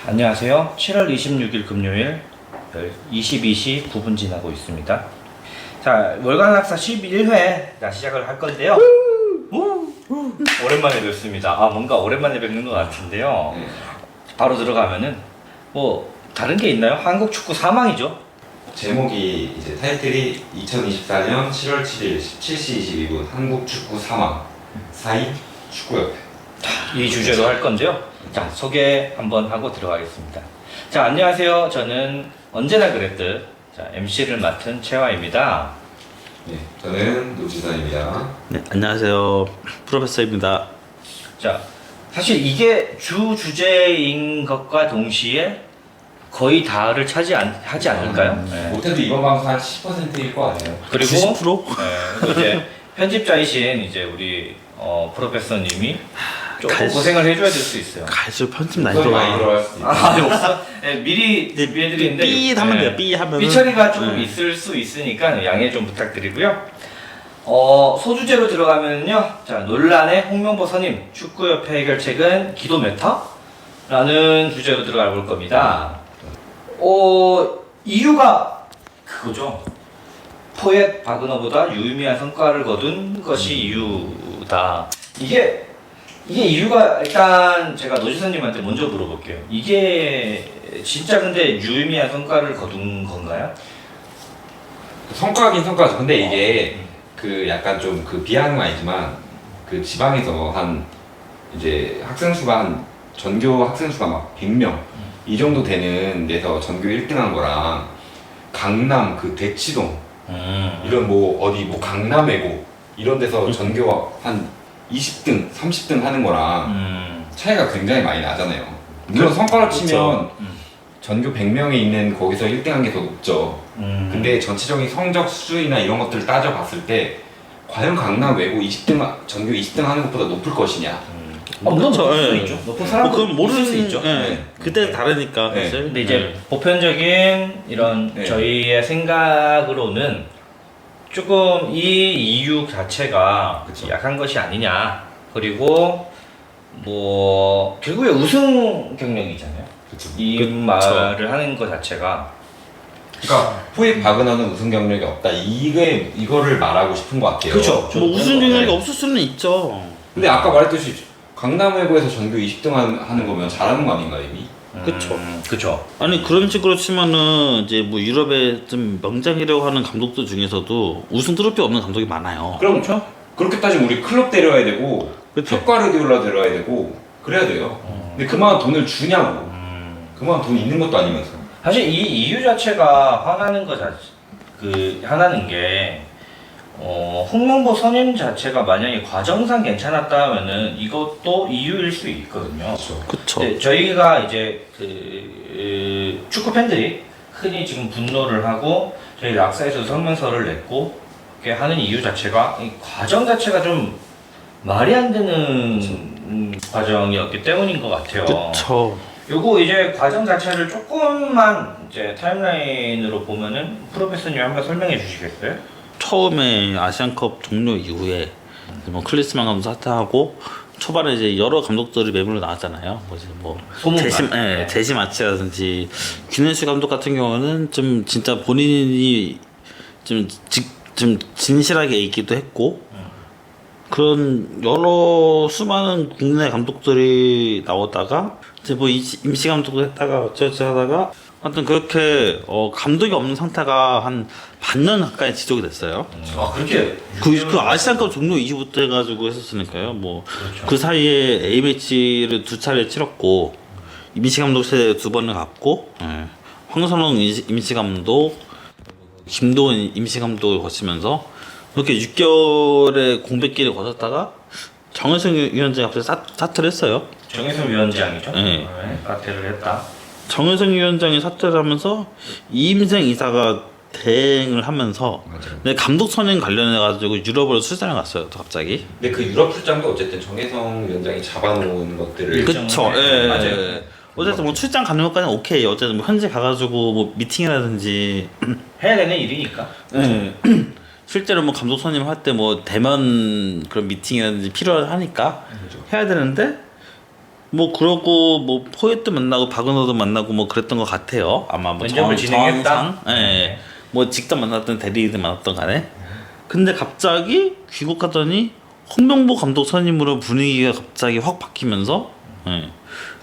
안녕하세요. 7월 26일 금요일 22시 9분 지나고 있습니다. 자, 월간 학사 11회 시작을 할 건데요. 오랜만에 뵙습니다. 뭔가 오랜만에 뵙는 것 같은데요. 바로 들어가면은 뭐 다른 게 있나요? 한국 축구 사망이죠. 제목이 이제 타이틀이 2024년 7월 7일 17시 22분 한국 축구 사망 4인 축구협회. 이 주제로 할 건데요. 자, 소개 한번 하고 들어가겠습니다. 자, 안녕하세요. 저는 언제나 그랬듯 MC를 맡은 채화입니다. 네, 저는 노지선입니다. 네, 안녕하세요. 프로페서입니다. 자, 사실 이게 주 주제인 것과 동시에 거의 다를 하지 않을까요? 네. 못해도 이번 방송 한 10%일 것 같아요. 그리고 90%? 그리고 이제 편집자이신 이제 우리 프로페서님이 조금 갈 수- 고생을 해줘야 될 수 있어요. 갈수록 편집 목소리 난이도가 많이 들어갈 수도 있고. 없어? 네, 미리 준비해드리는데 삐 하면 돼요. 삐 하면은 삐처리가 조금 있을 수 있으니까 양해 좀 부탁드리고요. 소주제로 들어가면요. 자, 논란의 홍명보 선임 축구협회 해결책은 기도 메타라는 주제로 들어가 볼 겁니다. 이유가 그거죠. 포엣 바그너보다 유의미한 성과를 거둔 것이 이유다. 이게 이유가 일단 제가 노지선님한테 먼저 물어볼게요. 이게 진짜 근데 유의미한 성과를 거둔 건가요? 성과긴 성과죠. 근데 이게 그 약간 좀 그 비하는 건 아니지만 그 지방에서 한 이제 학생 수가 한 전교 학생 수가 막 100명 이 정도 되는 데서 전교 1등한 거랑 강남 그 대치동 이런 뭐 어디 뭐 강남외고 이런 데서 전교 한 20등, 30등 하는 거랑 차이가 굉장히 많이 나잖아요. 물론 성과로 치면 전교 100명에 있는 거기서 1등한 게 더 높죠. 근데 전체적인 성적 수준이나 이런 것들을 따져봤을 때 과연 강남 외고 20등, 전교 20등 하는 것보다 높을 것이냐. 물론 그렇죠. 높을 수 예. 있죠. 높은 사람도 그건 있을 모르는 수 있죠. 예. 네. 그때 다르니까 네. 사실. 근데 이제 보편적인 이런 네. 저희의 생각으로는 조금 이 이유 자체가 그쵸. 약한 것이 아니냐. 그리고 뭐 결국에 우승 경력이잖아요. 그쵸. 이 그쵸. 말을 하는 것 자체가 그러니까 포획 바그너는 우승 경력이 없다. 이거를 말하고 싶은 것 같아요. 그쵸. 뭐 우승 경력이 네. 없을 수는 있죠. 근데 아까 말했듯이 강남외고에서 전교 20등 하는 거면 잘하는 거 아닌가 이미? 그쵸. 그쵸. 아니 그런 식으로 치면은 이제 뭐 유럽의 좀 명장이라고 하는 감독들 중에서도 우승 트로피 없는 감독이 많아요. 그럼 그렇게 따지면 우리 클럽 데려와야 되고 그쵸. 펩 가르디올라 데려와야 되고 그래야 돼요. 근데 그만한 돈을 주냐고. 그만한 돈 있는 것도 아니면서. 사실 이 이유 자체가 화나는 거 하나는 게 홍명보 선임 자체가 만약에 과정상 괜찮았다 하면은 이것도 이유일 수 있거든요. 그쵸. 네, 저희가 이제 축구 팬들이 흔히 지금 분노를 하고 저희 락사에서 성명서를 냈고 이렇게 하는 이유 자체가 이 과정 자체가 좀 말이 안 되는 과정이었기 때문인 것 같아요. 그쵸. 요거 이제 과정 자체를 조금만 이제 타임라인으로 보면은 프로페서님 한번 설명해 주시겠어요? 처음에 아시안컵 종료 이후에 뭐 클리스만 감독 사퇴하고 초반에 이제 여러 감독들이 매물로 나왔잖아요. 뭐 소문만. 네. 제시 마치라든지 균현수 감독 같은 경우는 좀 진짜 본인이 좀 진실하게 얘기도 했고 그런 여러 수많은 국내 감독들이 나오다가 이제 뭐 임시 감독을 했다가 어쩌고저쩌고 하다가 하여튼 그렇게 감독이 없는 상태가 한 반년 가까이 지속이 됐어요. 그렇게 그 아시안컵 종료 이후부터 해가지고 했었으니까요. 뭐 그 그렇죠. 사이에 A 매치를 2차례 치렀고 임시 감독실에 2번을 갔고 황선홍 임시 감독, 김도훈 임시 감독을 거치면서 그렇게 6개월의 공백기를 거쳤다가 정현석 위원장이 갑자기 사퇴를 했어요. 정혜성 위원장이죠. 네. 사퇴를 했다. 정현석 위원장이 사퇴를 하면서 이임생 이사가 대행을 하면서 근데 감독 선임 관련해 가지고 유럽으로 출장을 갔어요. 또 갑자기. 근데 그 유럽 출장도 어쨌든 정혜성 위원장이 잡아놓은 것들을 그쵸. 네, 예. 맞아요. 어쨌든 뭐 출장 가는 것까지는 오케이. 어쨌든 뭐 현지 가가지고 뭐 미팅이라든지 해야 되는 일이니까. 예. 실제로 뭐 감독 선임할 때 뭐 대면 그런 미팅이라든지 필요하니까 해야 되는데 뭐 그러고 뭐 포에트 만나고 바그너도 만나고 뭐 그랬던 것 같아요. 아마 뭐 면접을 진행했다? 정황상, 예. 뭐 직접 만났던 대리인들 만났던 간에. 근데 갑자기 귀국하더니 홍명보 감독 선임으로 분위기가 갑자기 확 바뀌면서 예.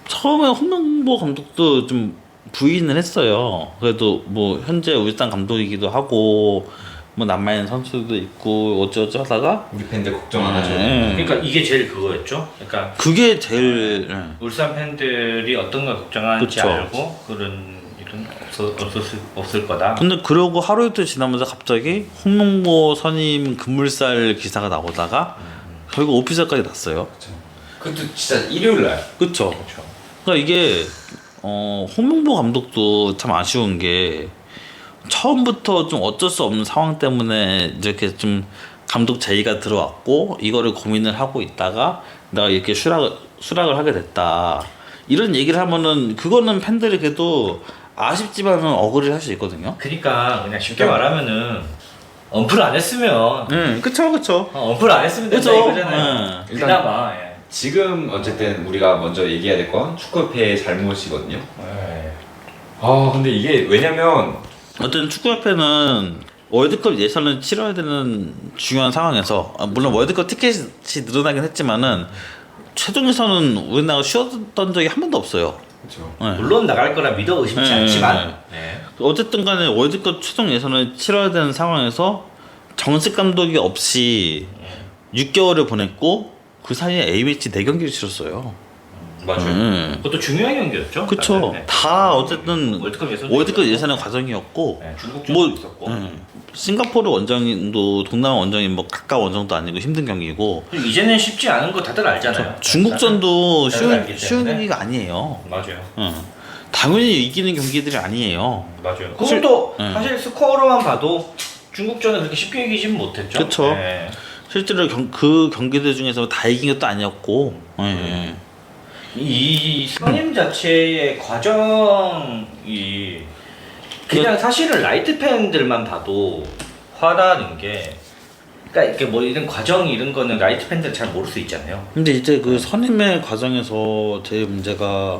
처음에 홍명보 감독도 좀 부인을 했어요. 그래도 뭐 현재 울산 감독이기도 하고 뭐 남아있는 선수도 있고 어쩌고저쩌고 하다가 우리 팬들 걱정 안 하죠. 예. 그러니까 이게 제일 그거였죠. 그러니까 그게 제일 예. 울산 팬들이 어떤 걸 걱정하는지 그쵸. 알고 그런 일은 없을 거다. 근데 그러고 하루 이틀 지나면서 갑자기 홍명보 선임 급물살 기사가 나오다가 결국 오피셜까지 났어요. 그것도 진짜 일요일 날. 그쵸? 그렇죠. 그러니까 이게 홍명보 감독도 참 아쉬운 게 처음부터 좀 어쩔 수 없는 상황 때문에 이렇게 좀 감독 제의가 들어왔고 이거를 고민을 하고 있다가 내가 이렇게 수락을 하게 됐다 이런 얘기를 하면은 그거는 팬들이 그래도 아쉽지만은 억울해 할 수 있거든요. 그러니까 그냥 쉽게 말하면은 언플 안 했으면 그쵸. 언플 안 했으면 된다 그쵸. 이거잖아요. 일단- 그나마 예. 지금 어쨌든 우리가 먼저 얘기해야 될 건 축구협회의 잘못이거든요. 예. 근데 이게 왜냐면 어쨌든 축구협회는 월드컵 예선을 치러야 되는 중요한 상황에서 물론 월드컵 티켓이 늘어나긴 했지만은 최종 예선은 우리나라가 쉬었던 적이 한 번도 없어요. 그렇죠. 네. 물론 나갈 거라 믿어 의심치 네, 않지만 네. 어쨌든 간에 월드컵 최종 예선을 치러야 되는 상황에서 정식 감독이 없이 6개월을 보냈고 그 사이에 A매치 4경기를 치렀어요. 맞아요. 그것도 중요한 경기였죠. 그쵸. 네. 다 어쨌든 월드컵 예선 월드컵 예선의 과정이었고 네, 중국전도 뭐 있었고 싱가포르 원정도 동남아 원정이 뭐 가까운 원정도 아니고 힘든 경기고 그리고 이제는 쉽지 않은 거 다들 알잖아요. 중국전도 다들 알기 쉬운 때문에. 경기가 아니에요. 맞아요. 당연히 이기는 경기들이 아니에요. 맞아요. 그것도 네. 사실 스코어로만 봐도 중국전은 그렇게 쉽게 이기진 못했죠. 그쵸. 네. 실제로 그 경기들 중에서 다 이긴 것도 아니었고. 예. 이 선임 자체의 과정이 그냥 사실은 라이트 팬들만 봐도 화나는 게 그러니까 이렇게 뭐 이런 과정 이런 거는 라이트 팬들은 잘 모를 수 있잖아요. 근데 이제 그 선임의 과정에서 제일 문제가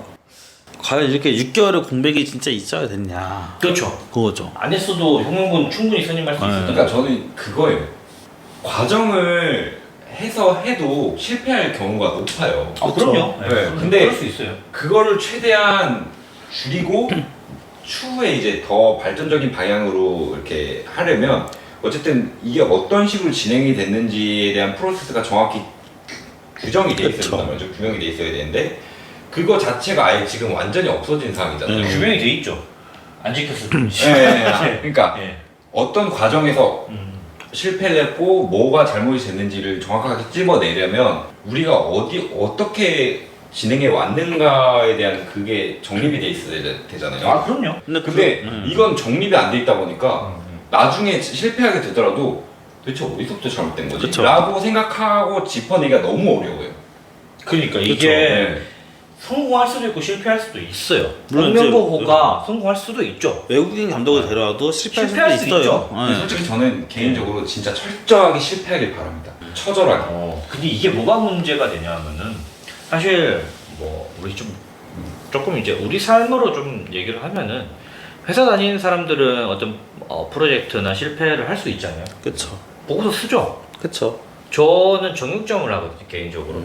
과연 이렇게 6개월의 공백이 진짜 있어야 됐냐. 그렇죠. 그거죠. 안 했어도 홍명보는 충분히 선임할 수 네. 있었다. 그러니까 저는 그거예요. 과정을 해도 실패할 경우가 높아요. 아, 그럼요. 네. 네. 근데 그럴 수 있어요. 그거를 최대한 줄이고 추후에 이제 더 발전적인 방향으로 이렇게 하려면 어쨌든 이게 어떤 식으로 진행이 됐는지에 대한 프로세스가 정확히 규정이 돼 있어야 그쵸. 된단 말이죠. 규명이 돼 있어야 되는데 그거 자체가 아예 지금 완전히 없어진 상황이잖아요. 규명이 돼 있죠. 안 지켰을 뿐이지. 그러니까 예. 어떤 과정에서 실패를 했고 뭐가 잘못이 됐는지를 정확하게 찝어내려면 우리가 어떻게 진행해 왔는가에 대한 그게 정립이 돼 있어야 되잖아요. 아 그럼요. 근데 이건 정립이 안 돼 있다 보니까 나중에 실패하게 되더라도 도대체 어디서부터 잘못된 거지? 그쵸. 라고 생각하고 짚어내기가 너무 어려워요. 그러니까 그쵸. 이게 네. 성공할 수도 있고 실패할 수도 있어요. 물론 홍명보가 성공할 수도 있죠. 외국인 감독을 데려와도 실패할 실패할 수도 수 있어요. 있죠. 근데 솔직히 저는 개인적으로 진짜 철저하게 실패하길 바랍니다. 처절하게. 근데 이게 뭐가 문제가 되냐면은 사실 뭐 우리 좀 조금 이제 우리 삶으로 좀 얘기를 하면은 회사 다니는 사람들은 어떤 프로젝트나 실패를 할 수 있잖아요. 그쵸. 보고서 쓰죠. 그쵸. 저는 정육점을 하거든요 개인적으로.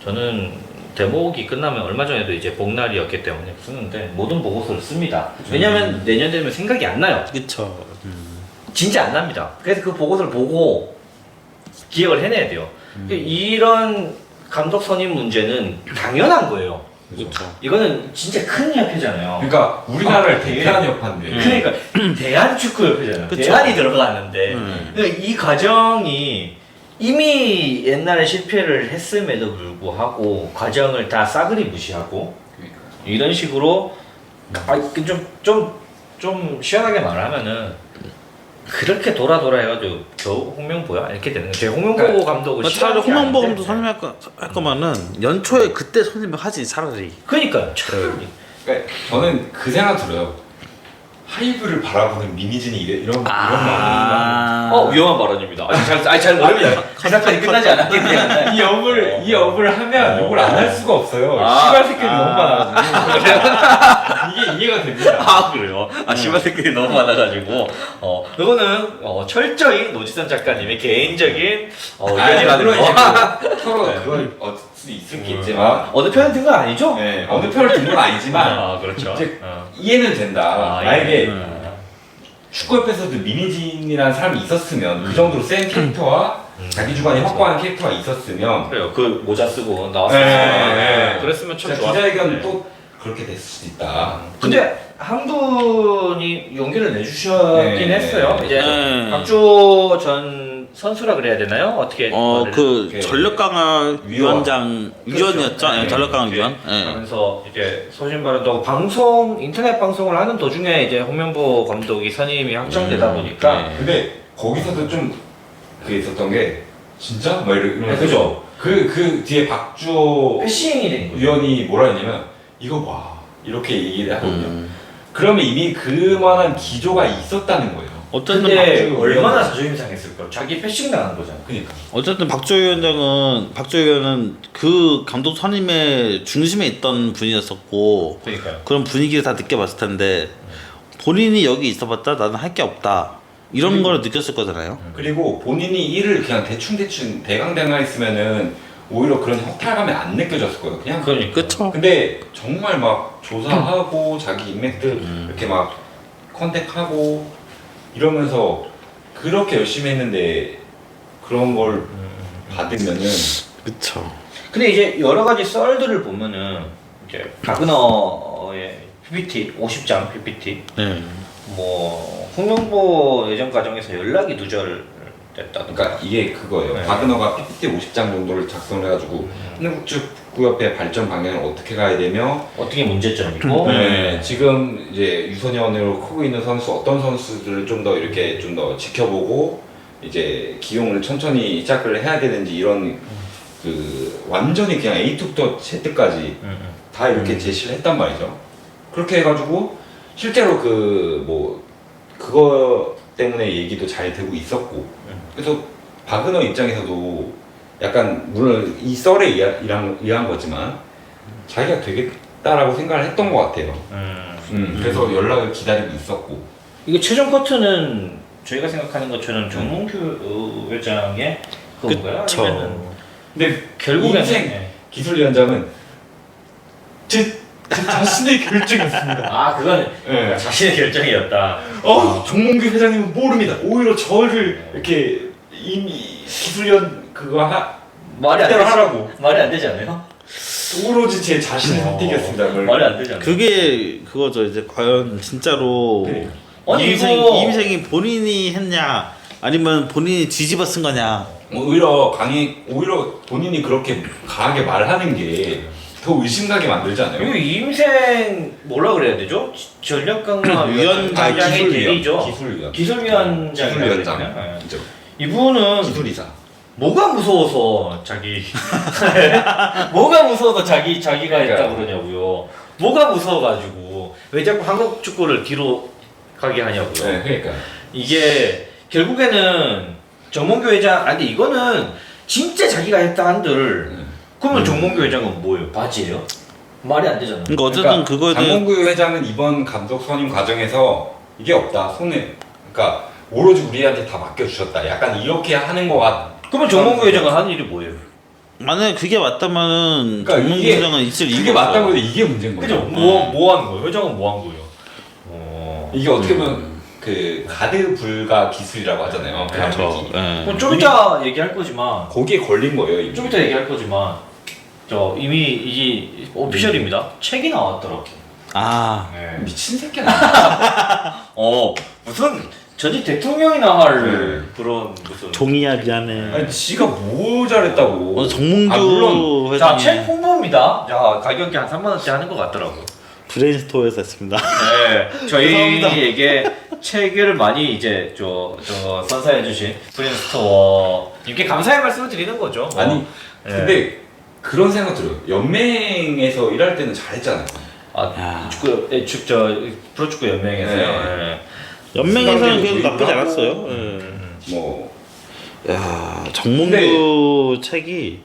저는 대목이 끝나면 얼마 전에도 이제 복날이었기 때문에 쓰는데 모든 보고서를 씁니다. 왜냐면 내년 되면 생각이 안 나요. 그쵸. 진짜 안 납니다. 그래서 그 보고서를 보고 기억을 해내야 돼요. 이런 감독 선임 문제는 당연한 거예요. 그쵸. 이거는 진짜 큰 협회잖아요. 그러니까 우리나라를 아, 대표하는 협회인데 그러니까 대한축구협회잖아요. 그쵸. 대한이 들어가는데 그러니까 이 과정이 이미 옛날에 실패를 했음에도 불구하고 과정을 다 싸그리 무시하고 이런 식으로 좀 시원하게 말하면은 그렇게 돌아 해가지고 겨우 홍명보야 이렇게 되는 거예요. 제가 홍명보 감독을 차라리 싫어하는 게 홍명보 아닌데. 감독 선임할 거면은 연초에 그때 선임을 하지 차라리. 그러니까요. 차라리. 그러니까 저는 그 생각 들어요. 하이브를 바라보는 미니진이 이런 마음인가? 위험한 발언입니다. 잘 모릅니다. 생각까지 끝나지 않았기 때문에. 이 업을 하면 욕을 안 할 수가 없어요. 아. 시발 새끼들이 너무 많아가지고 이게 이해가 됩니다. 아 그래요? 씨발 새끼들이 너무 많아가지고 이거는 철저히 노지선 작가님의 개인적인 의견이라는 물론 이제 거. 서로 그걸 얻을 수 있겠지만 어느 편을 든 건 아니죠? 네, 어느 편을 든 건 아니지만 그렇죠. 이제 이해는 된다. 예. 만약에 축구협에서도 미니진이라는 사람이 있었으면 그 정도로 센 캐릭터와 자기 주관이 확고한 캐릭터가 있었으면 그래요. 그 모자 쓰고 나왔을 때 그랬으면 참 진짜 좋았을 기자회견 텐데. 또 그렇게 됐을 수도 있다. 근데 한 분이 용기를 내주셨긴 네. 했어요. 이제 네. 박주호 전 선수라 그래야 되나요? 어떻게? 말을 그 전력강화 위원장 위원이었죠. 그렇죠. 예, 전력강화 이렇게 위원. 예. 하면서 이제 소신 발언도 하고 인터넷 방송을 하는 도중에 이제 홍명보 감독이 선임이 확정되다 보니까 네. 근데 거기서도 좀 그게 있었던 게 진짜? 막 이러면서 그죠. 그 뒤에 박주호 패싱이 된 거죠. 위원이 뭐라 했냐면 이거 봐 이렇게 얘기를 하거든요. 음. 그러면 이미 그만한 기조가 있었다는 거예요. 어쨌든 근데 박주호 얼마나 위원. 자존심 상했을까? 자기 패싱 당한 거잖아. 그러니까 어쨌든 박주호 위원은 그 감독 선임의 중심에 있던 분이었었고 그러니까요. 그런 분위기를 다 느껴봤을 텐데 본인이 여기 있어봤자 나는 할 게 없다 이런 걸 느꼈을 거잖아요. 그리고 본인이 일을 그냥 대충 대강대강 했으면은 오히려 그런 허탈감이 안 느껴졌을 거예요. 그냥 그러니까. 그쵸? 근데 정말 막 조사하고 자기 인맥들 이렇게 막 컨택하고 이러면서 그렇게 열심히 했는데 그런 걸 받으면은 그쵸. 근데 이제 여러 가지 썰들을 보면은 이제 바그너의 PPT 50장 PPT 네. 뭐 홍명보 예전 과정에서 연락이 누절됐다든가. 그러니까 이게 그거예요. 네. 바그너가 PPT 50장 정도를 작성을 해가지고 한국 축구협회 발전 방향을 어떻게 가야 되며 어떻게 문제점이고 네, 지금 이제 유소년으로 크고 있는 선수 어떤 선수들을 좀 더 이렇게 좀 더 지켜보고 이제 기용을 천천히 시작을 해야 되는지 이런 그 완전히 그냥 A부터 Z까지 다 이렇게 제시를 했단 말이죠. 그렇게 해가지고 실제로 그 뭐 그거 때문에 얘기도 잘 되고 있었고 그래서 바그너 입장에서도 약간 물론 이 썰에 의한 거지만 자기가 되겠다라고 생각을 했던 것 같아요. 그래서 연락을 기다리고 있었고 이게 최종 커트는 저희가 생각하는 것처럼 정몽규 회장의 그건가요? 그쵸. 아니면은 근데 결국에는 인생 네. 기술위원장은 제 자신의 결정이었습니다. 아 그거는 네. 자신의 결정이었다. 정몽규 회장님은 모릅니다. 오히려 저를 이렇게 이미 기술위원 말이 안 그대로 되지. 하라고. 말이 안 되지 않아요? 오로지 제 자신의 선택이었습니다. 그걸. 말이 안 되지 않아요? 그게 그거죠. 이제 과연 진짜로 네. 아니, 이 이거- 인생이 본인이 했냐 아니면 본인이 뒤집어 쓴 거냐. 오히려 본인이 그렇게 강하게 말하는 게 더 의심가게 만들지 않아요? 이거 임생 뭐라 그래야 되죠? 전력강화 위원장의 일이죠. 기술위원. 기술위원장. 기술위원장. 그죠. 이분은 기술이사. 뭐가 무서워서 뭐가 무서워서 자기가 했다 그러냐고요. 뭐가 무서워가지고 왜 자꾸 한국 축구를 뒤로 가게 하냐고요. 네, 그러니까. 이게 결국에는 정몽규 회장, 근데 이거는 진짜 자기가 했다 한들 그러면 정몽규 회장은 뭐예요? 바지예요? 말이 안 되잖아. 그러니까 어쨌든 그거에 대해 장봉구 회장은 이번 감독 선임 과정에서 이게 없다. 그러니까 오로지 우리한테 다 맡겨주셨다. 약간 이렇게 하는 거 같. 그러면 정몽규 회장은 하는 일이 뭐예요? 만약에 그게 맞다면은 그러니까 정몽규 이게- 회장은 있을 이게 이유가 맞다고 없어요. 해도 이게 문제인 거죠. 그죠? 뭐 하는 거예요? 회장은 뭐 한 거예요? 이게 어떻게 보면 그 가드 불가 기술이라고 하잖아요. 그렇죠. 감독이. 예. 그럼 좀 이따 얘기할 거지만 거기에 걸린 거예요. 이미. 좀 이따 얘기할 거지만 이미 이게 오피셜입니다. 책이 나왔더라고. 아 미친 새끼 아니야. 무슨 전직 대통령이나 할 네. 그런 무슨 종이야 미안해. 아니 지가 뭐 잘했다고. 정몽규 아, 물론 회장이 책 홍보입니다. 자 가격이 한 3만 원대 하는 것 같더라고. 브레인스토어에서 했습니다. 네, 저희에게 책을 많이 이제 선사해주신 프린스토어님께 감사의 말씀을 드리는 거죠. 아니 네. 근데 그런 생각 들어요. 연맹에서 일할 때는 잘했잖아요. 야. 프로축구 연맹에서요. 네. 예. 연맹에서는 그래도 수강료도 나쁘지 하고, 않았어요. 예. 뭐 야, 정몽규 책이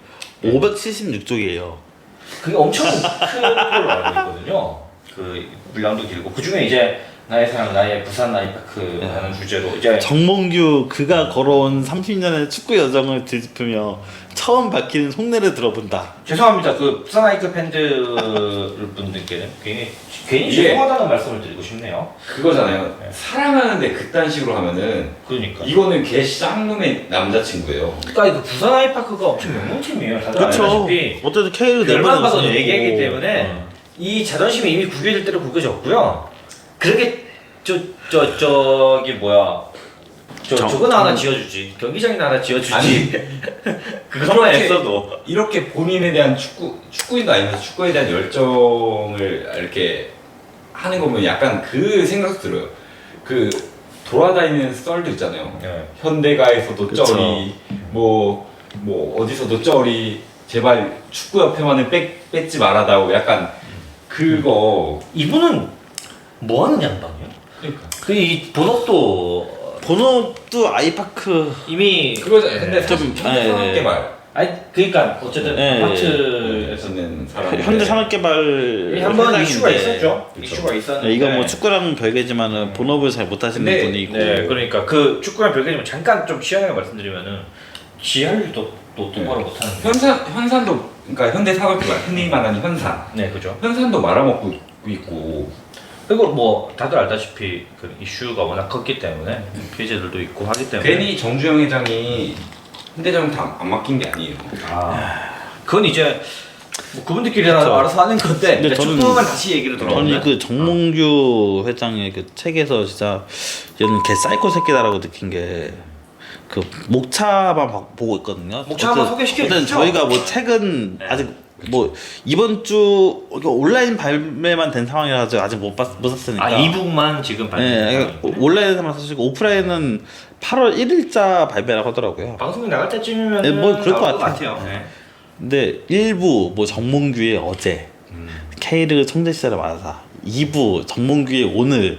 576쪽이에요. 그게 엄청 큰 걸로 알고 있거든요. 그 분량도 길고 그 중에 이제 나의 사랑 나의 부산 아이파크라는 주제로 이제 정몽규 그가 걸어온 30년의 축구 여정을 뒤집으며 처음 밝히는 속내를 들어본다. 죄송합니다. 그 부산 아이크 팬들 분들께는 괜히 이게- 죄송하다는 말씀을 드리고 싶네요. 그거잖아요. 네. 사랑하는데 그딴 식으로 하면은 그러니까. 이거는 걔 쌍놈의 남자친구예요. 그러니까 그 부산 아이파크가 엄청 명문팀이에요. 다들 그렇죠. 알다시피 어쨌든 K를 별만 봐도 내보내서 얘기하기 때문에 이 자존심이 이미 구겨질 대로 구겨졌고요. 그렇게 저기 뭐야 저거나 하나 지어주지 경기장이나 하나 지어주지 아니, 그것만 이렇게- 했어도 이렇게 본인에 대한 축구인도 아니면서 축구에 대한 열정을 이렇게 하는 거 보면 약간 그 생각도 들어요. 그 돌아다니는 썰도 있잖아요. 네. 현대가에서도 그쵸. 쩌리, 뭐 어디서도 쩌리, 제발 축구 옆에만은 뺏지 말아다오. 약간 그거. 이분은 뭐 하는 양반이요? 그러니까. 그 이 본업도 본업도 아이파크 이미 그거잖아요. 근데 좀, 사실 현대산업개발 아니 그러니까 어쨌든 네. 아파트에서 있는 사람. 현대산업개발 한번 이슈가 회장인데 있었죠. 그쵸. 이슈가 있었는데 네, 이거 뭐 축구랑 별개지만은 본업을 잘 못하시는 근데- 분이 있고 네, 그러니까 그 축구랑 별개지만 잠깐 좀 시원하게 말씀드리면은 지하율도 또 똑바로 못하는. 현산도 그러니까 현대산업개발 흔히 말하는 현산. 네, 그죠. 현산도 말아먹고 있고. 그리고 뭐 다들 알다시피 그 이슈가 워낙 컸기 때문에 피해자들도 있고 하기 때문에. 괜히 정주영 회장이 현대장 다안 맡긴 게 아니에요. 그건 이제 뭐 그분들끼리 그렇죠. 알아서 하는 건데 근데 저는- 축구만 다시 얘기를 저는 들어보면 그 정몽규 회장의 그 책에서 진짜 얘는 걔 사이코 새끼다라고 느낀 게 그 목차만 보고 있거든요. 목차 한번 어쨌든- 소개시켜 어쨌든 주시죠. 저희가 뭐 책은 네. 아직 뭐 이번 주 온라인 발매만 된 상황이라서 아직 못 샀으니까. 이북만 지금 네, 온라인에서만 사시고 오프라인은 8월 1일자 발매라고 하더라고요. 방송이 나갈 때쯤이면 네, 뭐 그럴 것 같아요. 네. 근데 1부 뭐 정몽규의 어제, K리그 청재 시절의 만사, 2부 정몽규의 오늘,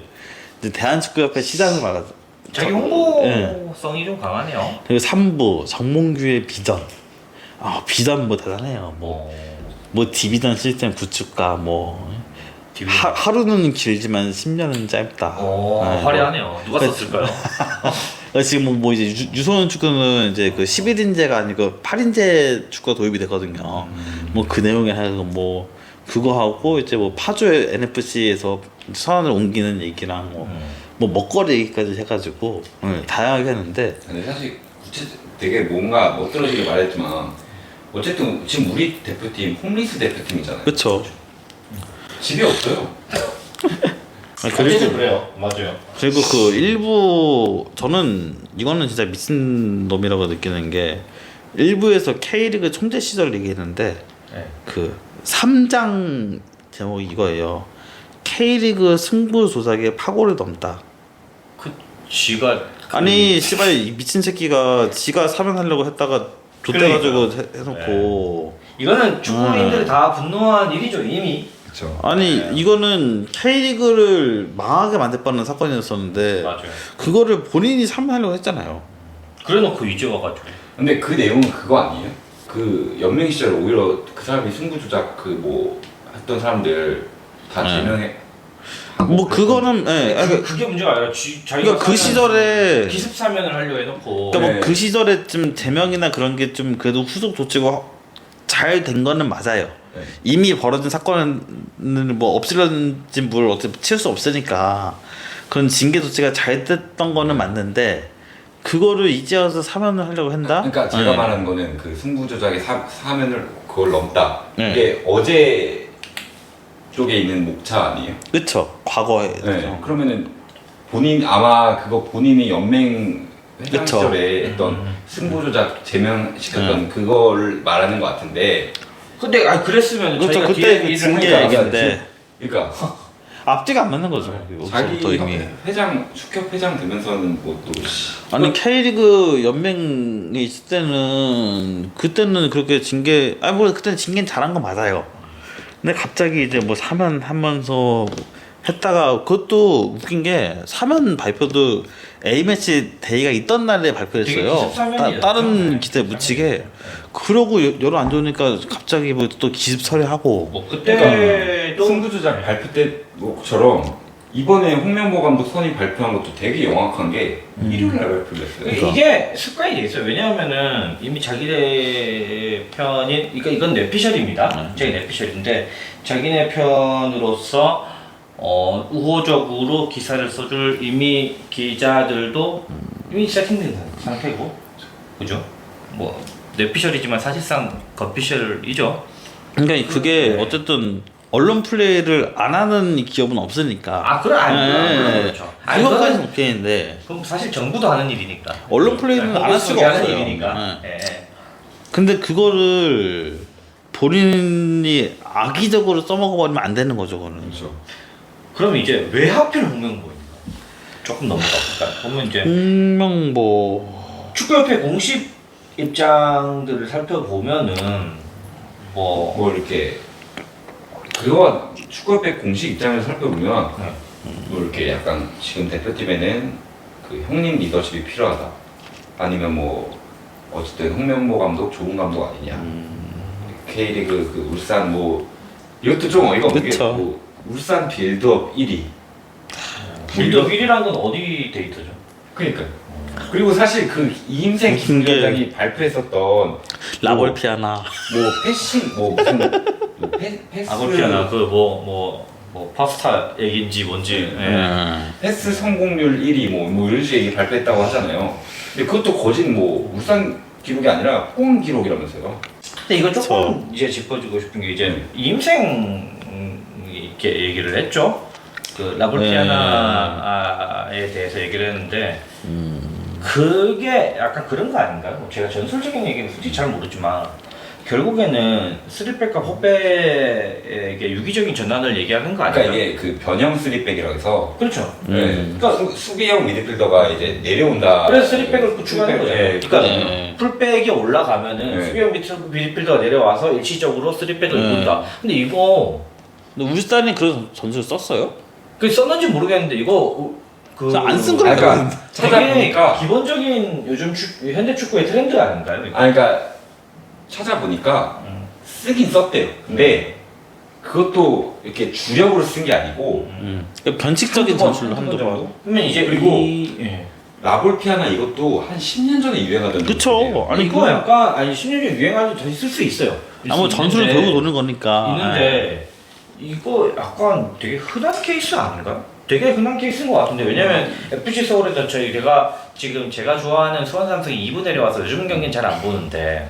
이제 대한축구협회 시장을 말하자. 자기 네. 홍보성이 좀 강하네요. 그리고 3부 정몽규의 비전. 비전 뭐 대단해요. 뭐 디비전 시스템 구축과 뭐 하루는 길지만 10년은 짧다. 네, 화려하네요. 누가 그- 썼을까요? 지금 뭐 이제 유소년 축구는 이제 그 11인제가 아니고 8인제 축구가 도입이 되거든요. 뭐 그 내용에 하여간 뭐 그거 하고 이제 뭐 파주 NFC에서 선언을 옮기는 얘기랑 뭐 먹거리 얘기까지 해가지고 다양하게 했는데 근데 사실 되게 뭔가 멋들어지게 말했지만 어쨌든 지금 우리 대표팀 홈리스 대표팀이잖아요. 그쵸. 집이 없어요. 어쨌든 그래요. 맞아요. 그리고 그 일부 저는 이거는 진짜 미친 놈이라고 느끼는 게 일부에서 K리그 총재 시절 얘기했는데 네. 그 3장 제목이 이거예요. K리그 승부 조작에 파고를 넘다. 그 지가 아니 씨발 이 미친 새끼가 지가 사면하려고 했다가 좆돼가지고 해놓고 이거는 축구인들이 다 분노한 일이죠 이미. 그렇죠. 아니 이거는 K리그를 망하게 만들뻔한 사건이었었는데 맞아요. 그거를 본인이 사면하려고 했잖아요. 그래놓고 이제 와가지고. 근데 그 내용은 그거 아니에요? 그 연맹 시절 오히려 그 사람이 승부 조작 그 뭐 했던 사람들 다 네. 제명해. 뭐 그거는 예. 그게 문제가 아니라 자기가 그러니까 그 시절에 기습 사면을 하려 해놓고. 그러니까 네. 뭐 그 시절에 좀 제명이나 그런 게 좀 그래도 후속 조치가 잘 된 거는 맞아요. 네. 이미 벌어진 사건은 뭐 없을런진 뭘 어떻게 치울 수 없으니까 그런 징계 조치가 잘 됐던 거는 맞는데 그거를 이제 와서 사면을 하려고 한다? 그러니까 제가 네. 말하는 거는 그 승부 조작에 사면을 그걸 넘다. 네. 이게 어제 쪽에 있는 목차 아니에요? 그쵸. 과거에. 네. 그러면은 아마 그거 본인이 연맹 회장 그쵸. 시절에 했던 승부 조작 제명시켰던 그거를 말하는 것 같은데. 근데 그랬으면 그렇죠. 저희가 그때 뒤에 그 일을 징계 하니까 얘기인데 그러니까 앞뒤가 안 맞는 거죠. 자기 여기서부터 이미. 회장 축협 회장 되면서는 뭐또 아니 K리그 연맹에 있을 때는 그때는 그렇게 징계 뭐 그때는 징계는 잘한 건 맞아요. 근데 갑자기 이제 뭐 사면 하면서 했다가 그것도 웃긴 게 사면 발표도 A매치 데이가 있던 날에 발표했어요. 되게 23년이었죠. 다른 기사에 묻히게. 그러고 여론 안 좋으니까 갑자기 뭐 또 기습 처리하고. 뭐 그러니까 그때도 승부조작 발표 때처럼 이번에 홍명보 감독 선임 발표한 것도 되게 영악한 게 일요일 날 발표를 했어요. 그러니까 이게 습관이 돼 있어요. 왜냐하면은 이미 자기네 편인, 그러니까 이건 뇌피셜입니다. 자기 뇌피셜인데 자기네 편으로서 우호적으로 기사를 써줄 이미 기자들도 이미 세팅된 상태고, 그죠? 뭐 뇌피셜이지만 사실상 겉피셜이죠. 그러니까 그게 네. 어쨌든 언론 플레이를 안 하는 기업은 없으니까. 아, 그래, 아니, 그렇죠. 아니, 그것까지는 그건 오케이인데 그럼 사실 정부도 하는 일이니까. 언론 플레이는 안 할 수가 하는 없어요. 일이니까. 네. 예. 근데 그거를 본인이 악의적으로 써먹어버리면 안 되는 거죠, 그거는. 그렇죠. 그럼 이제 왜 하필 홍명보인가? 조금 넘어가볼까? 보면 이제 홍명보. 축구협회 공식 입장들을 살펴보면은 뭐 이렇게 그거와 축구협회 공식 입장을 살펴보면 네. 뭐 이렇게 약간 지금 대표팀에는 그 형님 리더십이 필요하다. 아니면 뭐 어쨌든 홍명보 감독 좋은 감독 아니냐. K리그 그 울산 뭐 이것도 좀 어이가 없는 게 그쵸. 뭐 울산 빌드업 1위. 빌드업 1위란 건 어디 데이터죠? 그러니까. 그리고 사실 그 이임생 웃긴 게- 기술위원장이 발표했었던 라볼피아나. 뭐 패싱 뭐 무슨 뭐 패스 아볼피아나 그 뭐 파스타 얘기인지 뭔지. 예. 패스 성공률 1위 뭐 이런 식의 얘기 발표했다고 하잖아요. 근데 그것도 거짓 뭐 울산 기록이 아니라 포항 기록이라면서요. 근데 이거 조금 이제 짚어주고 싶은 게 이제 이임생 이렇게 얘기를 했죠. 그 라볼피아나에 대해서 얘기를 했는데 그게 약간 그런 거 아닌가요? 뭐 제가 전술적인 얘기는 솔직히 잘 모르지만 결국에는 3백과 호백에게 유기적인 전환을 얘기하는 거 아닌가요? 그러니까 이게 그 변형 3백이라고 해서 그렇죠. 네. 그러니까 수비형 미드필더가 이제 내려온다. 그래서 3백을 구축하는 거잖아요. 네, 그러니까 네. 풀백이 올라가면은 네. 수비형 미드필더가 내려와서 일시적으로 3백을 입는다. 근데 이거 근데 울산이 그런 전술을 썼어요? 그 썼는지 모르겠는데 이거 안 쓴 걸로 그러니까 알고 있는데. 되게 찾아보니까 기본적인 요즘 현대 축구의 트렌드 아닌가요? 이거? 그러니까 찾아보니까 쓰긴 썼대요. 근데 그것도 이렇게 주력으로 쓴 게 아니고 그러니까 변칙적인 전술로 한두 한두 번 번. 정도? 그러면 이제 그리고 예. 라볼피아나 이것도 한 10년 전에 유행하던 그쵸. 전술이에요. 아니 이거 약간 10년 전에 유행하는 다시 쓸 수 있어요. 뭐 전술을 있는데- 돌고 도는 거니까. 있는데 이거 약간 되게 흔한 케이스 아닌가? 되게 흔한 케이스인 것 같은데 왜냐면 FC 서울에서 제가 좋아하는 수원 삼성이 2부 내려와서 요즘 경기는 잘 안 보는데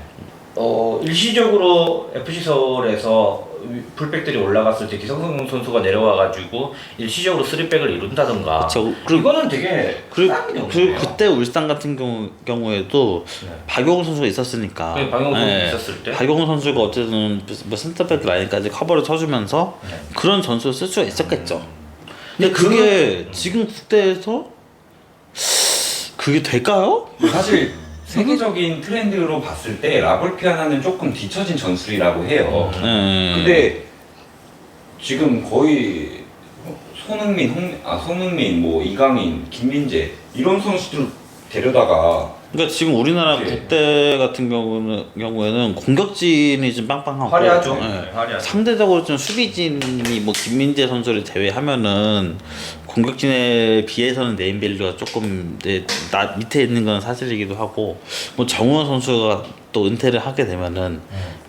일시적으로 FC 서울에서 풀백들이 올라갔을 때 기성성 선수가 내려와가지고 일시적으로 3백을 이룬다던가 그쵸. 그리고- 이거는 되게 그리고 흔한 경우예요. 그때 울산 같은 경우에도 네. 박용훈 선수가 있었으니까. 네, 박용훈 선수 네. 있었을 때. 박용훈 선수가 어쨌든 뭐 센터백 라인까지 커버를 쳐주면서 네. 그런 전술을 쓸 수가 있었겠죠. 근데 그게 지금 국대에서 그게 될까요? 사실 세계적인 트렌드로 봤을 때 라볼피아나는 조금 뒤처진 전술이라고 해요. 네. 근데 지금 거의 손흥민, 뭐 이강인, 김민재 이런 선수들 데려다가 그러니까 지금 우리나라 네. 국대 같은 경우에는 공격진이 좀 빵빵하고 화려하죠. 네. 네, 화려하죠. 상대적으로 좀 수비진이 뭐 김민재 선수를 제외하면은 공격진에 비해서는 네임밸류가 조금 나 밑에 있는 건 사실이기도 하고 뭐 정우원 선수가 또 은퇴를 하게 되면은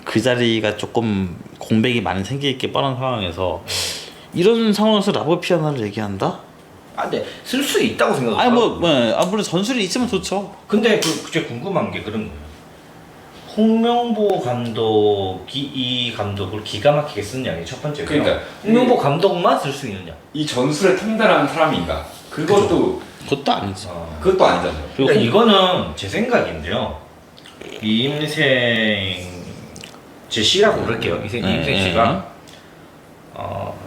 그 자리가 조금 공백이 많이 생길 게 뻔한 상황에서 이런 상황에서 라보피아나를 얘기한다? 아, 근데 쓸 수 있다고 생각해요. 아니 물론 전술이 있으면 좋죠. 근데 진짜 궁금한 게 그런 거예요. 홍명보 감독이 이 감독을 기가 막히게 쓰느냐 이게 첫 번째고요. 그러니까 홍명보 감독만 쓸 수 있느냐. 이 전술에 통달하는 사람인가? 그것도 그것도 아니지. 그것도 아니잖아요. 그리고 그러니까 이거는 제 생각인데요. 이임생 제 씨라고 부를게요. 이임생 씨가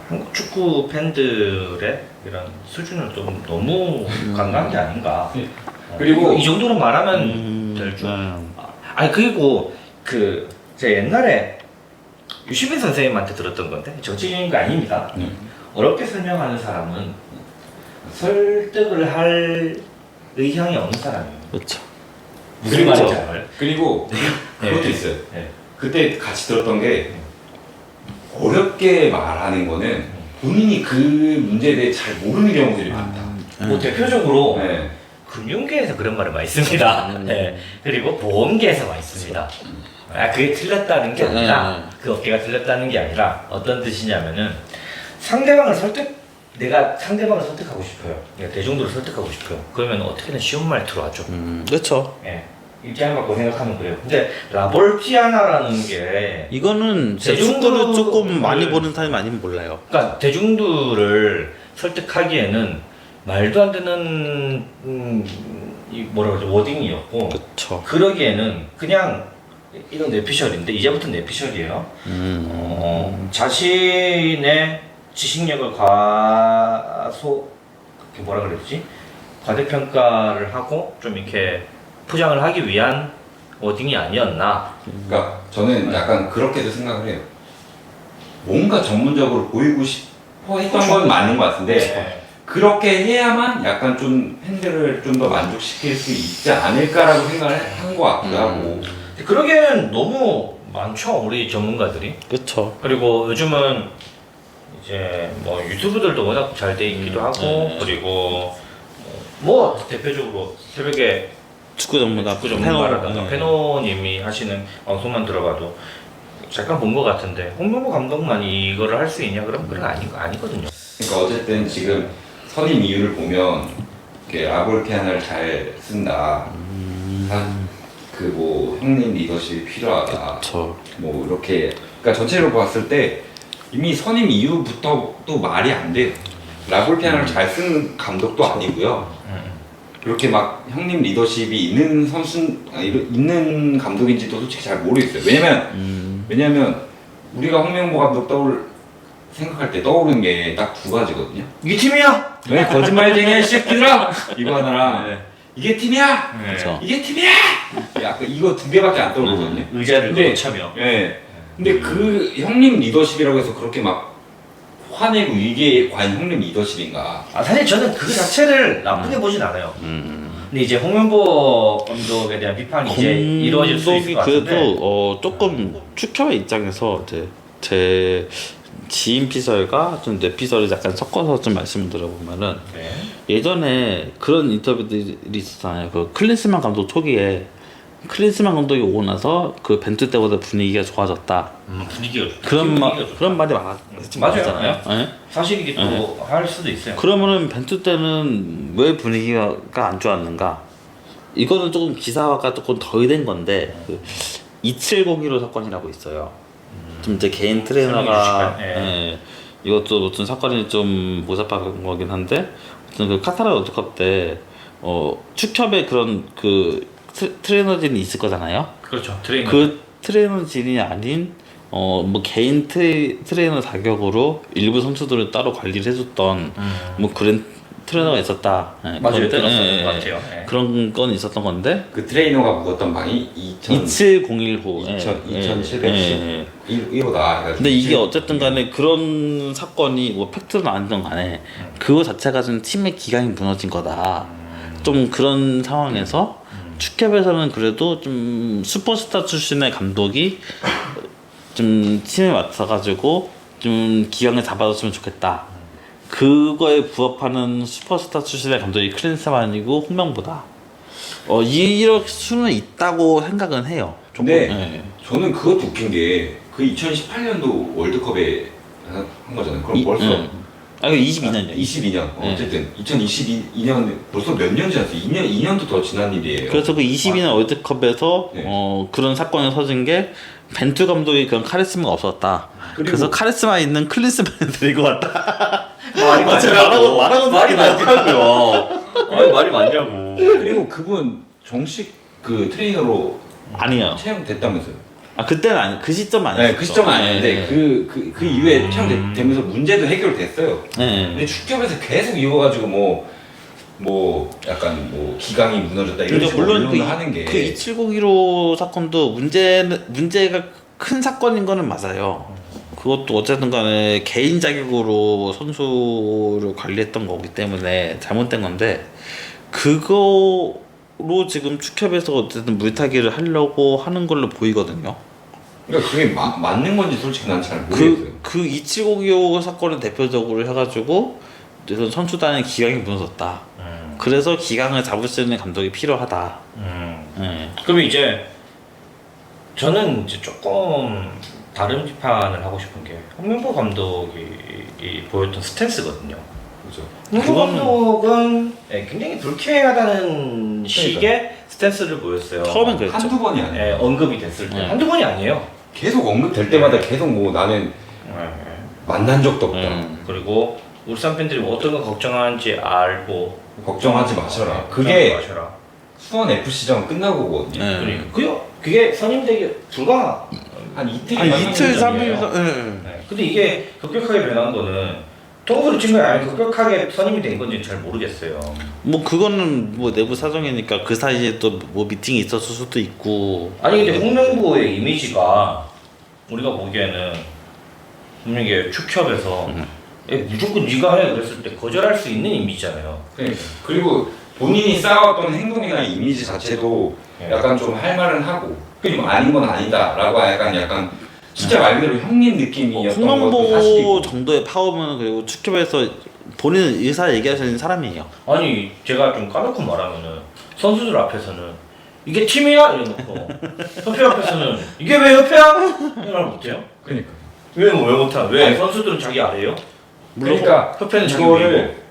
한국 축구 팬들의 이런 수준을 좀 너무 강한 게 아닌가. 그리고 이 정도로 말하면 될 줄. 네. 아니 그리고 제 옛날에 유시민 선생님한테 들었던 건데 정치적인 거 아닙니다. 어렵게 설명하는 사람은 설득을 할 의향이 없는 사람이에요. 그렇죠. 무슨 말인지 알아요? 그리고 그것도 네. 있어요. 네. 그때 같이 들었던 게 어렵게 말하는 거는 본인이 그 문제에 대해 잘 모르는 경우들이 많다. 뭐 대표적으로 네. 금융계에서 그런 말을 많이 씁니다. 네. 그리고 보험계에서 많이 씁니다. 아, 그게 틀렸다는 게 아니라 그 업계가 틀렸다는 게 아니라 어떤 뜻이냐면은 내가 상대방을 설득하고 싶어요. 내가 대중들을 설득하고 싶어요. 그러면 어떻게든 쉬운 말투로 하죠. 그렇죠. 예. 입장 갖고 생각하면 그래요. 근데 라볼피아나라는 게 이거는 제 대중들을- 속도를 조금 많이 보는 사람이 아니면 몰라요. 그러니까 대중들을 설득하기에는 말도 안 되는 이 뭐라 그러죠 워딩이었고 그렇죠. 그러기에는 그냥 이건 내피셜인데 이제부터 내피셜이에요. 자신의 지식력을 뭐라 그랬지? 과대평가를 하고 좀 이렇게 포장을 하기 위한 워딩이 아니었나. 그러니까 저는 약간 그렇게도 생각을 해요. 뭔가 전문적으로 보이고 싶어 했던 건 맞는 것 같은데 네. 그렇게 해야만 약간 좀 팬들을 좀 더 만족시킬 수 있지 않을까라고 생각을 한 것 같기도 하고. 그러기에는 너무 많죠 우리 전문가들이. 그렇죠. 그리고 요즘은 이제 뭐 유튜브들도 워낙 잘 돼 있기도 하고 그리고 뭐 대표적으로 새벽에 축구 전문가 전문가라든가 네. 페노님이 하시는 방송만 들어봐도 잠깐 본 것 같은데 홍명보 감독만이 이거를 할 수 있냐 그럼 그건 아니거든요. 그러니까 어쨌든 지금 선임 이유를 보면 이렇게 라볼피아나를 잘 쓴다. 그 뭐 형님 리더십이 필요하다. 그렇죠. 뭐 이렇게 그러니까 전체로 봤을 때 이미 선임 이후부터 또 말이 안 돼요. 라볼피아나를 잘 쓰는 감독도 아니고요. 그렇게 막 형님 리더십이 있는 있는 감독인지도 솔직히 잘 모르겠어요. 왜냐면 우리가 홍명보 감독 생각할 때 떠오르는 게 딱 두 가지거든요. 이게 팀이야. 왜 거짓말쟁이야 이 새끼들아 이거 하나랑 이게 팀이야. 그렇죠. 이게 팀이야. 약간 이거 두 개밖에 안 떠오르거든요. 의자를 근데- 놓자며. 예. 근데 그 형님 리더십이라고 해서 그렇게 막 화내고 이게 과연 형님 리더십인가? 아 사실 저는 그 자체를 나쁘게 보진 않아요. 근데 이제 홍명보 감독에 대한 비판이 이제 이루어질 수 있을 것 같은데. 그래도 조금 축협의 입장에서 제 지인 피셜과 좀 내 피셜을 약간 섞어서 좀 말씀을 드려보면은 네. 예전에 그런 인터뷰들이 있었잖아요. 그 클린스만 감독 초기에 클린스만 감독이 오고 나서 그 벤투 때보다 분위기가 좋아졌다. 분위기가 좋다. 그런 말이 맞아요. 많았잖아요. 네? 사실 이게 또 할 수도 있어요. 그러면은 벤투 때는 왜 분위기가 안 좋았는가? 이거는 조금 기사화가 조금 덜 된 건데 그 2702로 사건이라고 있어요. 좀 이제 개인 트레이너가 설명해 주실까요? 예, 이것도 무슨 사건이 좀 모자팍한 거긴 한데 무슨 그 카타르 월드컵 때 축협에 그런 그 트레이너진이 있을 거잖아요. 그렇죠. 트레이너. 그 트레이너진이 아닌 뭐 개인 트레이너 자격으로 일부 선수들을 따로 관리를 해줬던 뭐 그런 트레이너가 있었다. 예, 맞아요. 그건 들었었던 것 같아요. 예. 그런 건 있었던 건데 그 트레이너가 묵었던 방이 27015 2710 1호다. 근데 이게 어쨌든 간에 그런 사건이 뭐 팩트는 아니든 간에 그거 자체가 좀 팀의 기강이 무너진 거다. 좀 그런 상황에서 축협에서는 그래도 좀 슈퍼스타 출신의 감독이 좀 팀에 맡아가지고 좀 기강을 잡아줬으면 좋겠다. 그거에 부합하는 슈퍼스타 출신의 감독이 클린스만이고 홍명보다 이럴 수는 있다고 생각은 해요. 근데 네. 저는 그것도 웃긴 게 그 2018년도 월드컵에 한 거잖아요. 그럼 벌써 아, 22년이요. 22년 어쨌든 2022년 벌써 몇 년 지났어요. 2년도 더 지난 일이에요. 그래서 그 22년 월드컵에서 네. 그런 사건이 터진 게 벤투 감독이 그런 카리스마가 없었다. 그래서 카리스마 있는 클린스만을 데리고 왔다. 말이 말하고 말이 많냐고요. 아니 말이 많냐고. 그리고 그분 정식 그 트레이너로 아니에요. 채용됐다면서요. 아 그때는 아니 그 시점 아니었어. 네, 그 시점은 아닌데 네. 그 이후에 채용되면서 문제도 해결됐어요. 네. 근데 축협에서 계속 이어가지고 뭐 약간 뭐 기강이 무너졌다 이런 그러니까 식으로 물론 언론을 하는 게 그 2701호 사건도 문제가 큰 사건인 거는 맞아요. 그것도 어쨌든 간에 개인 자격으로 선수를 관리했던 거기 때문에 잘못된 건데 그거로 지금 축협에서 어쨌든 물타기를 하려고 하는 걸로 보이거든요. 그러니까 그게 맞는 건지 솔직히 난 잘 모르겠어요. 그 2702 사건을 대표적으로 해가지고 그래서 선수단의 기강이 무너졌다. 그래서 기강을 잡을 수 있는 감독이 필요하다. 그럼 이제 저는 이제 조금 다른 비판을 하고 싶은 게 홍명보 감독이 보였던 스탠스거든요. 그죠. 홍명보 그거는- 감독은 굉장히 불쾌하다는 식의 스탠스를 보였어요. 처음엔 그랬죠. 한두 번이 아니에요. 예, 언급이 됐을 때 네. 한두 번이 아니에요. 계속 언급될 때마다 계속 뭐 나는 만난 적도 없다. 그리고 울산 팬들이 뭐 어떤 거 걱정하는지 알고 걱정하지 마셔라. 네, 그게 걱정하지 마셔라. 수원 FC전 끝나고 거든요. 네. 그러니까 그게 선임되기 불과 한 이틀, 한 이틀 삼일 3일 네. 근데 이게 급격하게 변한 거는 통수를 친 거야, 아니 급격하게 선임이 된 건지 잘 모르겠어요. 뭐 그거는 뭐 내부 사정이니까 그 사이에 또 뭐 미팅이 있었을 수도 있고. 아니 근데 홍명보의 이미지가 우리가 보기에는 분명히 축협에서 무조건 네가 해 그랬을 때 거절할 수 있는 이미지잖아요. 그리고 본인이 쌓아왔던 행동이나 이미지 자체도 네. 약간 좀 할 말은 하고 그리고 아닌 건 아니다라고 약간 진짜 말 그대로 형님 느낌이었던 것도 홍명보 사실이고. 정도의 파워면 그리고 축협에서 본인 의사 얘기할 수 있는 사람이에요. 아니 제가 좀 까놓고 말하면은 선수들 앞에서는 이게 팀이야 이래놓고 협회 앞에서는 이게 왜 협회야? 이말 못해요? 그러니까. 왜 못하? 왜 아니, 선수들은 자기 아래요? 그러니까 협회는 자기 이거를 위고.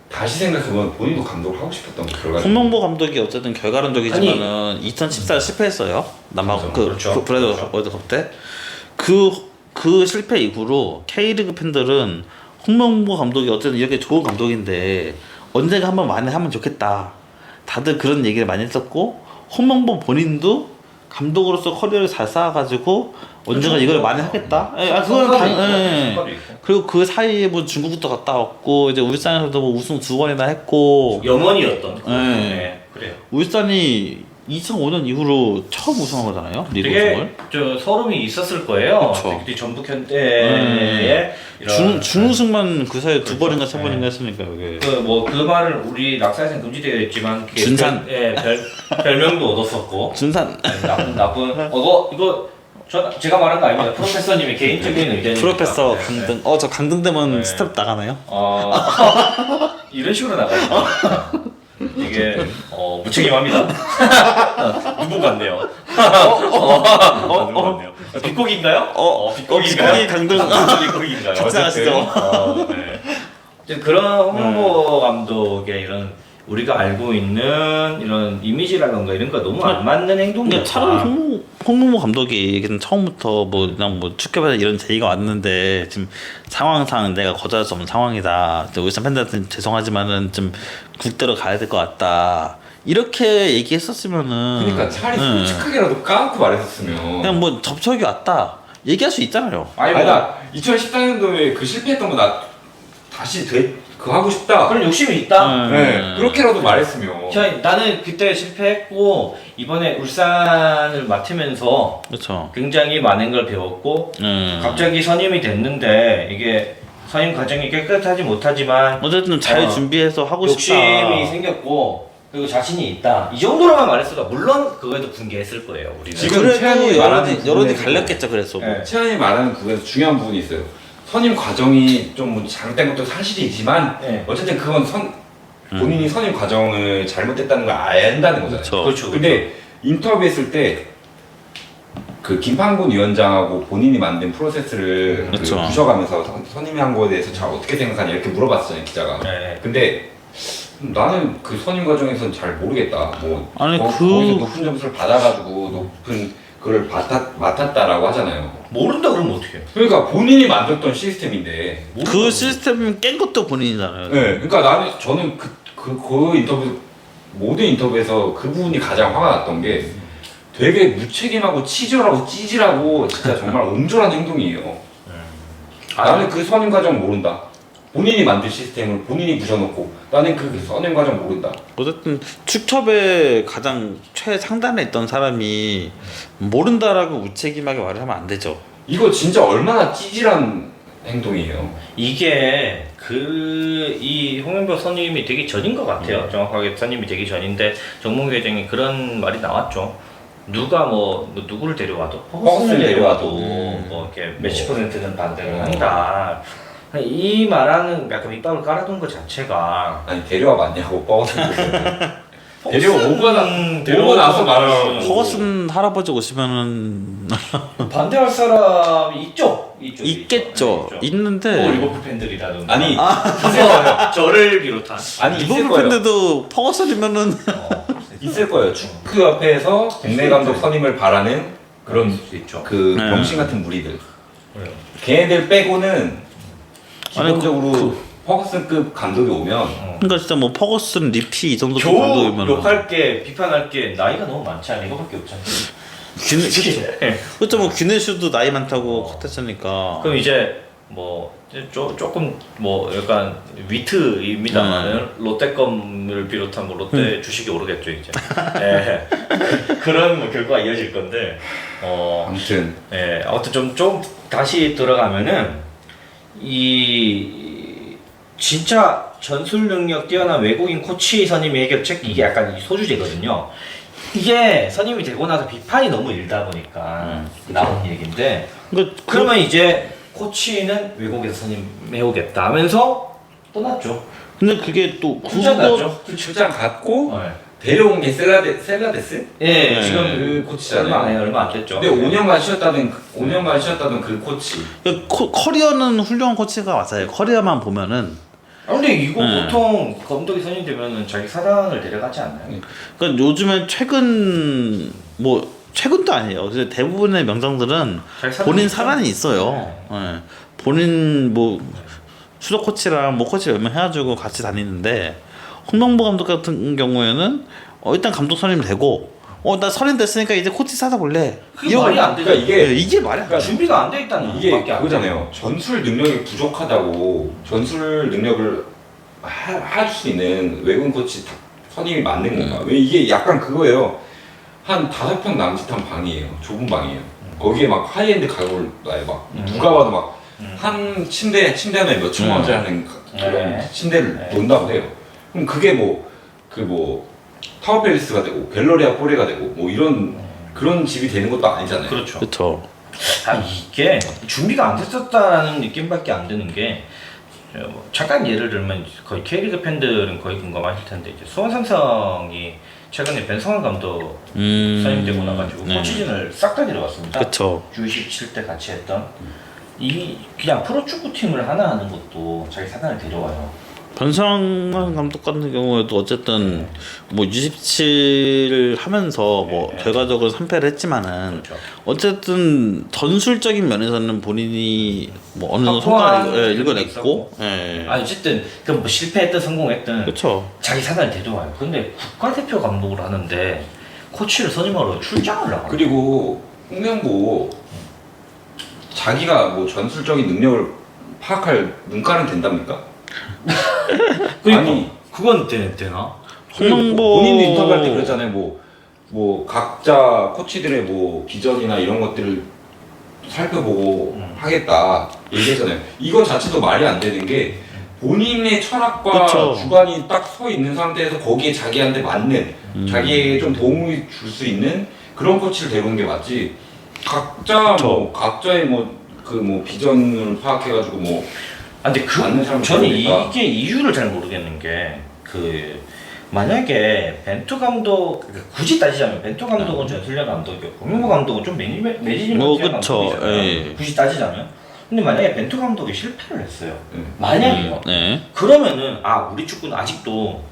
다시 생각해보면 본인도 감독을 하고 싶었던 결과. 홍명보 감독이 어쨌든 결과론적이지만은 2014 실패했어요. 남아공 그렇죠. 브라질 그렇죠. 월드컵 때. 그 실패 이후로 K리그 팬들은 홍명보 감독이 어쨌든 이렇게 좋은 감독인데 언젠가 한번 만회하면 좋겠다. 다들 그런 얘기를 많이 했었고 홍명보 본인도 감독으로서 커리어를 잘 쌓아가지고 언젠가 이걸 만회하겠다. 그건 그리고 그 사이에 뭐 중국도 갔다 왔고 이제 울산에서도 뭐 우승 2번이나 했고 염원이었던. 네. 네, 그래요. 울산이 2005년 이후로 처음 우승한 거잖아요. 리그 되게 우승을. 저 서름이 있었을 거예요. 그쵸. 그때 전북 현대의 이런 준우승만 그 사이에 두 번인가 세 네. 번인가 했으니까 이게. 그 말을 우리 낙사에서는 금지되어 있지만 그게 준산. 별명도 얻었었고 준산 나쁜 이거 제가 말한 거 아닙니다. 프로페서님의 개인적인 의견입니다. 프로페서 네, 강등. 저 강등 되면 네. 스텝 나가나요? 이런 식으로 나가죠. 이게 무책임합니다. 누구 같네요. 누구 같네요. 빗고기인가요? 빗고기인가요? 빗고기 강등. 빗고기인가요? 적당하시죠? 네. 이제 그런 홍명보 감독의 이런 우리가 알고 있는 이런 이미지라던가 이런 거 너무 안 맞는 행동이었다. 그러니까 차라리 홍명보 감독이 그냥 처음부터 뭐 그냥 뭐 축협에서 이런 제의가 왔는데 지금 상황상 내가 거절할 수 없는 상황이다. 울산 팬들한테 죄송하지만은 좀 국대로 가야 될 것 같다. 이렇게 얘기했었으면은 그러니까 차라리 솔직하게라도 까놓고 말했었으면. 그냥 뭐 접촉이 왔다. 얘기할 수 있잖아요. 아니 나 2014년도에 그 실패했던 거 나 다시 그거 하고 싶다. 그런 욕심이 있다. 네, 그렇게라도 말했으면. 나는 그때 실패했고 이번에 울산을 맡으면서 그렇죠. 굉장히 많은 걸 배웠고 갑자기 선임이 됐는데 이게 선임 과정이 깨끗하지 못하지만 어쨌든 잘 준비해서 하고 싶다. 욕심이 생겼고 그리고 자신이 있다. 이 정도로만 말했어도 물론 그거에도 분개했을 거예요. 우리는. 지금 그래도 최한이 말하는 여론이 부분에서 갈렸겠죠. 그래서 네. 채연이 말하는 부분에서 중요한 부분이 있어요. 선임 과정이 좀 잘못된 것도 사실이지만 네. 어쨌든 그건 본인이 선임 과정을 잘못됐다는 걸 알아야 한다는 거잖아요. 그렇죠. 그렇죠. 근데 인터뷰했을 때 그 김판곤 위원장하고 본인이 만든 프로세스를 그렇죠. 부셔가면서 선임이 한 거에 대해서 잘 어떻게 생각하냐 이렇게 물어봤잖아요 기자가. 네. 근데 나는 그 선임 과정에서는 잘 모르겠다. 뭐 아니, 거기서 높은 점수를 받아가지고 높은 그걸 맡았다라고 하잖아요. 모른다 그러면 어떻게? 그러니까 본인이 만들었던 시스템인데. 그 시스템 깬 것도 본인이잖아요. 네. 그러니까 저는 그 인터뷰 모든 인터뷰에서 그 부분이 가장 화가 났던 게 되게 무책임하고 치졸하고 찌질하고 진짜 정말 옹졸한 행동이에요. 나는 그 선임 과정 모른다. 본인이 만든 시스템을 본인이 부셔놓고 나는 그 선임 과정 모른다. 어쨌든 축협의 가장 최상단에 있던 사람이 모른다라고 무책임하게 말을 하면 안 되죠. 이거 진짜 얼마나 찌질한 행동이에요. 이게 이 홍명보 선임이 되기 전인 것 같아요. 정확하게 선임이 되기 전인데 정몽회장이 그런 말이 나왔죠. 누가 뭐 누구를 데려와도 퍼거슨을 데려와도 뭐 이렇게 몇십 %는 반대를 한다. 이 말하는 약간 밑밥을 깔아둔 것 자체가 아니 데려와 봤냐고 버거슨 데려오고 나서 말하라고. 퍼거슨 할아버지 오시면은 반대할 사람이 있죠. 있겠죠. 있죠. 있는데 리버풀 팬들이라든가 아니 있을 거예요. 저를 비롯한 아니 있을 리버풀 거예요. 팬들도 퍼거슨이면은 있을 거예요. 축구협회에서 국내 감독 선임을 바라는 그런 수 있죠. 그 네. 병신 같은 무리들. 그래요. 걔네들 빼고는 아니, 기본적으로 퍼거슨급 감독이 오면 그러니까 진짜 뭐 퍼거슨, 리피 이 정도 겨우 감독이면 욕할 게 비판할 게 나이가 너무 많지 않아? 이거밖에 없잖아. 그렇죠. 뭐 귀네슈도 나이 많다고 컷했으니까. 그럼 이제 뭐 조금 뭐 약간 위트입니다만 롯데껌을 비롯한 뭐 롯데 주식이 오르겠죠 이제. 예. 그런 뭐 결과가 이어질 건데 아무튼 예, 아무튼 좀 다시 들어가면은 진짜 전술 능력 뛰어난 외국인 코치 선임의 해결책 이게 약간 이 소주제거든요. 이게 선임이 되고 나서 비판이 너무 일다 보니까 나온 얘기인데 그러면 이제 코치는 외국에서 선임해오겠다 하면서 떠났죠. 근데 그게 또 출장 났죠. 출장 갔고 네. 데려온 게 셀라데스? 예, 지금 그 코치잖아요. 얼마 안 됐죠. 근데 5년간 쉬었다던 그 코치. 커리어는 훌륭한 코치가 맞아요. 커리어만 보면은. 근데 이거 네. 보통 감독이 선임되면은 자기 사단을 데려가지 않나요? 그러니까 요즘에 최근도 아니에요. 그래서 대부분의 명장들은 자기 사단이 본인 있죠? 사단이 있어요. 예. 본인 뭐 수석 코치랑 뭐 코치 몇 명 해가지고 같이 다니는데 홍명보 감독 같은 경우에는 일단 감독 선임 되고 나 선임 됐으니까 이제 코치 사다 볼래. 그게 말이 안 되죠. 그러니까 이게 말이 안 돼. 준비가 안 돼 있다는 이게 것밖에 안 그거잖아요. 전술 능력이 부족하다고 전술 능력을 할 수 있는 외국인 코치 선임이 맞는 건가? 왜 이게 약간 그거예요. 한 5평 남짓한 방이에요. 좁은 방이에요. 거기에 막 하이엔드 가격을 놔요. 막 누가 봐도 막 한 침대 하나에 몇 천만 원짜리 하는 그런 네. 침대를 놓는다고 해요. 그럼 그게 타워 팰리스가 되고 갤러리아 포레가 되고 뭐 이런 그런 집이 되는 것도 아니잖아요. 그렇죠. 그렇죠. 이게 준비가 안 됐었다라는 느낌밖에 안 드는 게 잠깐 예를 들면 거의 K리그 팬들은 거의 공감하실 텐데 이제 수원 삼성이 최근에 변성환 감독 선임되고 나가지고 네. 코치진을 싹 다 데려왔습니다. 그렇죠. U17 때 같이 했던 그냥 프로축구 팀을 하나 하는 것도 자기 사단을 데려와요. 변성환 감독 같은 경우에도 어쨌든 뭐 U17 하면서 뭐 결과적으로 3패를 했지만은 그렇죠. 어쨌든 전술적인 면에서는 본인이 뭐 어느 정도 확고한 성과를 그런 게 읽어냈고, 예. 어쨌든 그 뭐 실패했든 성공했든 그렇죠. 자기 사단을 데려와요. 근데 국가대표 감독을 하는데 코치를 선임하러 출장을 나가요. 그리고 홍명보 자기가 뭐 전술적인 능력을 파악할 눈가는 된답니까? 그러니까 아니, 그건 되나? 본인도 인터뷰할 때 그랬잖아요. 뭐 각자 코치들의 뭐 비전이나 이런 것들을 살펴보고 하겠다 얘기했잖아요. 이거 자체도 말이 안 되는 게 본인의 철학과 그쵸. 주관이 딱 서 있는 상태에서 거기에 자기한테 맞는 자기에게 좀 도움을 줄 수 있는 그런 코치를 데려오는 게 맞지. 각자의 비전을 파악해가지고 뭐 근데 맞는 사람을 저는 데려오니까. 이게 이유를 잘 모르겠는 게 만약에 벤투 감독 굳이 따지자면 벤투 감독은 전술력 감독이었고 홍명보 감독은 좀 매니지먼트 그쵸. 감독이잖아요. 예. 굳이 따지자면. 근데 만약에 벤투 감독이 실패를 했어요. 만약에요. 네. 그러면은 우리 축구는 아직도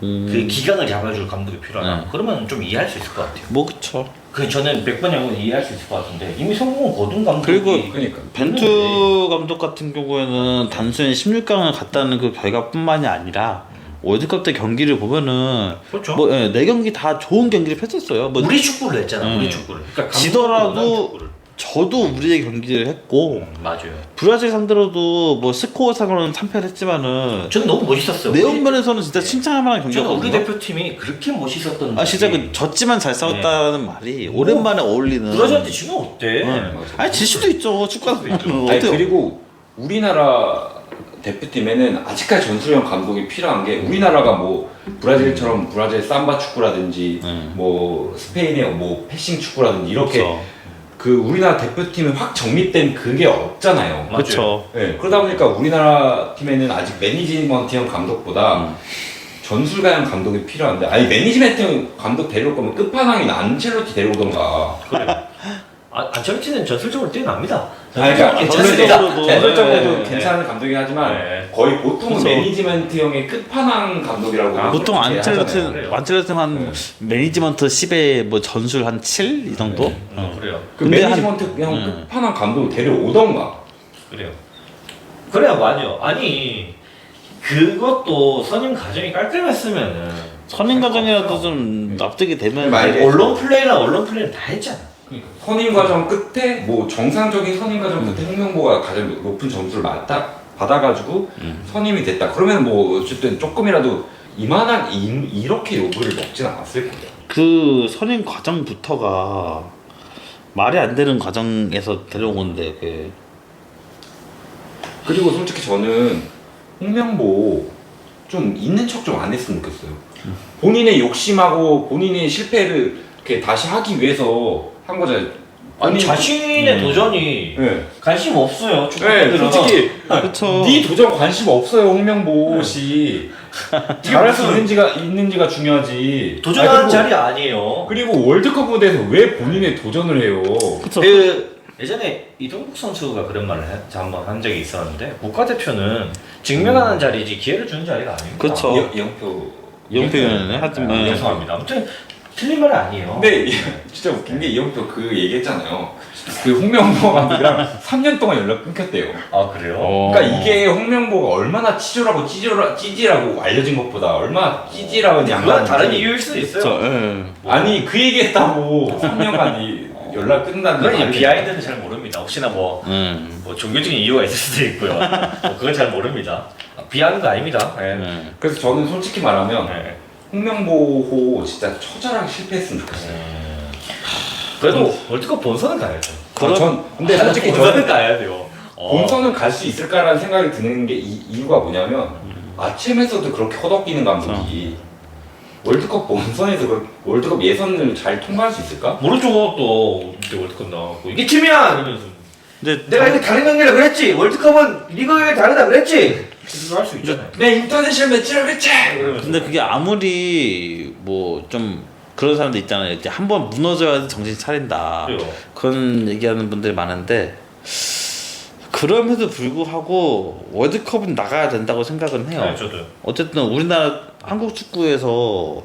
그 기강을 잡아줄 감독이 필요하다. 네. 그러면 좀 이해할 수 있을 것 같아요. 뭐 그쵸. 저는 100번 양은 이해할 수 있을 것 같은데 이미 성공을 거둔 감독이 그리고 그러니까 벤투 감독 같은 경우에는 단순히 16강을 갔다는 그 결과뿐만이 아니라 월드컵 때 경기를 보면은 그렇죠. 네 경기 다 좋은 경기를 펼쳤어요. 우리 축구를 했잖아. 우리 축구를. 그러니까 지더라도 감독도 원하는 축구를. 저도 우리의 경기를 했고 맞아요. 브라질 상대로도 뭐 스코어 상으로는 3패를 했지만은 저는 너무 멋있었어요. 내용 면에서는 진짜 칭찬할 만한 저는 경기였거든요. 우리 대표팀이 그렇게 멋있었던. 아 진짜 그 졌지만 잘 싸웠다는 말이 오랜만에 어울리는. 브라질한테 지금 어때? 아니 질 수도 있죠. 축구도 있죠. 아니 그리고 우리나라 대표팀에는 아직까지 전술형 감독이 필요한 게 우리나라가 뭐 브라질처럼 브라질 삼바 축구라든지 뭐 스페인의 뭐 패싱 축구라든지 이렇게 그렇죠. 그 우리나라 대표팀에 확 정립된 그게 없잖아요. 그렇죠. 네, 그러다 보니까 우리나라 팀에는 아직 매니지먼트형 감독보다 전술가형 감독이 필요한데 아니 매니지먼트 감독 데려올 거면 끝판왕인 안첼로티 데려오던가. 그래. 안첼로티는 전술적으로 뛰어납니다. 아니, 그러니까 전술적으로도 전술적으로도 네. 괜찮은 감독이긴 하지만 네. 거의 보통은 그쵸. 매니지먼트형의 끝판왕 감독이라고 보통 그렇게 하잖아요. 안첼로티 한 매니지먼트 10에 뭐 전술 한 7 이 정도. 그래요. 그 근데 매니지먼트형 끝판왕 감독을 데려오던가. 그래요. 그래야 맞아. 아니 그것도 선임 과정이 깔끔했으면은 선임 과정이라도 좀 납득이 되면 만약에 언론 플레이는 다 했잖아. 선임 과정 끝에 뭐 정상적인 선임 과정 끝에 홍명보가 가장 높은 점수를 받아가지고 선임이 됐다. 그러면 뭐 어쨌든 조금이라도 이만한 이렇게 욕을 먹진 않았을 거예요. 그 선임 과정부터가 말이 안 되는 과정에서 데려온 건데 그 그리고 솔직히 저는 홍명보 좀 있는 척 좀 안 했으면 좋겠어요. 본인의 욕심하고 본인의 실패를 이렇게 다시 하기 위해서 한 거잖아요. 아니 자신의 도전이 네. 관심 없어요. 네, 축구팬들은. 솔직히 그쵸. 네 도전 관심 없어요, 홍명보 씨. 잘할 수 있는지가 중요하지. 도전하는 아니, 자리 아니에요. 그리고 월드컵 무대에서 왜 본인의 도전을 해요? 그쵸. 그 예전에 이동국 선수가 그런 말을 한번 한 적이 있었는데 국가대표는 증명하는 자리지 기회를 주는 자리가 아닙니다. 그쵸. 영표. 영표는 하지만 죄송합니다. 아무튼 틀린 말이 아니에요. 근데 진짜 웃긴 게 이영표 그 얘기했잖아요. 그 홍명보 감독이랑 3년 동안 연락 끊겼대요. 아 그래요? 그러니까 이게 홍명보가 얼마나 찌질하고 알려진 것보다 얼마나 찌질하고 그건 양반인지. 다른 이유일 수도 있어요. 그쵸. 예. 아니 그 얘기했다고 3년간 연락 끝난다는 그건 이제 말이 비하인드는 잘 모릅니다. 혹시나 뭐 종교적인 이유가 있을 수도 있고요. 뭐 그건 잘 모릅니다. 비하인드 아닙니다. 네. 그래서 저는 솔직히 말하면 네. 홍명보호 진짜 처절하게 실패했으면 좋겠어요. 그래도 월드컵 본선은 가야죠. 근데 솔직히 본선은 저는 가야 돼요. 본선은 갈 수 있을까라는 생각이 드는 게 이유가 뭐냐면 아침에서도 그렇게 허덕이는 감독이 월드컵 본선에서 월드컵 예선을 잘 통과할 수 있을까? 모르죠. 또 이제 월드컵 나왔고 이게 팀이야 이러면서 근데 내가 이거 다른 경기라 그랬지. 월드컵은 리그가 다르다 그랬지. 이거 할 수 있잖아요. 내 인터내셔널 매치라고 그랬지! 근데 그게 아무리 뭐 좀 그런 사람들 있잖아요. 이제 한번 무너져야 정신 차린다. 그래요. 그런 얘기하는 분들이 많은데 그럼에도 불구하고 월드컵은 나가야 된다고 생각은 해요. 네, 저도요. 어쨌든 우리나라 한국 축구에서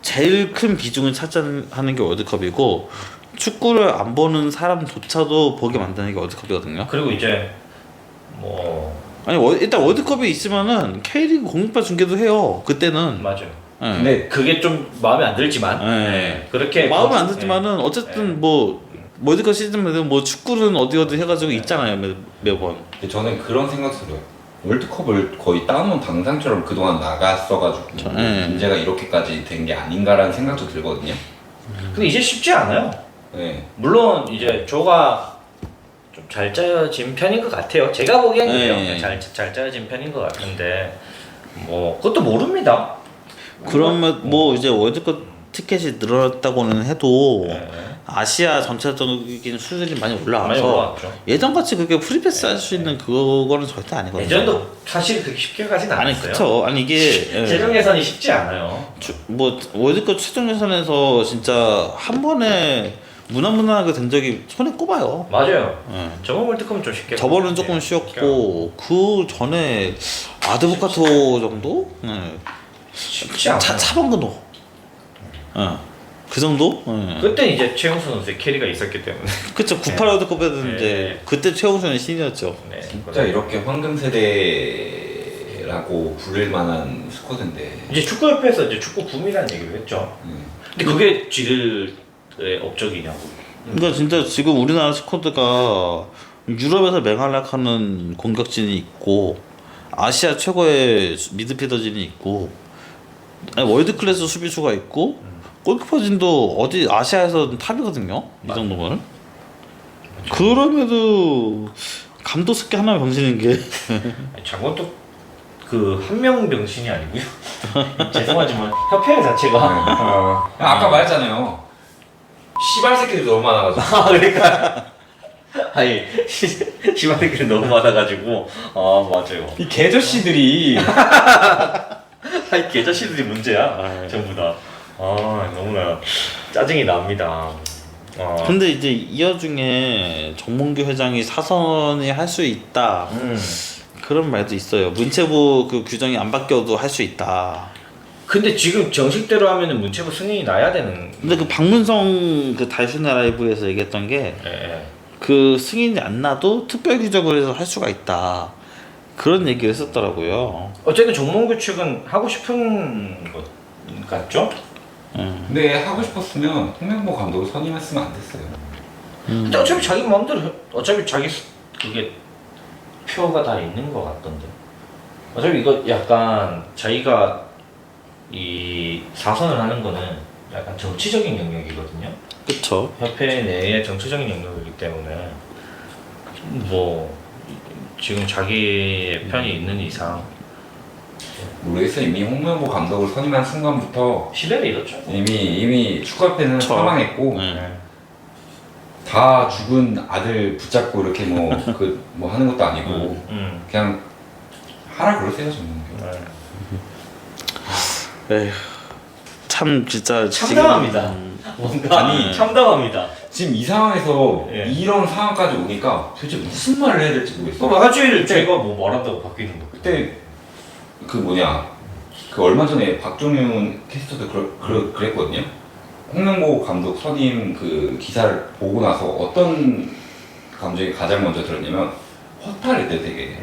제일 큰 비중을 차지하는 게 월드컵이고 축구를 안 보는 사람조차도 보게 만드는 게 월드컵이거든요. 그리고 이제 뭐 아니 일단 월드컵이 있으면은 K리그 공중파 중계도 해요. 그때는. 맞아요. 예. 근데 그게 좀 마음에 안 들지만 네. 그렇게 마음은 안 들지만은 어쨌든 뭐 월드컵 시즌마다 뭐 축구는 어디 해가지고 있잖아요 매번. 근데 저는 그런 생각 들어요. 월드컵을 거의 따놓은 당상처럼 그동안 나갔어가지고 문제가 이렇게까지 된 게 아닌가라는 생각도 들거든요. 근데 이제 쉽지 않아요. 네. 물론 이제 조가 좀 잘 짜여진 편인 것 같아요. 제가 보기에는 그래요. 네. 잘 짜여진 편인 것 같은데 뭐 그것도 모릅니다. 그러면 뭐 이제 월드컵 티켓이 늘어났다고는 해도 네. 아시아 전체적인 수준이 많이 많이 올라와서 올라왔죠. 예전같이 그렇게 프리패스 할 수 있는 그거는 절대 아니거든요. 예전도 사실 그렇게 쉽게 가진 아니 않았어요. 그쵸. 아니 이게 최종 예선이 쉽지 않아요. 뭐 월드컵 최종 예선에서 진짜 한 번에 무난무난하게 된 적이 손에 꼽아요. 맞아요. 예. 저번 월드컵은 좀 쉽게. 저번은 조금 쉬웠고 그 전에 아드보카토 정도? 쉽지 않아요. 차범근호. 그 정도? 그때 이제 최용수 선수의 캐리가 있었기 때문에. 그쵸. 98 월드컵에는 네. 이제 그때 최홍준이 신이었죠. 네. 진짜 이렇게 황금 세대라고 부를 만한 스쿼드인데. 이제 축구협회에서 이제 축구 붐이라는 얘기를 했죠. 근데 그게 지들의 업적이냐고. 그러니까 진짜 지금 우리나라 스쿼드가 유럽에서 맹활약하는 공격진이 있고 아시아 최고의 미드필더진이 있고 월드 클래스 수비수가 있고 골키퍼진도 어디 아시아에서 탑이거든요. 이 정도면. 그럼에도 감독스럽게 하나 병신인 게 저것도 그 한 명 병신이 아니고요. 죄송하지만 협회 자체가 아까 말했잖아요. 씨발 새끼들이 너무 많아가지고. 그러니까 아니 시발새끼를 너무 많아가지고 맞아요. 이 개저씨들이 아니 개자씨들이 문제야 전부 다. 너무나 짜증이 납니다. 근데 이제 이 와중에 정몽규 회장이 사선이 할 수 있다 그런 말도 있어요. 문체부 그 규정이 안 바뀌어도 할 수 있다. 근데 지금 정식대로 하면은 문체부 승인이 나야 되는. 근데 그 박문성 그 달순의 라이브에서 얘기했던 게 그 승인이 안 나도 특별 규정을 해서 할 수가 있다. 그런 얘기를 했었더라고요. 어쨌든 정몽규 측은 하고 싶은 것 같죠? 근데 하고 싶었으면 홍명보 감독을 선임했으면 안 됐어요. 근데 어차피 자기 마음대로 어차피 자기 그게 표가 다 있는 것 같던데. 어차피 이거 약간 자기가 이 사선을 하는 거는 약간 정치적인 영역이거든요. 그쵸? 협회 내의 정치적인 영역이기 때문에 뭐 지금 자기의 편이 있는 이상 모르겠어요. 이미 홍명보 감독을 선임한 순간부터 신뢰를 잃었죠. 이미 축구협회는 그쵸. 사망했고 네. 다 죽은 아들 붙잡고 이렇게 뭐 하는 것도 아니고 그냥 하라 그러세요 정몽규. 에휴, 참 진짜 참담합니다. 지금, 뭔가 아니, 참담합니다. 지금 이 상황에서 예. 이런 상황까지 오니까 도대체 무슨 말을 해야 될지 모르겠어. 또 하주일 저희가 뭐 말한다고 바뀌는 거. 그때 그 얼마 전에 박종윤 캐스터도 그랬거든요. 홍명보 감독 선임 그 기사를 보고 나서 어떤 감정이 가장 먼저 들었냐면 허탈했대 되게.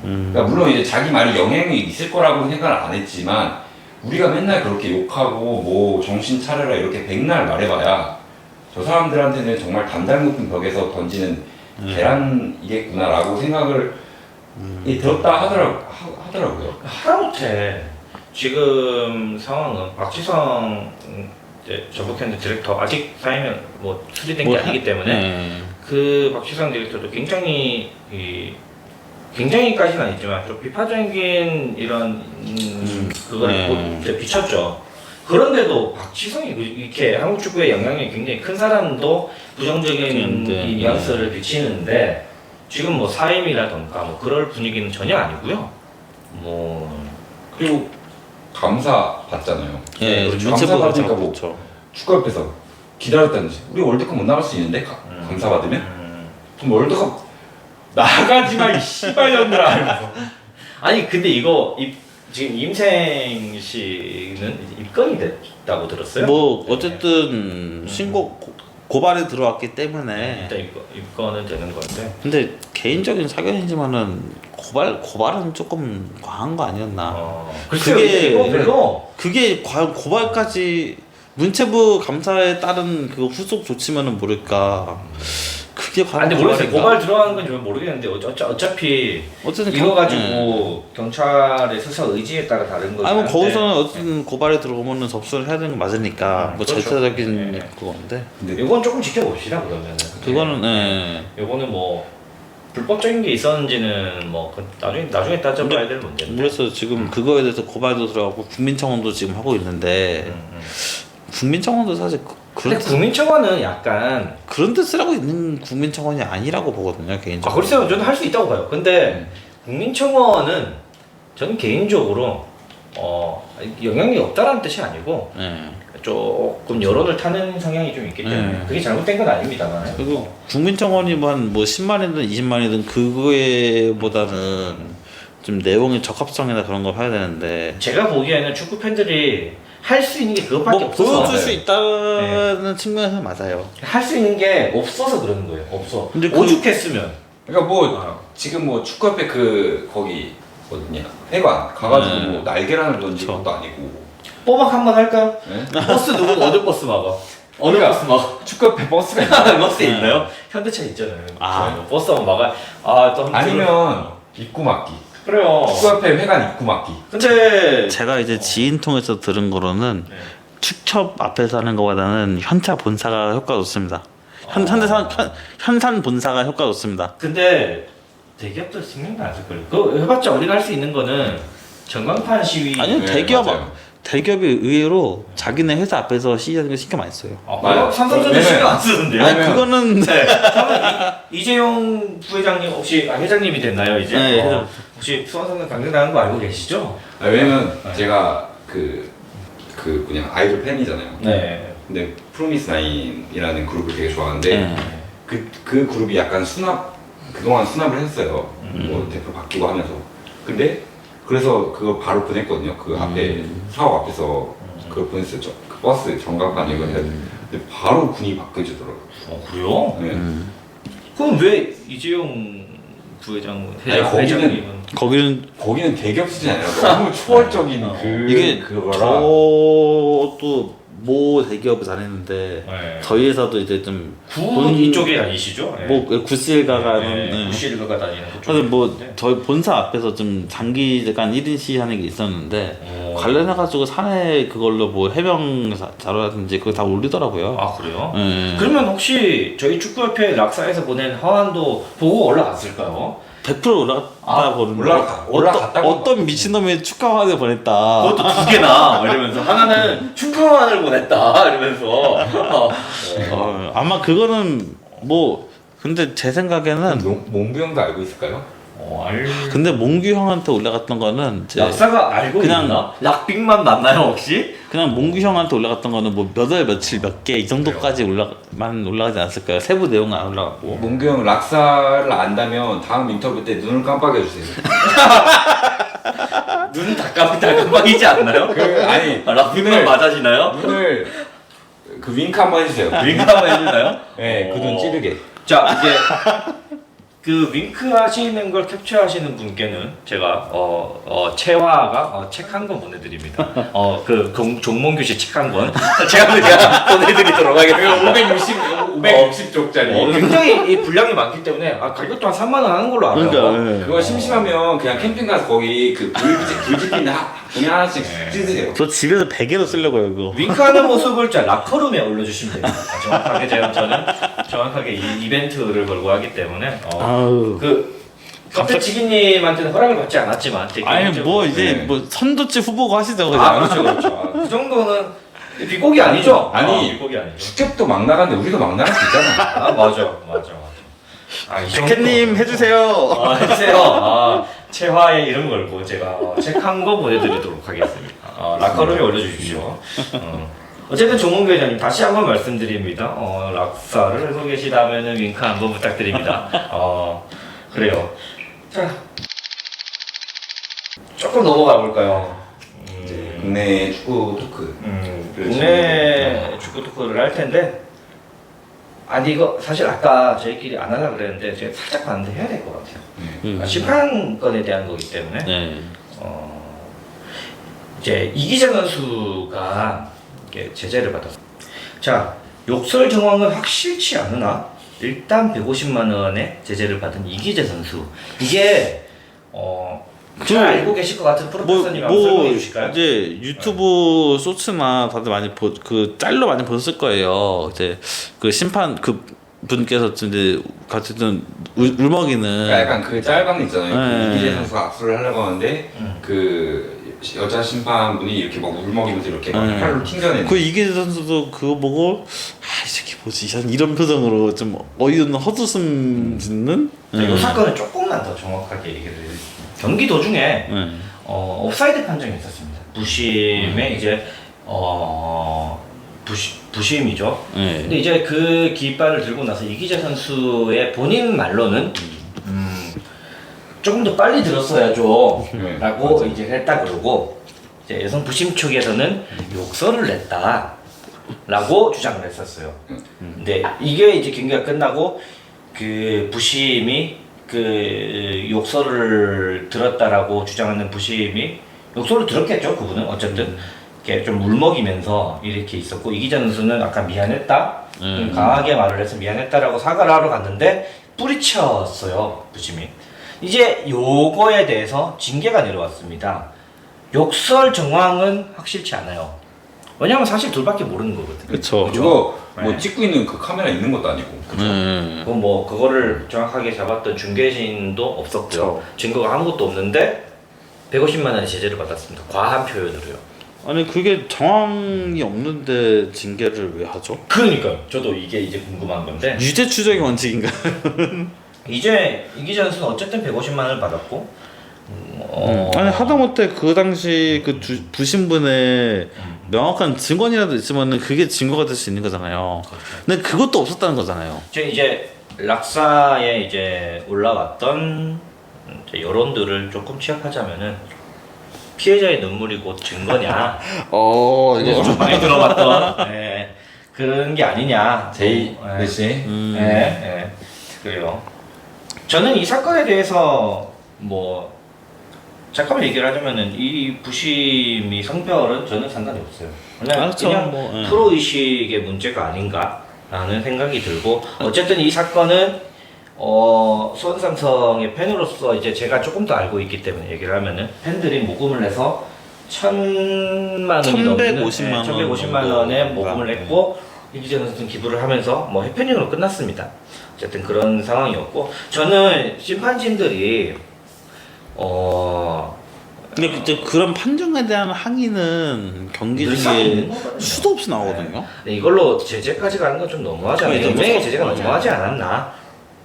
그러니까 물론 이제 자기 말이 영향이 있을 거라고 생각을 안 했지만 우리가 맨날 그렇게 욕하고 뭐 정신 차려라 이렇게 백날 말해봐야 저 사람들한테는 정말 단달 높은 벽에서 던지는 계란이겠구나라고 생각을 들었다 하더라고요. 하다못해 지금 상황은 박지성 이제 전북현대 디렉터 아직 사임은 뭐 수리된 게 아니기 때문에 네. 그 박지성 디렉터도 굉장히까지는 아니지만 좀 비판적인 이런 그걸 네. 비쳤죠. 그런데도 박지성이 이렇게 한국 축구에 영향력이 굉장히 큰 사람도 부정적인 네. 이 뉘앙스를 비치는데 지금 뭐 사임이라던가 뭐 그럴 분위기는 전혀 아니고요. 뭐 그리고 감사 받잖아요. 예, 그렇죠. 문체부가 감사 받으니까 뭐, 뭐 축구협회에서 기다렸다는지 우리 월드컵 못 나갈 수 있는데 감사 받으면 그럼 월드컵 나가지마 이 씨발년들아 하면서. 아니 근데 이거 지금 임생 씨는 입건이 됐다고 들었어요? 뭐 어쨌든 신고 고발이 들어왔기 때문에 일단 입건은 되는 건데. 근데 개인적인 사견이지만은 고발은 조금 과한 거 아니었나? 글쎄요, 그게- 이거 별로. 그게 과연 고발까지 문체부 감사에 따른 그 후속 조치면은 모를까. 그게 과연 근데 모르겠어요. 고발인가? 고발 들어가는 건지 모르겠는데 어차피 어쨌든 이거 경- 가지고 경찰의 수사 의지에 따라 다른 거죠. 아니 뭐 거기서는 어쨌든 고발이 들어오면은 접수를 해야 되는 거 맞으니까 뭐 그렇죠. 절차적인 네. 그건데 근데 이건 조금 지켜봅시다 그러면은. 그거는 예. 이거는 뭐 불법적인 게 있었는지는 뭐 나중에 따져봐야 될 문제인데. 그래서 지금 그거에 대해서 고발도 들어가고 국민청원도 지금 하고 있는데 국민청원도 사실 근데 그런 국민청원은 약간 그런 데 쓰라고 있는 국민청원이 아니라고 보거든요 개인적으로. 글쎄요, 저는 할 수 있다고 봐요. 근데 국민청원은 저는 개인적으로 영향이 없다라는 뜻이 아니고 예. 조금 여론을 타는 성향이 좀 있기 때문에 그게 잘못된 건 아닙니다만. 그리고 국민청원이 뭐 10만이든 20만이든 그거에보다는 좀 내용의 적합성이나 그런 걸 봐야 되는데 제가 보기에는 축구 팬들이 할 수 있는 게 그것밖에 뭐 없어서 보여줄 수 있다는 측면에서 맞아요. 할 수 있는 게 없어서 그러는 거예요. 없어. 근데 오죽했으면. 그러니까 뭐 지금 뭐 축구협회 거기 어디냐 회관 가가지고 뭐 날계란을 던진 그쵸. 것도 아니고. 뽀막 한번 할까요? 네? 버스 누구 어디 버스 막아? 어느 그러니까 버스 막 축구협회 버스가 있어요. 버스에 있나요? 현대차 있잖아요. 아. 버스 한번 막아. 아또 아니면 입구 막기. 그래요. 축구협회 회관 입구 막기. 근데 제가 이제 지인 통해서 들은 거로는 네. 축협 앞에서 하는 것보다는 현차 본사가 효과가 좋습니다. 현산 본사가 효과가 좋습니다. 근데 대기업들 승인도 안 쓸 거예요. 그거 해봤자 우리가 할 수 있는 거는 전광판 시위. 아니요 네, 대기업 맞아요. 대기업이 의외로 자기네 회사 앞에서 시위하는 거 신경 많이 써요. 아, 맞아요. 삼성전자 왜냐면- 신경 안 쓰는데요. 아니 그거는 네. 이재용 부회장님 혹시 회장님이 됐나요 이제? 네, 회장. 혹시 수원성능 강등당한 거 알고 계시죠? 왜냐면 네. 제가 그냥 아이돌 팬이잖아요. 네. 근데 프로미스 나인이라는 그룹을 되게 좋아하는데 네. 그 그룹이 약간 그동안 수납을 했어요. 뭐 대표 바뀌고 하면서. 근데 그래서 그거 바로 보냈거든요. 그 앞에 사업 앞에서 그걸 보냈었죠. 그 버스 전광판 이거 해야 돼. 근데 바로 군이 바뀌어지더라고요. 그래요? 네. 그럼 왜 이재용 부회장 거기는- 회장님은 거기는 대기업 수준이 아니라 너무 초월적인 이게 그거라. 저도 모 대기업에 다녔는데 네. 저희 회사도 이제 좀 구 이쪽에 아니시죠? 네. 뭐 구실가가 네. 구실가가 다니는 그쪽. 그래서 뭐 저희 본사 앞에서 좀 장기간 1인 시위하는 게 있었는데 관련해가지고 사내 그걸로 뭐 해병 자료라든지 그거 다 올리더라고요. 아 그래요? 예. 그러면 혹시 저희 축구협회 락사에서 보낸 하완도 보고 올라갔을까요? 100% 올라갔다 보는 올라갔다고 어떤 미친놈이 축하화를 보냈다. 그것도 두 개나 이러면서 하나는 축하만을 보냈다 이러면서 아마 그거는 뭐 근데 제 생각에는 몽부형도 알고 있을까요? 근데 몽규 형한테 올라갔던 거는 이제 락사가 알고 그냥- 있나? 락빅만 맞나요 혹시? 그냥 몽규 형한테 올라갔던 거는 뭐 몇 월 며칠 몇 개 이 정도까지 올라가지 않았을까요? 세부 내용은 안 올라갔고. 몽규형 락사를 안다면 다음 인터뷰 때 눈을 깜빡여 주세요. 눈 닭깜빡이지 않나요? 아니 락빅만 맞아지나요? 눈을 그 윙크 한번 해주세요. 윙크 한번 해주나요? 네, 그 눈 찌르게. 자 이제 그 윙크 하시는 걸 캡처하시는 분께는 제가 채화가 책 한 권 보내드립니다. 그 종몽규 씨 책 한 권 제가 보내드리도록 하겠습니다. 560쪽짜리. 굉장히 이 분량이 많기 때문에 가격도 한 3만 원 하는 걸로 알아요. 그러니까 그거 심심하면 그냥 캠핑 가서 거기 그 불지핀 그냥 하나씩 네. 찌드세요. 저 집에서 베개로 쓰려고요 그거. 윙크하는 모습을 자 락커룸에 올려주시면 됩니다. 정확하게 저는 정확하게 이 이벤트를 걸고 하기 때문에 아우. 껍데치기님한테는 허락을 받지 않았지만 되게 아니 뭐 개인적으로. 이제 네. 뭐 선두치 후보가 하시죠 그냥. 그렇죠 그렇죠. 그 정도는 비꼬기 아니죠? 아니. 비꼬기 아니죠. 축협도 막 나가는데 우리도 막 나갈 수 있잖아. 맞아. 이 정도. 백혜님 해주세요. 해주세요. 채화의 이름 걸고 제가 책 한 거 보내드리도록 하겠습니다. 락커룸에 올려주십시오. 어쨌든 조문규 회장님 다시 한번 말씀드립니다. 락사를 하고 계시다면 윙크 한번 부탁드립니다. 그래요. 자, 조금 넘어가 볼까요? 국내 축구 토크. 국내 축구 토크를 할 텐데, 이거 사실 아까 저희끼리 안 하려고 그랬는데 제가 살짝 봤는데 해야 될 것 같아요. 심판권에 대한 거기 때문에 네. 이제 이기재 선수가 이렇게 제재를 받았어요. 자, 욕설 정황은 확실치 않으나 일단 150만 원의 제재를 받은 이기재 선수. 이게 잘 알고 계실 것 같은 프로페서님 한번 설명해 주실까요? 이제 유튜브 쇼츠나 다들 많이 그 짤로 많이 보셨을 거예요. 이제 그 심판 그 분께서 이제 같이 좀 울먹이는. 약간 그 짤방 있잖아요. 네. 그 이기재 선수가 악수를 하려고 하는데 그 여자 심판분이 이렇게 막 울먹이면서 이렇게 막 네. 팔로 튕겨내는. 그 이기재 선수도 그거 보고 이 새끼 뭐지 이런 표정으로 좀 어이없는 헛웃음 짓는. 이 사건을 조금만 더 정확하게 얘기를 해드릴게요. 경기 도중에 옵사이드 판정이 있었습니다. 부심에 이제 부심이죠. 근데 이제 그 깃발을 들고 나서 이기재 선수의 본인 말로는 조금 더 빨리 들었어야죠 라고 맞아. 이제 했다 그러고 이제 여성 부심 쪽에서는 욕설을 냈다 라고 주장을 했었어요. 근데 이게 이제 경기가 끝나고 그 부심이 그 욕설을 들었다라고 주장하는 부심이 욕설을 들었겠죠. 그분은 어쨌든 이렇게 좀 물먹이면서 이렇게 있었고 이기찬 선수는 아까 미안했다 좀 강하게 말을 해서 미안했다라고 사과를 하러 갔는데 뿌리쳤어요 부심이. 이제 요거에 대해서 징계가 내려왔습니다. 욕설 정황은 확실치 않아요. 왜냐면 사실 둘밖에 모르는 거거든요. 그쵸. 그거 뭐 네. 찍고 있는 그 카메라 있는 것도 아니고. 그건 뭐 그거를 정확하게 잡았던 중계진도 없었고요. 증거가 아무것도 없는데 150만 원의 제재를 받았습니다. 과한 표현으로요. 아니 그게 정황이 없는데 징계를 왜 하죠? 그러니까요. 저도 이게 이제 궁금한 건데 유죄 추정의 원칙인가? 이제 이기찬 선수는 어쨌든 150만 원을 받았고 아니 하다못해 그 당시 그 부신분의 명확한 증언이라도 있으면은 그게 증거가 될 수 있는 거잖아요. 근데 그것도 없었다는 거잖아요. 이제 락사에 이제 올라왔던 이제 여론들을 조금 취합하자면은 피해자의 눈물이 곧 증거냐 이거 좀 많이 들어봤던 그런 게 아니냐 제이 네. 메시. 그래요. 저는 이 사건에 대해서 뭐 잠깐만 얘기를 하자면은 이 부심이 성별은 저는 상관이 없어요. 그냥, 그렇죠. 그냥 뭐, 예. 프로 의식의 문제가 아닌가라는 생각이 들고 어쨌든 이 사건은 수원삼성의 팬으로서 이제 제가 조금 더 알고 있기 때문에 얘기를 하면은 팬들이 모금을 해서 1,000만 원이 넘는 1,150만 원에 모금을 했고 이기찬 선수는 기부를 하면서 뭐 해프닝으로 끝났습니다. 어쨌든 그런 상황이었고 저는 심판진들이 근데 그때 그런 판정에 대한 항의는 경기 늘상 중에 있는 거거든요. 수도 없이 나오거든요. 네, 이걸로 제재까지 가는 건 좀 너무하잖아요. 그러니까 연맹의 너무 제재가 맞아요. 너무하지 않았나?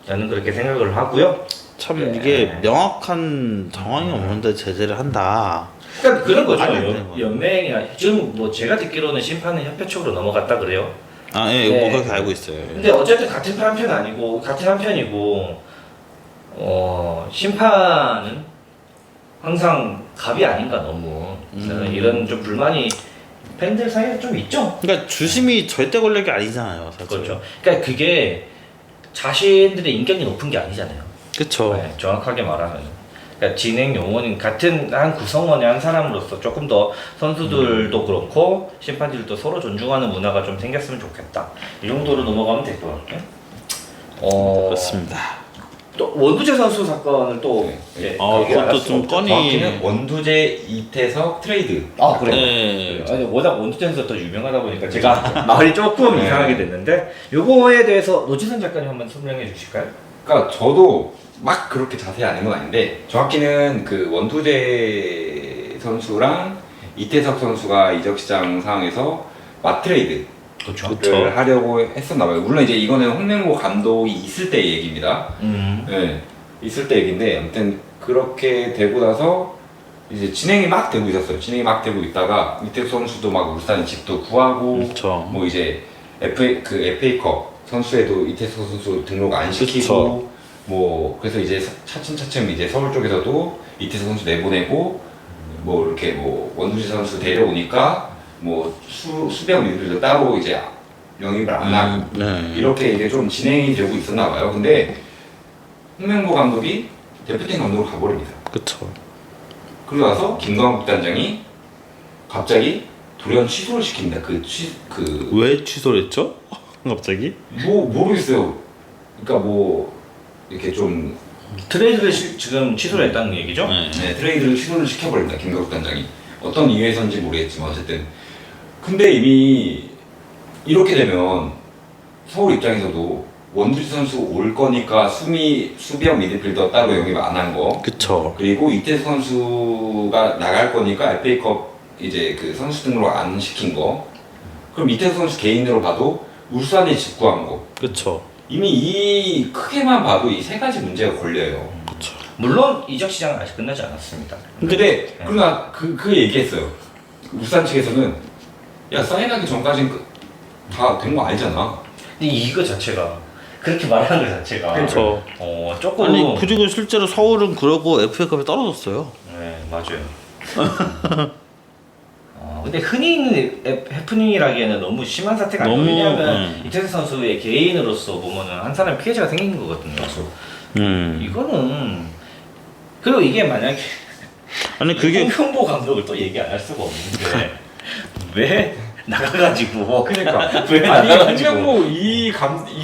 저는 그렇게 생각을 하고요. 참 네. 이게 명확한 정황이 없는데 제재를 한다. 그러니까 그런 거죠. 말이 안 되는 거예요. 연맹이 지금 뭐 제가 듣기로는 심판은 협회 쪽으로 넘어갔다 그래요. 아, 예, 네. 뭐 그렇게 알고 있어요. 근데 어쨌든 같은 한편 아니고 같은 한편이고 심판은 항상 갑이 아닌가 너무 저는 이런 좀 불만이 팬들 사이에 좀 있죠. 그러니까 주심이 절대 권력이 아니잖아요, 사실. 그렇죠. 그러니까 그게 자신들의 인격이 높은 게 아니잖아요. 그쵸. 네, 정확하게 말하면. 그러니까 진행 용어는 같은 한 구성원의 한 사람으로서 조금 더 선수들도 그렇고 심판들도 서로 존중하는 문화가 좀 생겼으면 좋겠다. 이 정도로 넘어가면 될 것 같아요. 그렇습니다. 또 원두재 선수 사건을 또 네. 이제 그것도 얘기할 수 좀 없죠. 건이- 정확히는 원두재 이태석 트레이드. 그래요. 네. 아니, 워낙 원두재 선수가 더 유명하다 보니까 제가 말이 조금 네. 이상하게 됐는데 요거에 대해서 노지선 작가님 한번 설명해 주실까요? 그러니까 저도 막 그렇게 자세히 아는 건 아닌데 정확히는 그 원두재 선수랑 이태석 선수가 이적 시장 상황에서 맞트레이드를 그렇죠. 하려고 했었나 봐요. 물론 이제 이거는 홍명보 감독이 있을 때 얘기입니다. 네, 있을 때 얘기인데 아무튼 그렇게 되고 나서 이제 진행이 막 되고 있었어요. 진행이 막 되고 있다가 이태석 선수도 막 울산 집도 구하고 그렇죠. 뭐 이제 FA컵 선수에도 이태석 선수 등록 안 시키고 그쵸. 뭐 그래서 이제 차츰차츰 이제 서울 쪽에서도 이태석 선수 내보내고 뭐 이렇게 뭐 원두재 선수 데려오니까 뭐 수비형 리들도 따로 이제 영입을 안 하고 네. 이렇게 이제 좀 진행이 되고 있었나 봐요. 근데 홍명보 감독이 대표팀 감독으로 가버립니다. 그쵸. 그러고 나서 김광국 단장이 갑자기 돌연 취소를 시킵니다. 왜 취소를 했죠? 갑자기? 모르겠어요. 그러니까 뭐 이렇게 좀 트레이드를 지금 취소를 했다는 얘기죠? 네. 트레이드를 취소를 시켜버립니다. 김광국 단장이 어떤 이유에서인지 모르겠지만 어쨌든 근데 이미 이렇게 되면 서울 입장에서도 원두재 선수 올 거니까 수비형 미드필더 따로 영입 안 한 거. 그쵸. 그리고 이태석 선수가 나갈 거니까 FA컵 이제 그 선수 등록 안 시킨 거. 그럼 이태석 선수 개인으로 봐도 울산에 직구한 거. 그쵸. 이미 이 크게만 봐도 이 세 가지 문제가 걸려요. 그쵸. 물론 이적 시장은 아직 끝나지 않았습니다. 근데 그러나 그 얘기했어요. 울산 측에서는 야 사인하기 전까지는 다 된 거 아니잖아. 근데 이거 자체가 그렇게 말하는 것 자체가 그쵸. 조금 아니 그리고 실제로 서울은 그러고 FA컵에 떨어졌어요. 네 맞아요. 근데 흔히 있는 해프닝이라기에는 너무 심한 사태가 아니고 너무, 왜냐하면 이태석 선수의 개인으로서 보면은 한 사람 피해자가 생긴 거거든요. 이거는 그리고 이게 만약에 아니 그게 홍명보 감독을 또 얘기 안 할 수가 없는데 왜 나가가지고 그러니까 왜 아니 나가가지고 홍명보 이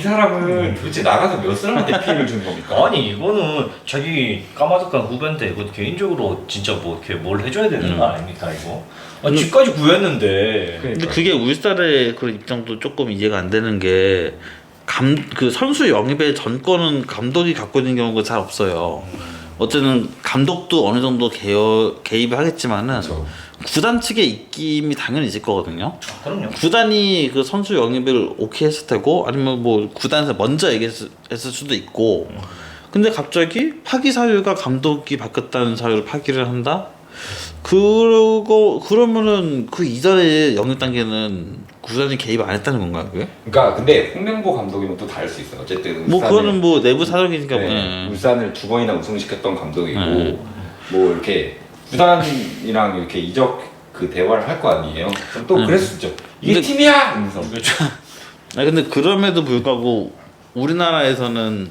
사람은 도대체 나가서 몇 사람한테 피해를 주는 겁니까? 아니 이거는 자기 까마득한 후배인데 이거 개인적으로 진짜 뭐 이렇게 뭘 해줘야 되는 거 아닙니까 이거? 아, 집까지 구했는데 근데 그게 울산의 그런 입장도 조금 이해가 안 되는 게 그 선수 영입의 전권은 감독이 갖고 있는 경우가 잘 없어요. 어쨌든 감독도 어느 정도 개입을 하겠지만은 그렇죠. 구단 측의 입김이 당연히 있을 거거든요. 그럼요. 구단이 그 선수 영입을 오케이 했을 테고 아니면 뭐 구단에서 먼저 얘기했을 수도 있고 근데 갑자기 파기 사유가 감독이 바뀌었다는 사유를 파기를 한다? 그러면은 그 이전의 영입 단계는 구단이 개입 안 했다는 건가요, 그게? 그러니까 근데 홍명보 감독이면 또 다를 수 있어요. 어쨌든 뭐 울산을- 그거는 뭐 내부 사정이니까 뭐. 네, 울산을 2번이나 우승시켰던 감독이고 네. 뭐 이렇게 구단이랑 이렇게 이적 그 대화를 할 거 아니에요. 그럼 또 그랬을 수 있죠. 이게 근데- 팀이야! 이러면서. 아니 근데 그럼에도 불구하고 우리나라에서는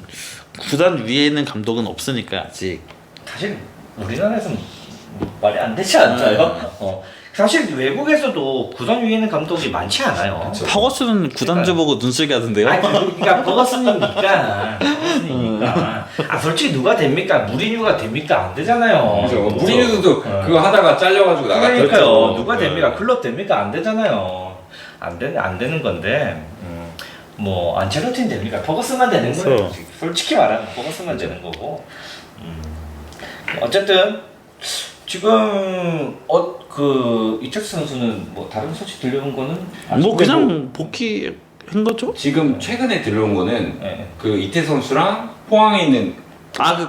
구단 위에 있는 감독은 없으니까 아직. 사실 우리나라에서는 말이 안 되지 않나요? 사실 외국에서도 구단 위에 있는 감독이 많지 않아요. 그쵸. 파거스는 구단주 보고 눈쓰게 하던데요? 아니 그러니까 버거슨이니까. 아 솔직히 누가 됩니까? 무리뉴가 됩니까? 안 되잖아요. 그래서 무리뉴도 그거 하다가 잘려가지고 나갔죠. 그러니까요. 누가 네. 됩니까? 클럽 됩니까? 안 되잖아요. 안 되는 건데 뭐 안첼로티는 됩니까? 버거슨만 되는 거예요. 그렇죠. 솔직히 말하면 버거슨만 되는 거고. 어쨌든 지금 그 이택수 선수는 뭐 다른 소식 들려온 거는 뭐 그냥 복귀한 거죠? 지금 최근에 들어온 거는 네. 그 이태 선수랑 포항에 있는 아그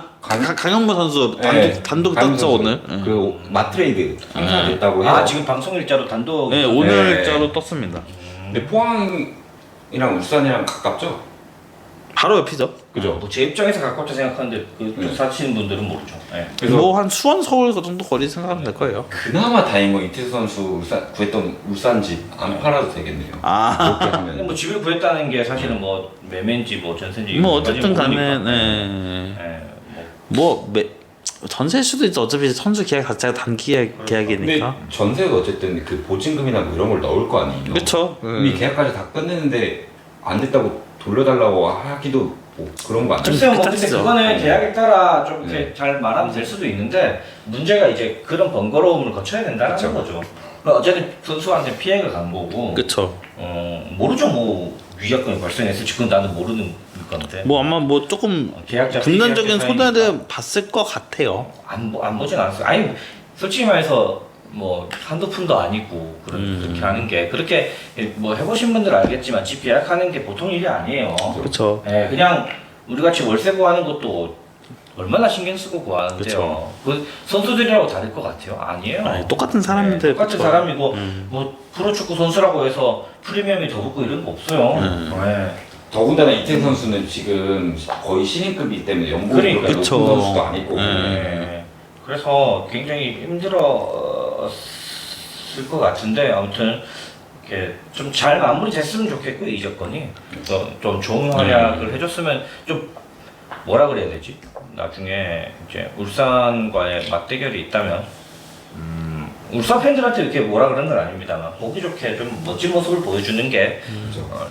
강현무 선수 네, 단독 강현 떴죠 선수. 오늘. 그 마트레이드 행사됐다고 해요. 아 지금 방송 일자로 단독 네 오늘자로 떴습니다. 근데 포항이랑 울산이랑 가깝죠? 바로 옆이죠. 그죠? 뭐 제 입장에서 가깝다 생각하는데 그 사시는 분들은 모르죠. 네. 그래서 뭐 한 수원 서울 그 정도 거리 생각하면 될 거예요. 그나마 다행인 건 이태수 선수 구했던 울산 집 안 팔아도 되겠네요. 아. 그렇게 근데 하면 뭐 집을 구했다는 게 사실은 뭐 매매인지 뭐 전세인지 뭐 이런 어쨌든 거까지 간에 모르니까. 네. 네, 뭐 전세일 수도 있죠. 어차피 선수 계약 자체가 단기 근데 계약이니까. 전세도 어쨌든 그 보증금이나 뭐 이런 걸 넣을 거 아니에요. 그렇죠. 이미 계약까지 다 끝냈는데 안 됐다고 돌려달라고 하기도 뭐 그런 거 아니에요? 글쎄요, 뭐 근데 끝났죠. 그거는 계약에 따라 좀 이렇게 네. 잘 말하면 될 수도 있는데 문제가 이제 그런 번거로움을 거쳐야 된다는 그쵸. 거죠. 어쨌든 선수한테 피해가 간 거고, 그렇죠. 모르죠 뭐 위약금이 발생했을지 그건 나는 모르는 건데. 뭐 아마 뭐 조금 계약자 금전적인 피계약자 손해를 봤을 것 같아요. 안 보진 않았어요. 아니 솔직히 말해서 뭐 한두 푼도 아니고 그렇게 하는 게 그렇게 뭐 해보신 분들 알겠지만 집 예약하는 게 보통 일이 아니에요. 그렇죠. 예, 그냥 우리 같이 월세 구하는 것도 얼마나 신경 쓰고 구하는데요. 그쵸. 그 선수들이라고 다를 것 같아요? 아니에요. 아니, 똑같은 사람인데. 똑같은 그쵸. 사람이고 뭐 프로축구 선수라고 해서 프리미엄이 더 붙고 이런 거 없어요. 예. 더군다나 이태 선수는 지금 거의 신인급이기 때문에 연봉이 그러니까요. 그렇게 그쵸. 높은 선수도 아니고 예. 그래서 굉장히 힘들었을 것 같은데 아무튼 이렇게 좀 잘 마무리됐으면 좋겠고 이적건이 좀 좋은 활약을 해줬으면 좀 뭐라 그래야 되지? 나중에 이제 울산과의 맞대결이 있다면 울산 팬들한테 이렇게 뭐라 그러는 건 아닙니다만 보기 좋게 좀 멋진 모습을 보여주는 게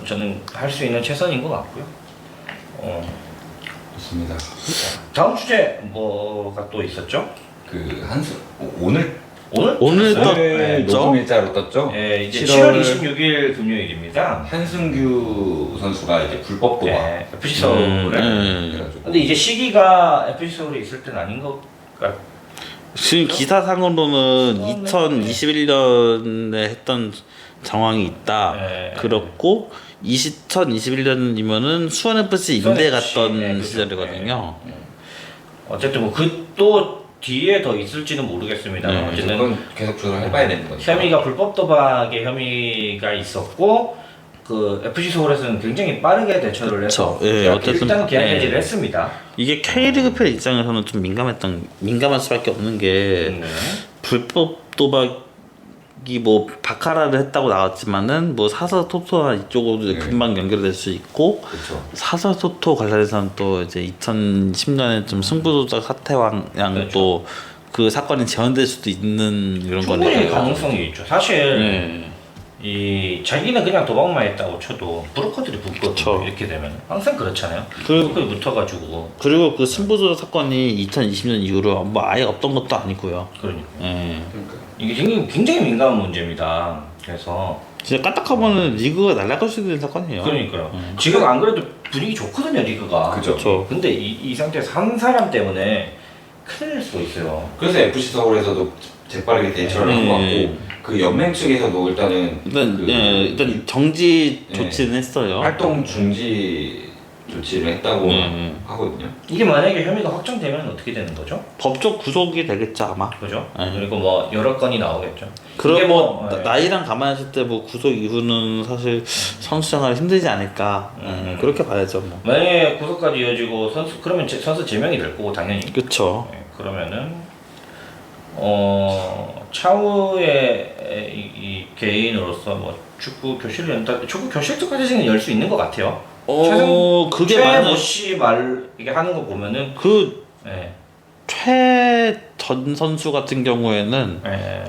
저는 할 수 있는 최선인 것 같고요. 좋습니다. 다음 주제 뭐가 또 있었죠? 그 한수 오늘 오늘 떴어요? 떴- 죠? 녹음일자로 떴죠? 예, 이제 7월 26일 금요일입니다. 한승규 선수가 이제 불법 도박 예, FC 서울에. 그래가지고 근데 이제 시기가 FC 서울에 있을 땐 아닌 것 같. 지금 기사상으로는 2021년에 했던 정황이 있다. 예. 그렇고 2021년이면은 수원 FC 임대 갔던 네, 그죠. 시절이거든요. 어쨌든 뭐 그 또 뒤에 더 있을지는 모르겠습니다. 네, 어쨌든 그건 계속 조사해봐야 되는 거죠. 혐의가 불법 도박의 혐의가 있었고 그 FC 서울에서는 굉장히 빠르게 대처를 해서 그쵸. 예, 어쨌든- 일단 계약 예. 해지를 했습니다. 이게 K리그 팬 입장에서는 좀 민감할 수밖에 없는 게 네. 불법 도박이 뭐 바카라를 했다고 나왔지만은 뭐 사서 토토나 이쪽으로 이제 네. 금방 연결될 수 있고 그렇죠. 사서 토토 관련해서는 또 이제 2010년에 좀 승부조작 사태왕 그렇죠. 또 그 사건이 재현될 수도 있는 이런 충분히 거네요. 가능성이 있죠. 사실 네. 이 자기는 그냥 도박만 했다고 쳐도 브로커들이 붙거든요. 그쵸. 이렇게 되면 항상 그렇잖아요. 그- 브로커들이 붙어가지고 그리고 그 승부조 사건이 2020년 이후로 뭐 아예 없던 것도 아니고요. 그러니까 예. 그러니까 이게 굉장히 민감한 문제입니다. 그래서 진짜 까딱하면은 리그가 날아갈 수 있는 사건이에요. 그러니까요. 지금 안 그래도 분위기 좋거든요, 리그가. 그죠. 그렇죠. 근데 이 상태에서 한 사람 때문에 큰일 날 수가 있어요. 그래서 FC 서울에서도 재빠르게 대처를 한 것 네. 같고 그 연맹 측에서도 일단은 일단 그 일단 정지 예. 조치는 했어요. 활동 중지 조치를 했다고 네. 하거든요. 이게 만약에 혐의가 확정되면 어떻게 되는 거죠? 법적 구속이 되겠죠 아마. 그죠? 네. 그리고 뭐 여러 건이 나오겠죠. 그럼 이게 뭐 네. 나이랑 감안했을 때 뭐 구속 이후는 사실 선수 생활이 힘들지 않을까. 그렇게 봐야죠 뭐. 만약에 구속까지 이어지고 선수 그러면 선수 제명이 될 거고 당연히. 그렇죠. 네, 그러면은 차후에 이 개인으로서 뭐 축구 교실을 연다 축구 교실까지는 열 수 있는 것 같아요. 그게 만약 최모 씨말 이게 하는 거 보면은 그 예. 최전 선수 같은 경우에는 예.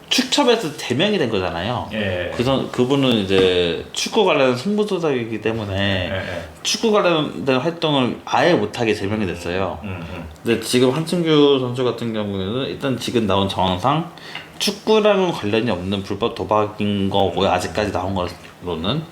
축협에서 제명이 된 거잖아요. 예. 그분은 이제 축구 관련 승부조작이기 때문에 예. 축구 관련된 활동을 아예 못하게 제명이 됐어요. 음. 근데 지금 한승규 선수 같은 경우에는 일단 지금 나온 정황상 축구랑은 관련이 없는 불법 도박인 거고요. 아직까지 나온 거로는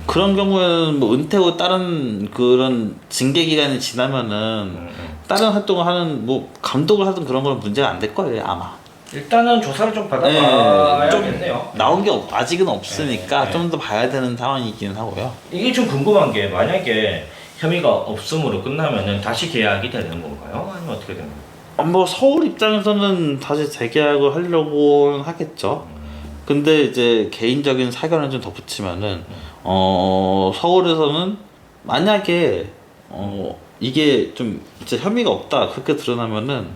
그런 경우에는 뭐 은퇴 후 다른 그런 징계 기간이 지나면은 다른 활동을 하는 뭐 감독을 하든 그런 건 문제가 안 될 거예요 아마. 일단은 조사를 좀 네, 받아봐야겠네요. 나온 게 아직은 없으니까 네. 좀 더 봐야 되는 상황이긴 하고요. 이게 좀 궁금한 게 만약에 혐의가 없음으로 끝나면은 다시 계약이 되는 건가요? 아니면 어떻게 되는 건가요? 뭐 서울 입장에서는 다시 재계약을 하려고 하겠죠. 근데 이제 개인적인 사견을 좀 덧붙이면은 서울에서는 만약에 이게 좀 진짜 혐의가 없다 그렇게 드러나면은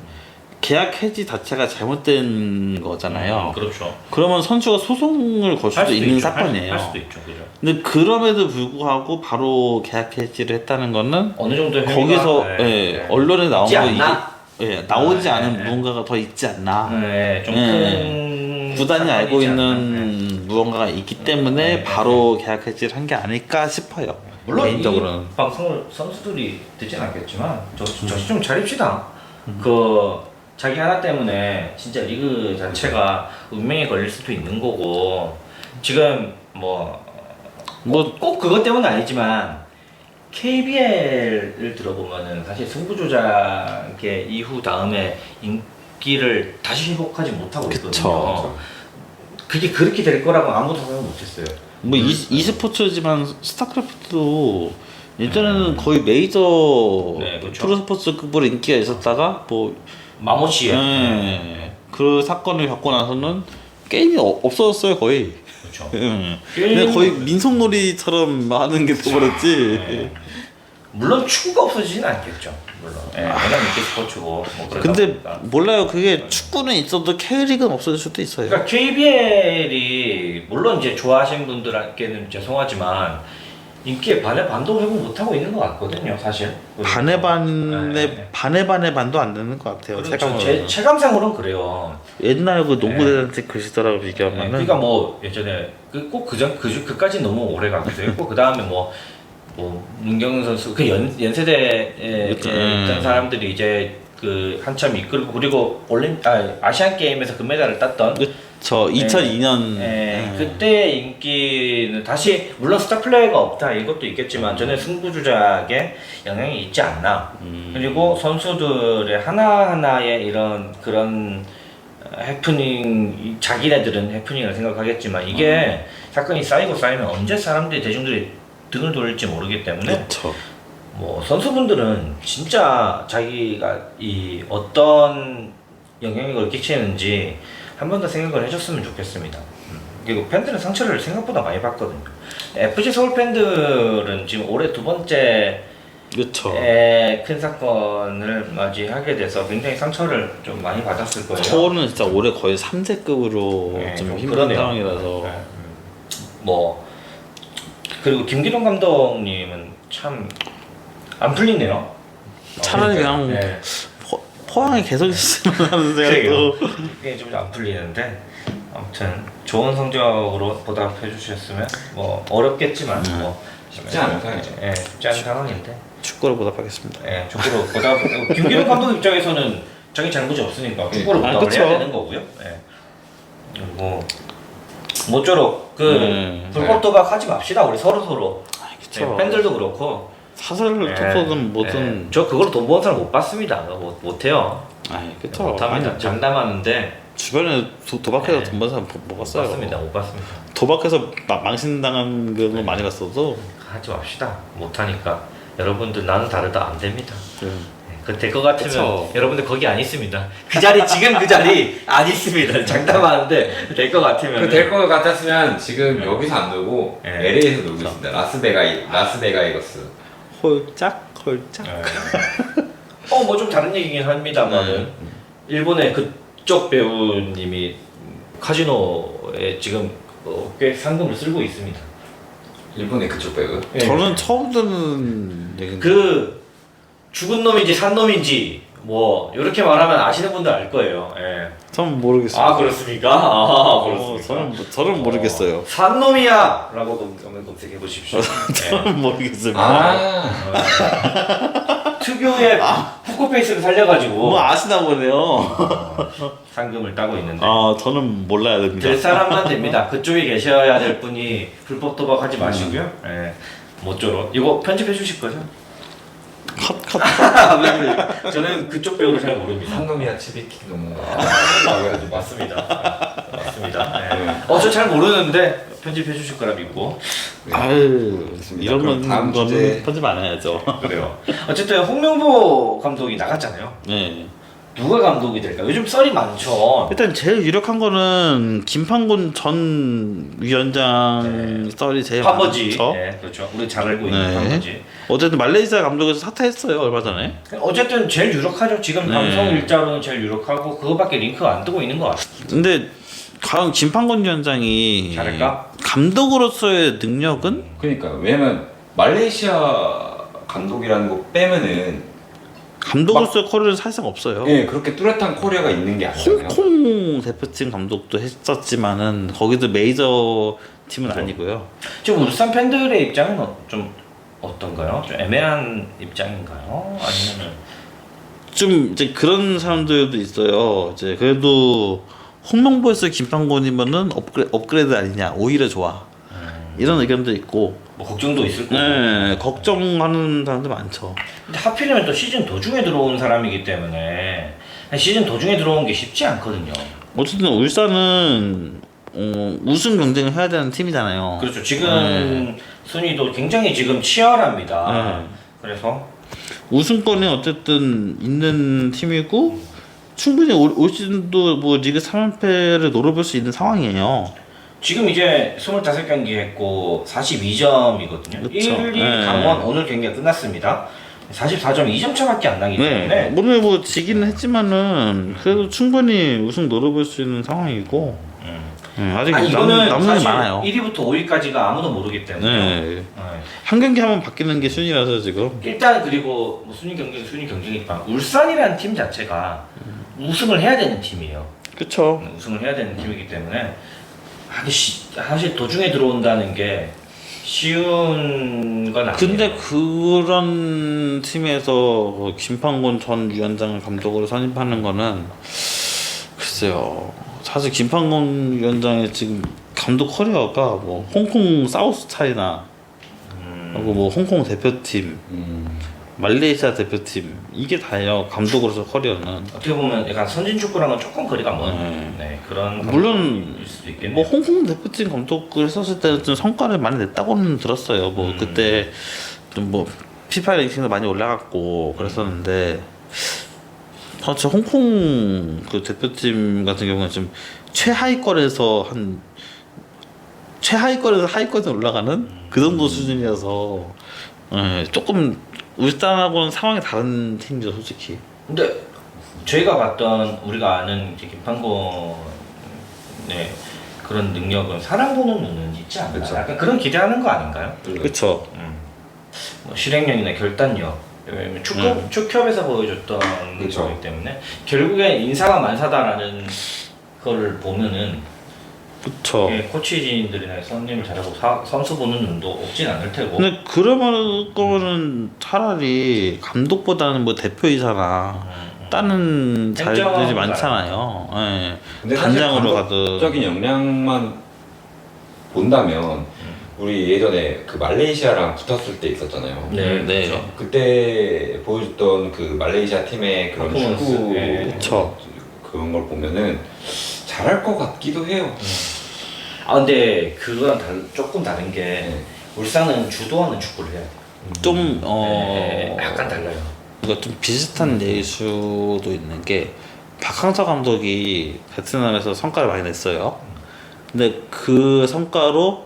계약 해지 자체가 잘못된 거잖아요. 그렇죠. 그러면 선수가 소송을 걸 할 수도 있는 있죠. 사건이에요. 할 수도 있죠, 그죠. 근데 그럼에도 불구하고 바로 계약 해지를 했다는 거는 어느 정도 혐의가 거기서 네. 언론에 나온 있지 거 않나? 나오지 네, 않은 네. 무언가가 더 있지 않나. 네, 좀 큰 구단이 알고 사건이지 있는 않나? 네. 무언가가 있기 때문에 네, 바로 계약 해지를 한 게 아닐까 싶어요. 물론 개인적으로는. 이 방송을 선수들이 듣진 않겠지만 저시 좀 차립시다. 그 자기 하나 때문에 진짜 리그 자체가 운명에 걸릴 수도 있는 거고 지금 뭐 꼭 그것 때문은 아니지만 KBL을 들어보면은 사실 승부 조작의 이후 다음에 인기를 다시 회복하지 못하고 있거든요. 그쵸. 그게 그렇게 될 거라고 아무도 생각 못했어요. 뭐 e스포츠지만 스타크래프트도 예전에는 거의 메이저 네, 그렇죠. 프로스포츠급으로 인기가 있었다가 뭐 마모치에 그 사건을 겪고 나서는 게임이 없어졌어요 거의. 그렇죠. 근데 거의 민속놀이처럼 하는 게 돼버렸지. 네. 물론 축구가 없어지진 않겠죠. 물론. 워낙 인기 스포츠고 뭐 그러다 근데 보니까. 몰라요. 그게 축구는 있어도 K리그는 없어질 수도 있어요. 그러니까 KBL이 물론 이제 좋아하시는 분들께는 죄송하지만 인기에 반도 회복 못하고 있는 것 같거든요, 사실. 반의 네. 반의 반도 안 되는 것 같아요. 그렇죠. 제 체감으로는. 체감상으로는 그래요. 옛날 그 농구대단체 그 시절하고 비교하면은 그러니까 뭐 예전에 꼭 그까지 너무 오래 가기도 했고 그 다음에 뭐 문경은 선수 그 연세대에 있던 사람들이 이제 그 한참 이끌고 그리고 아시안 게임에서 금메달을 땄던 저 2002년 그때 인기는 다시 물론 스타 플레이가 없다 이것도 있겠지만 저는 승부 조작에 영향이 있지 않나. 그리고 선수들의 하나하나의 이런 그런 해프닝 자기네들은 해프닝을 생각하겠지만 이게 사건이 쌓이고 쌓이면 언제 사람들이 대중들이 등을 돌릴지 모르기 때문에 그렇죠. 뭐 선수분들은 진짜 자기가 이 어떤 영향력을 끼치는지 한 번 더 생각을 해줬으면 좋겠습니다. 그리고 팬들은 상처를 생각보다 많이 받거든요. FC 서울 팬들은 지금 올해 두 번째 그렇죠. 큰 사건을 맞이하게 돼서 굉장히 상처를 좀 많이 받았을 거예요. 서울은 진짜 올해 거의 3세급으로 좀 힘든 그러네요. 상황이라서 뭐 그리고 김기동 감독님은 참 안 풀리네요. 차라리 그냥 네. 포항에 계속 있으면 하는 생각도. 이게 좀 안 풀리는데 아무튼 좋은 성적으로 보답해 주셨으면 뭐 어렵겠지만 뭐 쉽지 않은 상황이죠. 예, 쉽지 않은 상황인데 축구로 보답하겠습니다. 예, 축구로 보답 김기동 감독 입장에서는 자기 잘못이 없으니까 축구로 보답을 그쵸. 해야 되는 거고요. 예. 그리고 모쪼록 그 불법 도박하지 맙시다 우리 서로. 그쵸. 팬들도 그렇고 사설을 톱소든 뭐든. 저 그걸로 돈 버는 사람 못 봤습니다. 못해요. 그쵸. 못합니다. 아니, 장담하는데 주변에 도박해서 네. 돈 버는 사람 못 봤어요. 못 봤습니다. 도박해서 망신당한 경우 많이 봤어도. 하지 맙시다. 못하니까 여러분들 나는 다르다 안 됩니다. 네. 될 것 같으면 그쵸. 여러분들 거기 안 있습니다. 그 자리 지금 그 자리 안 있습니다. 장담하는데 될 것 같으면 될 것 같았으면 지금 여기서 안 놀고 네. LA에서 놀고 있습니다. 라스베가이거스. 홀짝. 뭐 좀 다른 얘기긴 합니다만은 일본의 그쪽 배우님이 카지노에 지금 꽤 상금을 쓸고 있습니다. 일본의 그쪽 배우. 저는 처음 듣는 얘기인데. 그 죽은 놈인지 산 놈인지 뭐 이렇게 말하면 아시는 분들 알 거예요. 예. 저는 모르겠어요. 아 그렇습니까? 그렇습니까? 저는 모르겠어요. 산 놈이야라고 검색해 보십시오. 저는 모르겠어요. 특유의 포커페이스를 살려가지고 뭐 아시나 보네요. 상금을 따고 있는데 저는 몰라야 됩니다. 될 사람만 됩니다. 그쪽에 계셔야 될 분이 불법 도박하지 마시고요. 예. 모쪼록 이거 편집해 주실 거죠? 컷. 저는 그쪽 배우를 잘 모릅니다. 한놈이야 치비키 너무. 맞습니다. 저 잘 모르는데 편집해 주실 거라 믿고. 아유, 이런 그럼 다음 거는 주제. 편집 안 해야죠. 그래요. 어쨌든 홍명보 감독이 나갔잖아요. 네. 누가 감독이 될까? 요즘 썰이 많죠. 일단 제일 유력한 거는 김판곤 전 위원장 썰이 제일 판버지. 많죠. 네, 그렇죠. 우리 잘 알고 있는 네. 판버지. 어쨌든 말레이시아 감독에서 사퇴했어요 얼마 전에. 어쨌든 제일 유력하죠. 지금 네. 방송 일자로는 제일 유력하고 그거밖에 링크가 안 뜨고 있는 것 같아요. 근데 과연 김판곤 위원장이 잘할까? 감독으로서의 능력은 그러니까 왜냐면 말레이시아 감독이라는 거 빼면은 감독으로서의 커리어는 사실상 없어요. 예 그렇게 뚜렷한 코리아가 있는 게 아니잖아요. 홍콩 대표팀 감독도 했었지만은 거기도 메이저 팀은 아니고요. 지금 울산 팬들의 입장은 좀 어떤가요? 좀 애매한 입장인가요? 아니면은 좀 이제 그런 사람들도 있어요. 이제 그래도 홍명보에서 김판곤이면은 업그레이드 아니냐, 오히려 좋아. 이런 의견도 있고. 뭐 걱정도 있을 거고. 네, 걱정하는 사람도 많죠. 근데 하필이면 또 시즌 도중에 들어온 사람이기 때문에 시즌 도중에 들어온 게 쉽지 않거든요. 어쨌든 울산은 우승 경쟁을 해야 되는 팀이잖아요. 그렇죠. 지금 순위도 굉장히 지금 치열합니다. 네. 그래서 우승권이 어쨌든 있는 팀이고 충분히 올 시즌도 뭐 리그 3연패를 노려볼 수 있는 상황이에요. 지금 이제 25경기 했고 42점이거든요. 그쵸. 1, 2 네. 강원 오늘 경기가 끝났습니다. 44점 2점 차밖에 안 나기 때문에 네. 오늘 뭐 지기는 했지만은 그래도 충분히 우승 노려볼 수 있는 상황이고 아직 아니 이거는 남는 게 사실 많아요. 1위부터 5위까지가 아무도 모르기 때문에 네. 한 경기 하면 바뀌는 게 순위라서 지금. 일단 그리고 뭐 순위 경쟁이지만 울산이라는 팀 자체가 우승을 해야 되는 팀이에요. 그쵸. 우승을 해야 되는 팀이기 때문에 사실 도중에 들어온다는 게 쉬운 건 아니에요. 근데 그런 팀에서 김판곤 전 위원장을 감독으로 선임하는 거는 글쎄요. 사실 김판곤 위원장의 지금 감독 커리어가 뭐 홍콩 사우스 차이나 하고 뭐 홍콩 대표팀, 말레이시아 대표팀 이게 다예요. 감독으로서 커리어는. 어떻게 보면 약간 선진 축구랑은 조금 거리가 먼 그런 물론 감독일 수도 있겠네요. 뭐 홍콩 대표팀 감독을 했었을 때는 좀 성과를 많이 냈다고는 들었어요. 뭐 그때 좀 뭐 피파 랭킹도 많이 올라갔고 그랬었는데 사실 홍콩 그 대표팀 같은 경우는 좀 최하위권에서 하위권에 올라가는 그 정도 수준이어서 조금 울산하고는 상황이 다른 팀이죠, 솔직히. 근데 저희가 봤던 우리가 아는 이제 김판곤의 그런 능력은 사람 보는 눈은 있지 않나요? 그쵸. 약간 그런 기대하는 거 아닌가요? 그렇죠. 뭐 실행력이나 결단력 왜냐면 축협에서 보여줬던 그쵸. 거기 때문에 결국엔 인사가 만사다라는 거를 보면은 그쵸. 예, 코치진들이나 선임을 잘하고 선수 보는 눈도 없진 않을 테고. 근데 그러면 거는 차라리 감독보다는 뭐 대표이사나 다른 자리들이 행정 많잖아요. 예. 근데 사실 단장으로 가든. 감독적인 역량만 본다면 우리 예전에 그 말레이시아랑 붙었을 때 있었잖아요. 네, 네. 그렇죠. 그때 보여줬던 그 말레이시아 팀의 그런 퍼포먼스, 축구 예. 그쵸. 그런 걸 보면은 잘할 것 같기도 해요. 아 근데 그거랑 조금 다른 게 네. 울산은 주도하는 축구를 해요. 좀 네, 약간 달라요. 이거 좀 비슷한 예일 수도 있는 게 박항서 감독이 베트남에서 성과를 많이 냈어요. 근데 그 성과로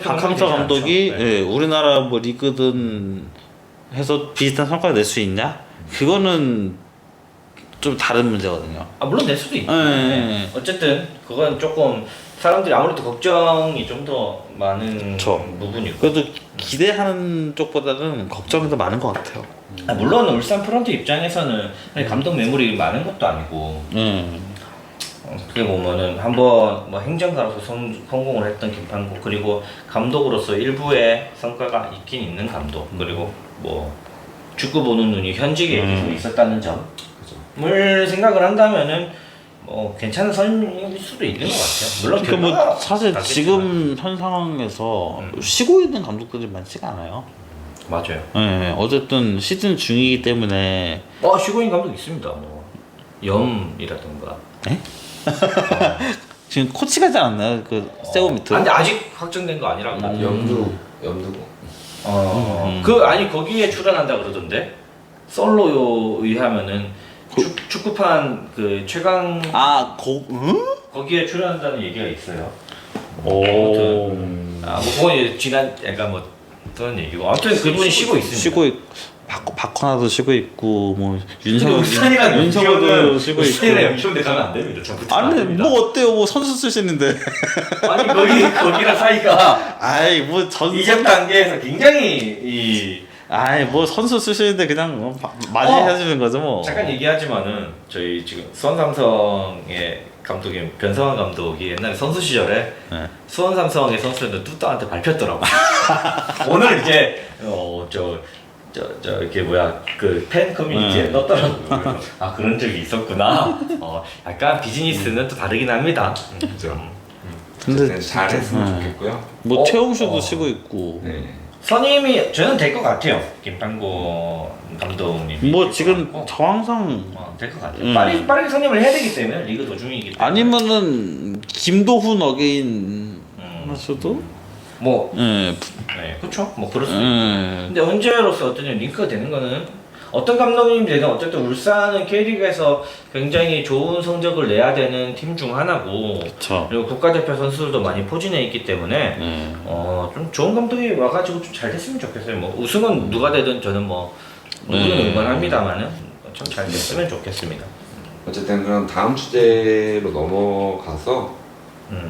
박항서 감독이 네. 예, 우리나라 뭐 리그든 해서 비슷한 성과를 낼 수 있냐? 그거는 좀 다른 문제거든요. 아 물론 낼 수도 있고. 네. 어쨌든 그건 조금 사람들이 아무래도 걱정이 좀 더 많은 그쵸. 부분이고. 그래도 기대하는 쪽보다는 걱정이 더 많은 것 같아요. 아, 물론 울산 프런트 입장에서는 감독 매물이 많은 것도 아니고 어떻게 보면은 한번 뭐 행정가로서 성공을 했던 김판국 그리고 감독으로서 일부의 성과가 있긴 있는 감독 그리고 뭐 축구 보는 눈이 현직에 계속 있었다는 점을 생각을 한다면은 뭐 괜찮은 선임일 수도 있는 것 같아요. 물론 그러니까 뭐 결과가 사실 다르겠지만. 지금 현 상황에서 쉬고 있는 감독들이 많지가 않아요. 맞아요. 네, 어쨌든 시즌 중이기 때문에 쉬고 있는 감독 있습니다. 뭐 염이라든가. 지금 코치 가지 않나요? 그 세고 밑으로. 근데 아직 확정된 거 아니라고. 염두고. 아니 거기에 출연한다 그러던데 솔로요 의하면은 축구판 그 최강 거기에 출연한다는 얘기가 있어요. 오. 뭐 그건 이제 지난 약간 뭐 그런 얘기고 아무튼 그분이 쉬고 있습니다. 쉬고 있고 박헌아도 쉬고 있고 뭐 윤석열도 쉬고 있고. 울산이랑 영시원대 가면 안 됩니다. 저 붙으면 안 아니 됩니다. 뭐 어때요? 뭐 선수 출신인데. 아니 거기랑 사이가 아이 뭐 전. 이적 단계에서 굉장히 아이 뭐 선수 출신인데 그냥 맞이해주는 거죠 뭐. 잠깐 얘기하지만은 저희 지금 수원삼성의 감독인 변성환 감독이 옛날에 선수 시절에 네. 수원삼성의 선수들은 뚜따한테 밟혔더라고. 오늘 이제 이렇게 뭐야 그 팬 커뮤니티에 넣었더라고. 아 그런 적이 있었구나. 약간 비즈니스는 또 다르긴 합니다. 근데 잘했으면 좋겠고요. 뭐 최용수도 쉬고 있고. 네. 선임이 저는 될 것 같아요. 김판고 감독님이 뭐 지금 정황상 될 것 같아요. 빨리 선임을 해야 되기 때문에 리그 도중이기 때문에. 아니면은 김도훈 어게인 하셔도 뭐 예. 네, 그렇죠. 뭐 그럴 수도 있고. 예. 근데 언제로서 어떤 링크가 되는 거는 어떤 감독님이 되든 어쨌든 울산은 K리그에서 굉장히 좋은 성적을 내야 되는 팀 중 하나고 그쵸. 그리고 국가대표 선수들도 많이 포진해 있기 때문에 좀 좋은 감독이 와가지고 좀 잘 됐으면 좋겠어요. 뭐 우승은 누가 되든 저는 뭐 누구는 응원합니다만은 좀 잘 됐으면 좋겠습니다. 어쨌든 그럼 다음 주제로 넘어가서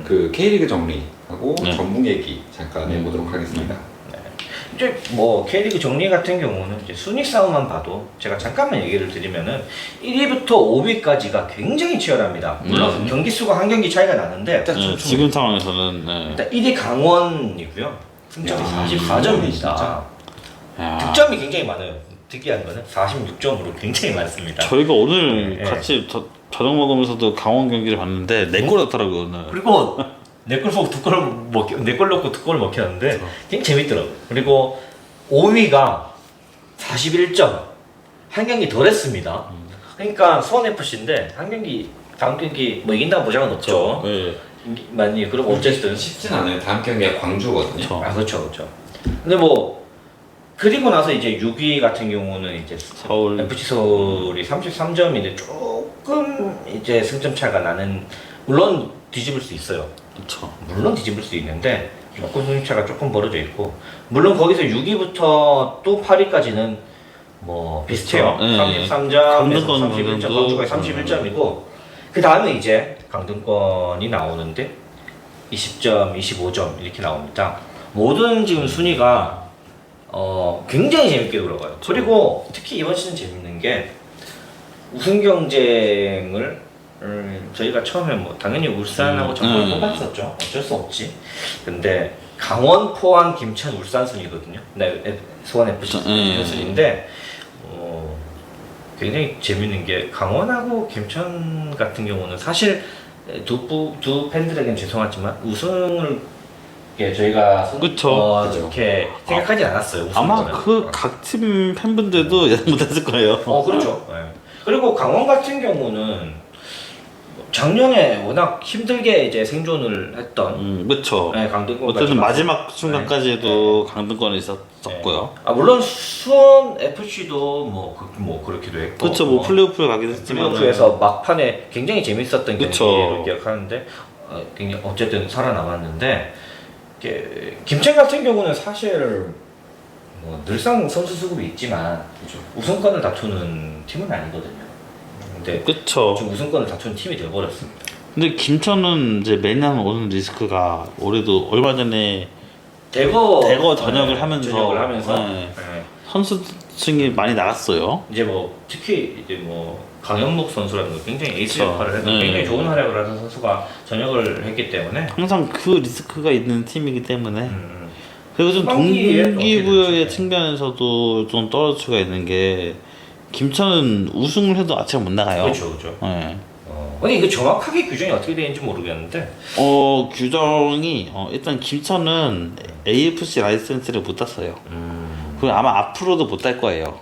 그 K리그 정리하고 전북 얘기 잠깐 해보도록 하겠습니다. 이제 뭐 K리그 정리 같은 경우는 이제 순위 싸움만 봐도 제가 잠깐만 얘기를 드리면은 1위부터 5위까지가 굉장히 치열합니다. 물론 경기 수가 한 경기 차이가 나는데 지금 상황에서는 일단 1위 강원이고요. 승점이 44점입니다. 야. 득점이 굉장히 많아요. 특이한 거는 46점으로 굉장히 많습니다. 저희가 오늘 네. 같이 저녁 먹으면서도 강원 경기를 봤는데 4골 넣더라고요 오늘. 그리고 내 골 보고 두 골을 내 골 넣고 두 골을 먹혔는데 굉장히 재밌더라고요. 그리고 5위가 41점 한 경기 덜 했습니다. 그러니까 수원FC인데 한 경기 다음 경기 뭐 이긴다는 보장은 없죠. 네. 많이 그럼 어쨌든 쉽진 않아요. 다음 경기가 광주거든요. 그쵸. 그렇죠. 근데 뭐 그리고 나서 이제 6위 같은 경우는 이제 서울. FC 서울이 33점인데 조금 이제 승점 차가 나는 물론 뒤집을 수 있어요. 그렇죠. 물론 뒤집을 수 있는데 조금 승차가 조금 벌어져 있고 물론 거기서 6위부터 또 8위까지는 뭐 비슷해요. 네. 33점에서 강등권 31점, 정도. 광주가 31점이고 그 다음에 이제 강등권이 나오는데 20점, 25점 이렇게 나옵니다. 모든 지금 순위가 굉장히 재밌게 돌아가요. 그리고 특히 이번 시즌 재밌는 게 우승 경쟁을 저희가 처음에 뭐 당연히 울산하고 전북을 뽑았었죠. 어쩔 수 없지. 근데 강원, 포항, 김천, 울산 순이거든요. 네, 수원 FC 순인데 굉장히 재밌는 게 강원하고 김천 같은 경우는 사실 두 팬들에겐 죄송하지만 우승을 저희가 그쵸. 이렇게 생각하진 않았어요. 아마 우승권은. 그 각 팀 팬분들도 예상 못했을 거예요. 그렇죠. 네. 그리고 강원 같은 경우는 작년에 워낙 힘들게 이제 생존을 했던 그렇죠. 네, 강등권 어쨌든 마지막 순간까지도 강등권이 있었고요. 물론 수원 FC도 뭐 그렇기도 했고 그렇죠. 뭐 플레이오프를 가긴 했지만 플레이오프에서 막판에 굉장히 재밌었던 그쵸. 경기를 기억하는데 굉장히 어쨌든 살아남았는데 김천 같은 경우는 사실 뭐 늘상 선수 수급이 있지만 우승권을 다투는 팀은 아니거든요. 근데 그렇죠. 지금 우승권을 다투는 팀이 되어버렸습니다. 근데 김천은 이제 매년 오는 리스크가 올해도 얼마 전에 대거 전역을 하면서 네. 선수층이 많이 나갔어요. 이제 뭐 특히 이제 뭐 강현목 선수라든가 굉장히 에이스 그쵸. 역할을 해서 네. 굉장히 좋은 활약을 하는 선수가 전역을 했기 때문에 항상 그 리스크가 있는 팀이기 때문에 그리고 좀 후반기에 동기부여의 어떻게 측면에서도 좀 떨어질 수가 있는 게 김천은 우승을 해도 아차가 못 나가요. 그렇죠. 네. 근데 이거 정확하게 규정이 어떻게 되는지 모르겠는데 규정이 일단 김천은 AFC 라이센스를 못 땄어요. 그리고 아마 앞으로도 못 딸 거예요.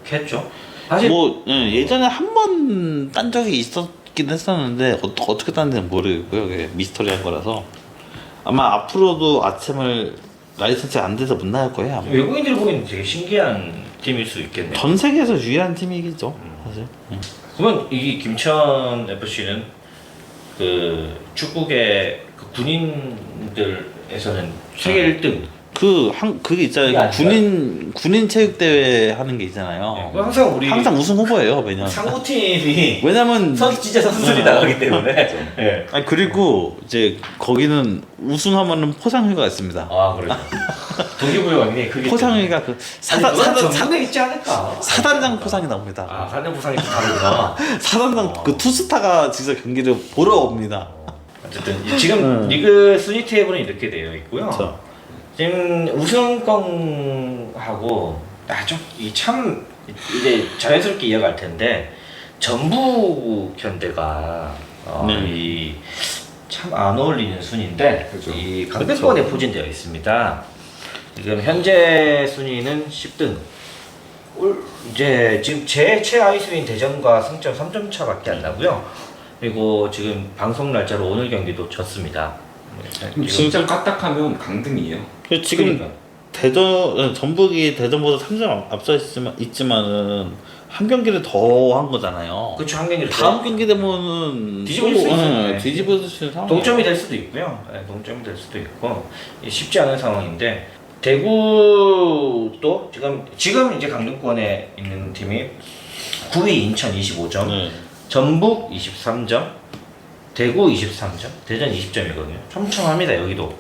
그렇겠죠. 사실 예전에 한 번 딴 적이 있었긴 했었는데 어떻게 땄는지는 모르겠고요. 그게 미스터리한 거라서 아마 앞으로도 아침을 라이센스 안 돼서 못 나갈 거예요. 아마. 외국인들이 보기에는 되게 신기한 팀일 수 있겠네요. 전 세계에서 유일한 팀이겠죠. 사실. 그러면 이 김천 FC는 그 축구계 그 군인들에서는 세계 1등. 그게 있잖아요. 군인 체육 대회 하는 게 있잖아요. 네, 항상 우승 후보예요 매년. 상무팀이 왜냐면 진짜 선수들이 나가기 때문에. 네. 아니 그리고 이제 거기는 우승하면은 포상회가 있습니다. 그래요. 동기부여가 굉장히 크기 포상회가 그 사단에 있지 않을까? 사단장 포상이 나옵니다. 사단장 포상이 좀 다르구나. 사단장 그 투스타가 진짜 경기를 보러 옵니다. 어쨌든 지금 리그 순위 테이블은 이렇게 되어 있고요. 그쵸. 지금 우승권하고 참 이제 자연스럽게 이어갈 텐데 전북 현대가 참 안 어울리는 순위인데 그렇죠. 이 강등권에 포진되어 있습니다. 지금 현재 순위는 10등. 이제 지금 제 최하위 순위인 대전과 승점 3점 차밖에 안 나고요. 그리고 지금 방송 날짜로 오늘 경기도 졌습니다. 진짜 까딱하면 강등이에요. 지금 전북이 대전보다 3점 앞서 있지만은 한 경기를 더 한 거잖아요. 그렇죠. 한 경기를 다음 경기 되면은 뒤집어질 수 있어요. 뒤집어질 수 있는 상황. 동점이 될 수도 있고요. 동점이 될 수도 있고 쉽지 않은 상황인데 대구도 지금 이제 강등권에 있는 팀이 9위 인천 25점, 전북 23점, 대구 23점, 대전 20점이거든요. 촘촘합니다. 여기도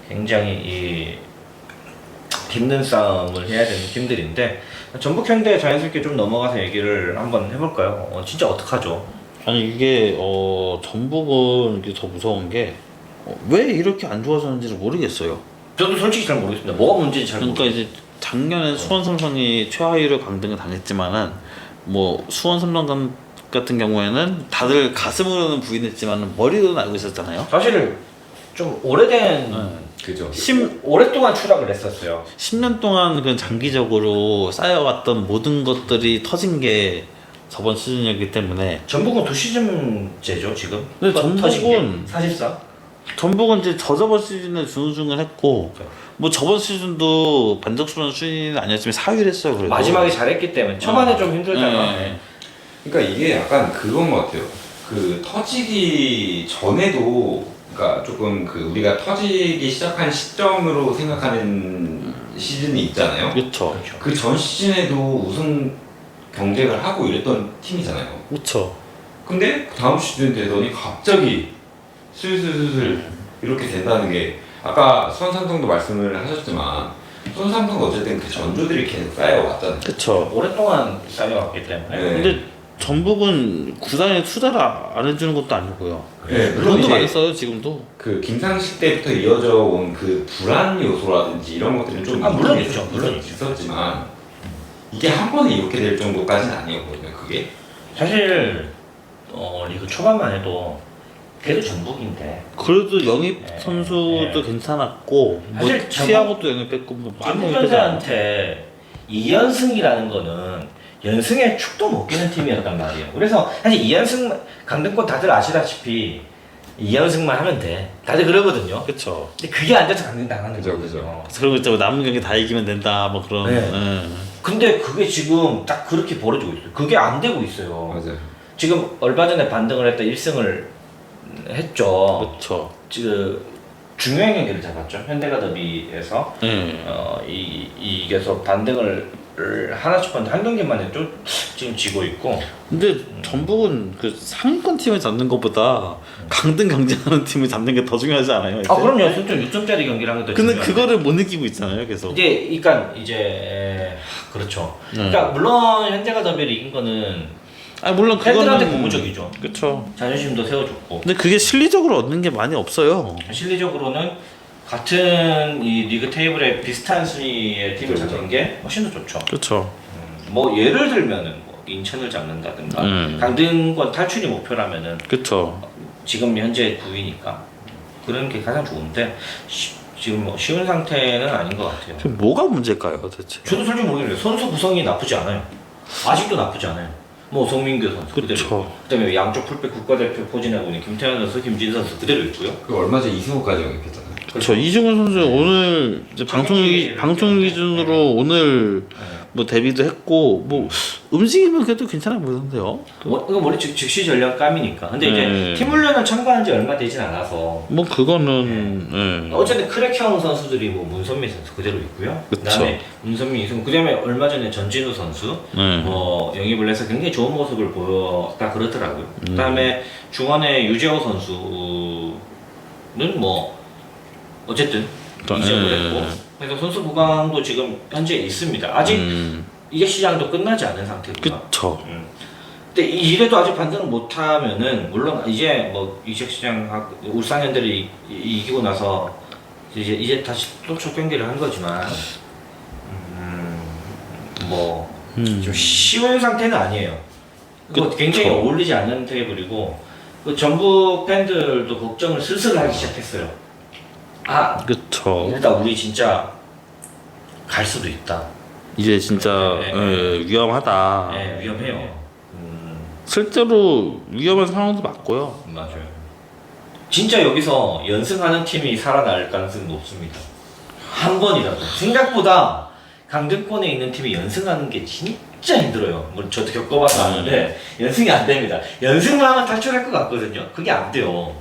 굉장히 힘든 싸움을 해야 되는 팀들인데 전북 현대 자연스럽게 좀 넘어가서 얘기를 한번 해볼까요? 진짜 어떡하죠? 아니 이게 전북은 이게 더 무서운 게 왜 이렇게 안 좋아졌는지를 모르겠어요. 저도 솔직히 잘 모르겠습니다. 뭐가 문제인지 잘 그러니까 모르겠어요. 이제 작년에 수원 삼성이 최하위를 강등을 당했지만은 뭐 수원 삼성 같은 경우에는 다들 가슴으로는 부인했지만 머리로는 알고 있었잖아요. 사실 좀 오래된 그죠. 오랫동안 추락을 했었어요. 10년 동안 그 장기적으로 쌓여왔던 모든 것들이 터진 게 저번 시즌이었기 때문에 전북은 2시즌째죠 지금. 근데 전북은 사실상 전북은 이제 저번 시즌에 준우승을 했고 뭐 저번 시즌도 반짝수는 순위는 아니었지만 4위를 했어요. 그래도 마지막에 잘했기 때문에 초반에 좀 힘들잖아. 네. 그러니까 이게 약간 그건 것 같아요. 그 터지기 전에도 그러니까 조금 그 우리가 터지기 시작한 시점으로 생각하는 시즌이 있잖아요. 그렇죠. 그 전 시즌에도 우승 경쟁을 하고 이랬던 팀이잖아요. 그렇죠. 근데 다음 시즌 되더니 갑자기 슬슬 이렇게 된다는 게 아까 손삼성도 말씀을 하셨지만 손삼성도 어쨌든 그 전주들이 계속 쌓여왔잖아요. 그쵸. 오랫동안 쌓여왔기 때문에. 네. 근데 전북은 구단에 투자를 안 해주는 것도 아니고요. 네, 물론 돈도 이제 많이 써요 지금도. 그 김상식 때부터 이어져 온 그 불안 요소라든지 이런 것들은 좀 물론 있죠. 물론 있었지만 이게 한 번에 이렇게 될 정도까지는 아니었거든요. 그게 사실 리그 초반만 해도 그래도 전북인데 그래도 영입 네. 선수도 네. 괜찮았고 뭐 사실 전북- 티아고도 영입했고 뭐 많이 영입했잖아요. 전북현대한테 2연승이라는 거는 연승에 축도 못 끼는 팀이었단 말이에요. 그래서 사실 2연승 강등권 다들 아시다시피 2연승만 하면 돼. 다들 그러거든요. 그쵸. 근데 그게 안 돼서 강등 당하는 그죠, 거거든요. 그리고 이제 남은 경기 다 이기면 된다 뭐 그런. 네. 예. 근데 그게 지금 딱 그렇게 벌어지고 있어요. 그게 안 되고 있어요. 맞아요. 지금 얼마 전에 반등을 했다 1승을 했죠. 그쵸. 지금 중요한 경기를 잡았죠. 현대가 더비에서 예. 이겨서 반등을 하나씩 봤는데 한 경기만 해도 지금 지고 있고. 근데 전북은 그 상위권 팀을 잡는 것보다 강등 경쟁하는 팀을 잡는 게 더 중요하지 않아요? 이제? 아 그럼요. 승점 6점짜리 경기를 하는 게 더 근데 중요하죠. 그거를 못 느끼고 있잖아요, 계속. 이제 그렇죠. 그러니까 물론 현대가 더비를 이긴 거는 아 물론 팬들한테 그거는 고무적이죠. 그쵸. 자존심도 세워줬고. 근데 그게 실리적으로 얻는 게 많이 없어요. 실리적으로는 같은 이 리그 테이블에 비슷한 순위의 팀을 그렇죠. 잡는 게 훨씬 더 좋죠. 그쵸. 뭐 예를 들면은 뭐 인천을 잡는다든가 강등권 탈출이 목표라면은 그쵸. 지금 현재 9위니까 그런 게 가장 좋은데 지금 뭐 쉬운 상태는 아닌 것 같아요. 지금 뭐가 문제일까요, 대체? 저도 솔직히 모르겠어요. 선수 구성이 나쁘지 않아요. 아직도 나쁘지 않아요. 뭐 송민규 선수 그대로 그쵸. 있고, 그다음에 양쪽 풀백 국가대표 포진하고 있는 김태환 선수, 김진 선수 그대로 있고요. 그 얼마 전에 이승우까지 영입했잖아요. 그렇죠. 이승훈 선수 오늘 이제 방송 기준으로 오늘 뭐 데뷔도 했고 뭐 움직이면 그래도 괜찮아 보이던데요. 이거 머리 즉시 전략감이니까. 근데 이제 팀 훈련을 참가한 지 얼마 되진 않아서 뭐 그거는 어쨌든 크랙형 선수들이 뭐 문선민 선수 그대로 있고요. 그쵸. 그다음에 문선민, 이승우, 그다음에 얼마 전에 전진우 선수 영입을 해서 굉장히 좋은 모습을 보였다 그러더라고요. 그다음에 중원의 유재호 선수는 뭐 어쨌든 이적을 했고, 그래서 선수 부강도 지금 현재 있습니다. 아직 이적 시장도 끝나지 않은 상태고요. 그쵸. 근데 이래도 아직 반등을 못하면은 물론 이제 뭐 이적 시장 울산 현대를 이기고 나서 이제 다시 또 첫 경기를 한 거지만 좀 쉬운 상태는 아니에요. 굉장히 어울리지 않는 테이블이고 그 전북 팬들도 걱정을 슬슬 하기 시작했어요. 그쵸. 일단 우리 진짜 갈 수도 있다. 이제 진짜 위험하다. 네, 위험해요. 실제로 위험한 상황도 맞고요. 맞아요. 진짜 여기서 연승하는 팀이 살아날 가능성이 높습니다. 한 번이라도. 생각보다 강등권에 있는 팀이 연승하는 게 진짜 힘들어요. 뭐 저도 겪어봐서 아는데 연승이 안 됩니다. 연승만 하면 탈출할 것 같거든요. 그게 안 돼요.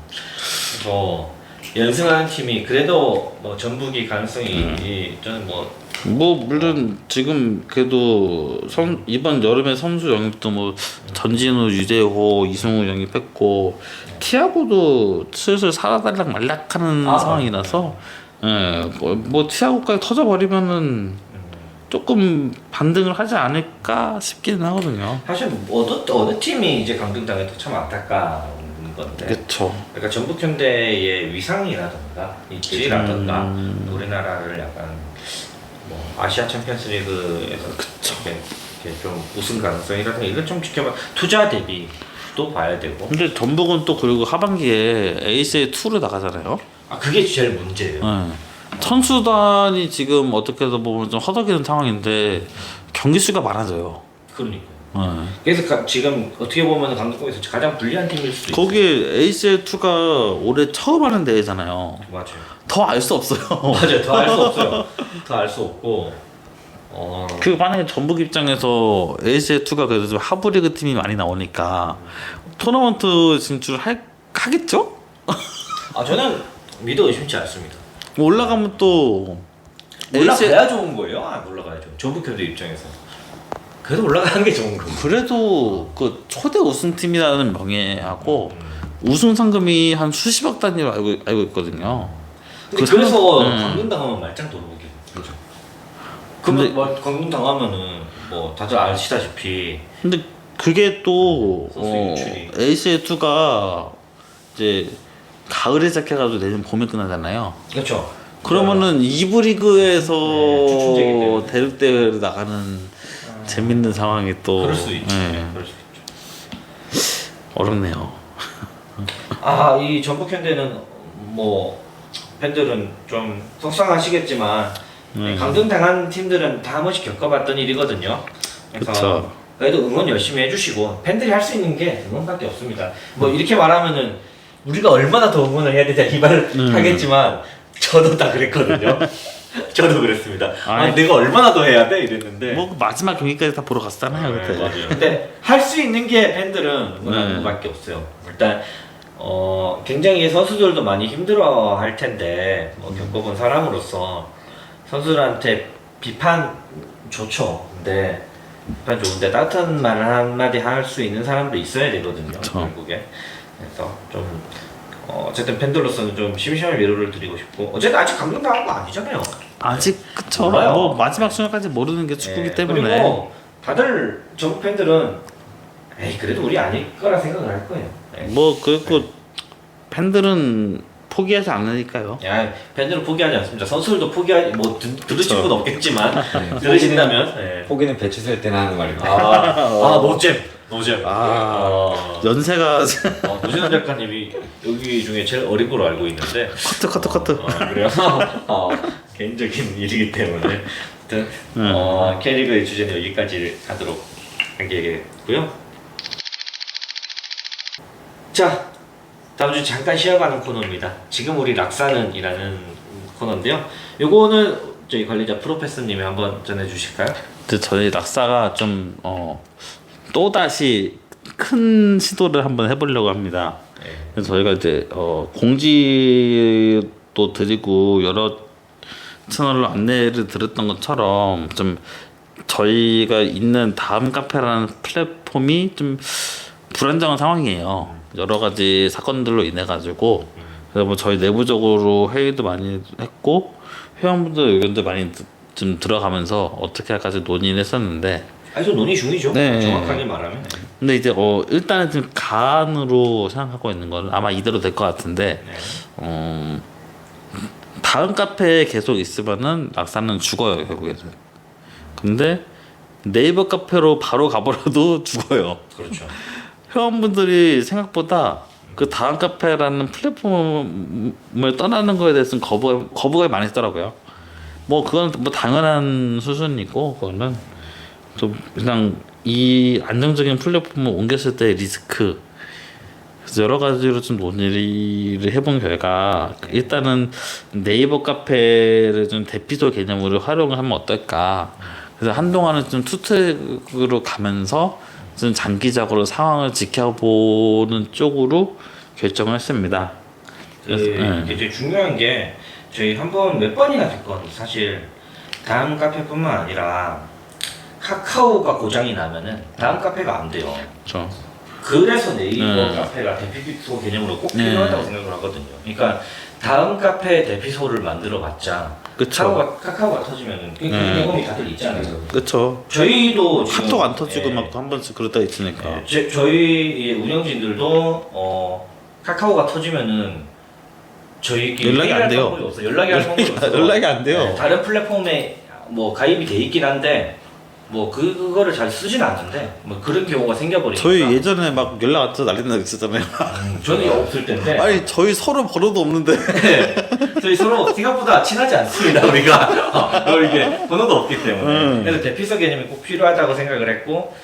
그래서 연승하는 팀이 그래도 뭐 전북이 가능성이 저는 뭐 물론 지금 그래도 이번 여름에 선수 영입도 뭐 전진우, 유재호, 이승우 영입했고 티아고도 슬슬 살아달락 말락하는 상황이라서 뭐 티아고까지 터져버리면은 조금 반등을 하지 않을까 싶기는 하거든요. 사실 어느 팀이 이제 강등당해도 참 안타까운 건데. 그렇죠. 그러니까 전북 현대의 위상이라든가 입지라든가 우리나라를 약간 뭐 아시아 챔피언스리그에서 이렇게 좀 우승 가능성이라든가 이걸 좀 지켜봐. 투자 대비도 봐야 되고. 근데 전북은 또 그리고 하반기에 ACL 2로 나가잖아요. 그게 제일 문제예요. 선수단이 지금 어떻게 보면 좀 허덕이는 상황인데 경기 수가 많아져요. 그러니까. 그래서 지금 어떻게 보면 강등권에서 가장 불리한 팀일 수도 있어요. 거기에 ACL2가 올해 처음 하는 대회잖아요. 맞아요. 더 알 수 없어요. 맞아요. 더 알 수 없어요. 더 알 수 없고. 그 만약에 전북 입장에서 ACL2가 그래도 좀 하부리그 팀이 많이 나오니까 토너먼트 진출하겠죠? 저는 믿어 의심치 않습니다. 올라가면 또 올라가야 좋은 거예요? 올라가야죠. 전북 현대 입장에서. 그래도 올라가는 게 좋은 거고. 그래도 그 초대 우승팀이라는 명예하고 우승 상금이 한 수십억 단위로 알고 있거든요. 근데 그 그래서 상- 감금당하면 말짱 돌아오게. 그렇죠. 근데 근데- 뭐 감금당하면은 뭐 다들 아시다시피 근데 그게 또 소스 유출이. ACA2가 이제 가을에 시작해가지고 내년 봄에 끝나잖아요. 그렇죠. 그러면은 2부 리그에서 네, 주춤제기 때문에. 대륙대회를 나가는 재밌는 상황이 또 그럴 수 있죠. 예, 그럴 수 있죠. 어렵네요. 이 전북 현대는 뭐 팬들은 좀 속상하시겠지만 감금당한 팀들은 다 한 번씩 겪어봤던 일이거든요. 그래서 그쵸. 그래도 응원 열심히 해주시고 팬들이 할 수 있는 게 응원밖에 없습니다. 뭐 이렇게 말하면은 우리가 얼마나 더 응원을 해야 되냐 이 말을 하겠지만 저도 다 그랬거든요. 저도 그랬습니다. 아이. 내가 얼마나 더 해야 돼 이랬는데. 뭐 마지막 경기까지 다 보러 갔잖아요 네, 그때. 맞아요. 근데 할 수 있는 게 팬들은 응원하는 네. 것밖에 없어요. 일단 굉장히 선수들도 많이 힘들어 할 텐데 뭐 겪어본 사람으로서 선수들한테 비판 좋죠. 근데 비판 좋은데 따뜻한 말 한마디 할 수 있는 사람도 있어야 되거든요. 그쵸. 결국에. 그래서 좀 어쨌든 팬들로서는 좀 심심한 위로를 드리고 싶고 어쨌든 아직 감동당한 거 아니잖아요. 아직 그쵸. 몰라요. 뭐 마지막 순간까지 모르는 게 축구기 네, 때문에. 그리고 다들 전북 팬들은 에이 그래도 우리 아닐 거라 생각을 할 거예요. 네. 뭐 그리고 팬들은 포기하지 않으니까요. 야 팬들은 포기하지 않습니다. 선수들도 포기하지 뭐 들으실 분 없겠지만 네. 들으신다면. 네. 포기는 배추 때나 하는 말입니다. 노잼. 연세가 노진환 작가님이 여기 중에 제일 어린 걸로 알고 있는데. 커트. 그래요? 개인적인 일이기 때문에. 아무튼 K리그의 주제는 여기까지 하도록 하겠고요. 자, 다음 주 잠깐 쉬어가는 코너입니다. 지금 우리 락사는이라는 코너인데요. 요거는 저희 관리자 프로페서님이 한번 전해주실까요? 저희 낙사가 좀 또 다시 큰 시도를 한번 해보려고 합니다. 네. 그래서 저희가 이제 공지도 드리고 여러 채널로 안내를 드렸던 것처럼 좀 저희가 있는 다음 카페라는 플랫폼이 좀 불안정한 상황이에요. 여러 가지 사건들로 인해 가지고 그래서 뭐 저희 내부적으로 회의도 많이 했고 회원분들 의견도 많이 좀 들어가면서 어떻게 할까지 논의를 했었는데 좀 논의 중이죠. 네. 정확하게 말하면. 근데 이제 일단은 지금 가안으로 생각하고 있는 거는 아마 이대로 될 것 같은데 네. 다음 카페에 계속 있으면은 낙사는 죽어요 결국에는. 근데 네이버 카페로 바로 가버려도 죽어요. 그렇죠. 회원분들이 생각보다 그 다음 카페라는 플랫폼을 떠나는 거에 대해서는 거부가 많이 있더라고요. 뭐 그건 뭐 당연한 수준이고 그거는 좀 그냥 이 안정적인 플랫폼을 옮겼을 때의 리스크 그래서 여러 가지로 좀 논의를 해본 결과 일단은 네이버 카페를 좀 대피소 개념으로 활용을 하면 어떨까. 그래서 한동안은 좀 투트랙으로 가면서 좀 장기적으로 상황을 지켜보는 쪽으로 결정을 했습니다. 이게 되게 중요한 게 저희 한번 몇 번이나 됐건 사실 다음 카페뿐만 아니라 카카오가 고장이 나면은 다음 카페가 안 돼요. 그렇죠. 그래서 네이버 카페가 대피소 개념으로 꼭 필요하다고 생각을 하거든요. 그러니까 다음 카페 대피소를 만들어봤자 그쵸. 카카오가 터지면은 그 경험이 다들 있잖아요. 그렇죠. 저희도 지금 카톡 안 터지고 예, 막 한 번씩 그러다 있으니까. 저희 운영진들도 카카오가 터지면은 저희끼리 연락이 안 회의할 돼요. 방법이 없어요. 연락이 할 방법이 없어요. 연락이 안 돼요. 네, 다른 플랫폼에 뭐 가입이 돼 있긴 한데 뭐 그거를 잘 쓰진 않는데 뭐 그런 경우가 생겨버리니까 저희 예전에 막 연락 안 돼서 난리 나고 있었잖아요. 저는 없을 텐데 아니 저희 서로 번호도 없는데. 네, 저희 서로 생각보다 친하지 않습니다 우리가 이게 번호도 없기 때문에 그래서 대피소 개념이 꼭 필요하다고 생각을 했고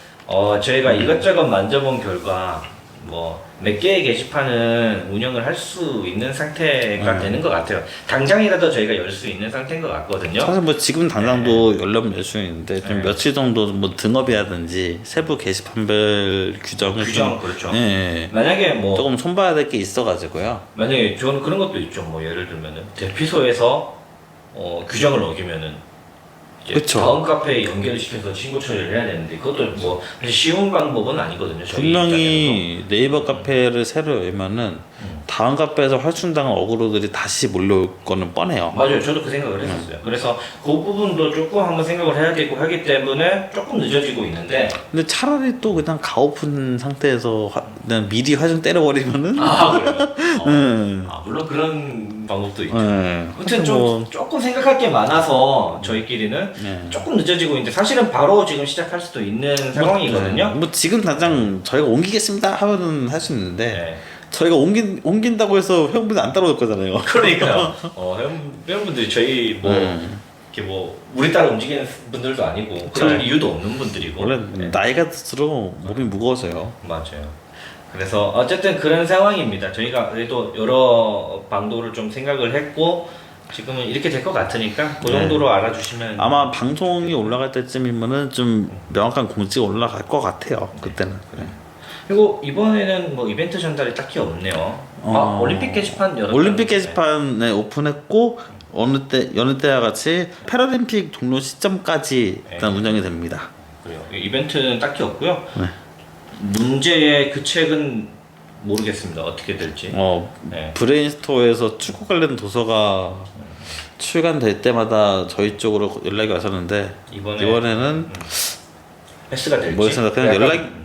저희가 이것저것 만져본 결과 뭐 몇 개의 게시판은 운영을 할 수 있는 상태가 되는 것 같아요. 당장이라도 저희가 열 수 있는 상태인 것 같거든요. 사실 뭐 지금 당장도 열려면 열 수 있는데 좀 며칠 정도 뭐 등업이라든지 세부 게시판별 규정을 그렇죠. 예, 만약에 뭐 조금 손봐야 될 게 있어가지고요. 만약에 저는 그런 것도 있죠. 뭐 예를 들면은 대피소에서 규정을 어기면은 이제 그쵸. 다음 카페에 연결을 시켜서 신고 처리를 해야 되는데 그것도 뭐 사실 쉬운 방법은 아니거든요. 저희 입장에서도. 분명히 네이버 카페를 새로 열면은 다음 카페에서 활충당한 어그로들이 다시 몰려올 거는 뻔해요. 맞아요. 저도 그 생각을 했었어요. 그래서 그 부분도 조금 한번 생각을 해야 되고 하기 때문에 조금 늦어지고 있는데. 근데 차라리 또 그냥 가오픈 상태에서 그냥 미리 활충 때려버리면은 아 그래요? 음. 물론 그런 방법도 있죠. 네. 아무튼 좀 조금 생각할 게 많아서 저희끼리는 네. 조금 늦어지고 있는데 사실은 바로 지금 시작할 수도 있는 상황이거든요. 뭐 지금 당장 저희가 옮기겠습니다 하면은 할 수 있는데 네. 저희가 옮긴다고 해서 회원분이 안 따라올 거잖아요. 그러니까요. 회원분들이 저희 뭐 음. 이렇게 뭐 우리 따라 움직이는 분들도 아니고 그럴 이유도 없는 분들이고. 원래 네. 나이가 들수록 몸이 무거워져요. 맞아요. 그래서 어쨌든 그런 상황입니다. 저희가 그래도 여러 방도를 좀 생각을 했고 지금은 이렇게 될 것 같으니까 그 정도로 알아주시면 아마 방송이 올라갈 때쯤이면은 좀 명확한 공지가 올라갈 것 같아요. 그때는. 그래. 그리고 이번에는 뭐 이벤트 전달이 딱히 없네요. 올림픽 게시판 열었다는데. 올림픽 게시판에 오픈했고 여느 때와 같이 패럴림픽 종료 시점까지 일단 운영이 됩니다. 그래요. 이벤트는 딱히 없고요. 네. 문제의 그 책은 모르겠습니다. 어떻게 될지. 네. 브레인스토어에서 축구 관련 도서가 출간될 때마다 저희 쪽으로 연락이 왔었는데 이번에는 패스가 될지. 모르겠습니다. 그냥 약간, 연락이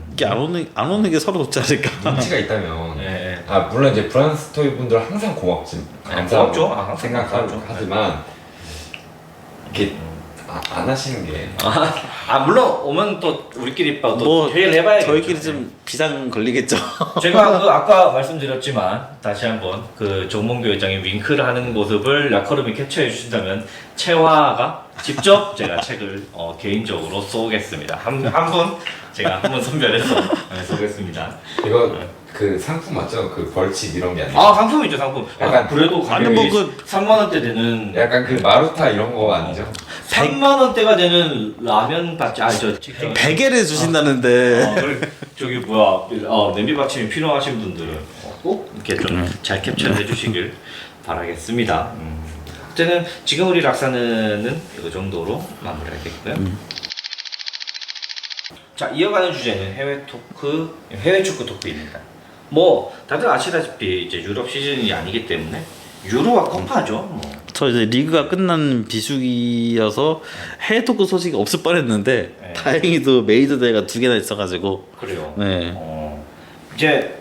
안 오는 게 서로 좋지 않을까. 눈치가 있다면 네. 물론 이제 브랜드 스토리 분들 항상 고맙지 고맙죠. 항상 생각하지만 이렇게 안 하시는 게 물론 오면 또 우리끼리 또 뭐 회의를 해봐야겠죠. 저희끼리 좀 비상 걸리겠죠. 제가 아까 말씀드렸지만 다시 한번 그 정몽규 회장이 윙크를 하는 모습을 라커룸이 캡처해 주신다면 채화가 직접 제가 책을 개인적으로 쏘겠습니다. 한 분 제가 한 분 선별해서 쏘겠습니다. 이거 그 상품 맞죠? 그 벌칙 이런 게 아니라 상품이죠 상품. 약간 그래도 아니, 가격이 뭐 3만 원대 되는 약간 그 마루타 이런 거 아니죠? 3만 원대가 되는 라면 받지 베개를 주신다는데 저기 냄비 받침이 필요하신 분들은 꼭 이렇게 좀 잘 캡처를 해주시길 바라겠습니다. 어쨌든 지금 우리 락사는 이 정도로 마무리하겠고요. 자, 이어가는 주제는 해외 축구 토크입니다. 뭐 다들 아시다시피 이제 유럽 시즌이 아니기 때문에 유로와 코파죠. 뭐. 저 이제 리그가 끝난 비수기여서 해외 토크 소식이 없을 뻔했는데 네. 다행히도 메이저 대회가 2개나 있어가지고 그래요. 네. 이제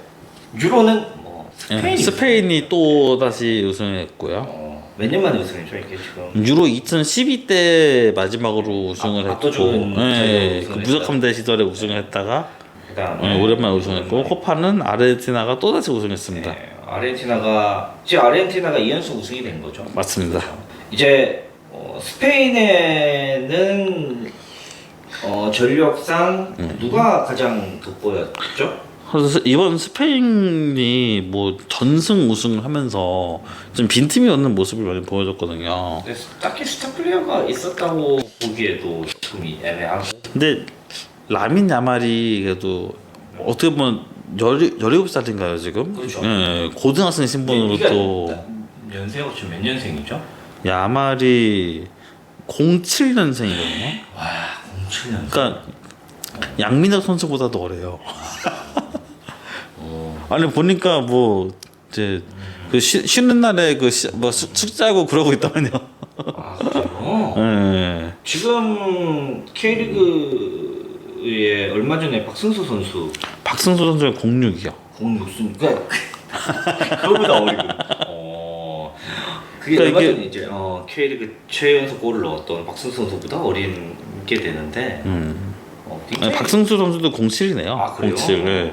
유로는 뭐 스페인이 또 다시 우승했고요. 몇 년 만에 우승했죠 이게 지금. 유로 2012 때 마지막으로 우승을 했고, 압도적인 그 우승을 무적함 대 시절에 우승을 했다가 그다음에 오랜만에 우승했고 코파는 아르헨티나가 또 다시 우승했습니다. 네, 아르헨티나가 2연속 우승이 된 거죠. 맞습니다. 이제 스페인에는 전력상 누가 가장 돋보였죠? 그래서 이번 스페인이 뭐 전승 우승을 하면서 좀 빈틈이 없는 모습을 많이 보여줬거든요. 근데 딱히 스타 플레이어가 있었다고 보기에도 조금 애매하고. 근데 라민 야말이 그래도 어떻게 보면 17살인가요 지금? 그렇죠. 예, 고등학생 신분으로 또 연세가 지금 몇 년생이죠? 야말이 07년생이거든요. 와, 07년. 그러니까 양민혁 선수보다도 어려요. 아니 보니까 뭐 이제 그 쉬는 날에 뭐 숙제하고 그러고 있다면요. 그래요? 예. 지금 K리그에 얼마 전에 박승수 선수 박승수 선수가 06이요. 06승 그거보다 어리고. 그게 그러니까 얼마 이게- 전에 이제 K리그 최연소 골을 넣었던 박승수 선수보다 어린 게 되는데. 아니, 굉장히- 박승수 선수도 07이네요. 그래요? 07. 예.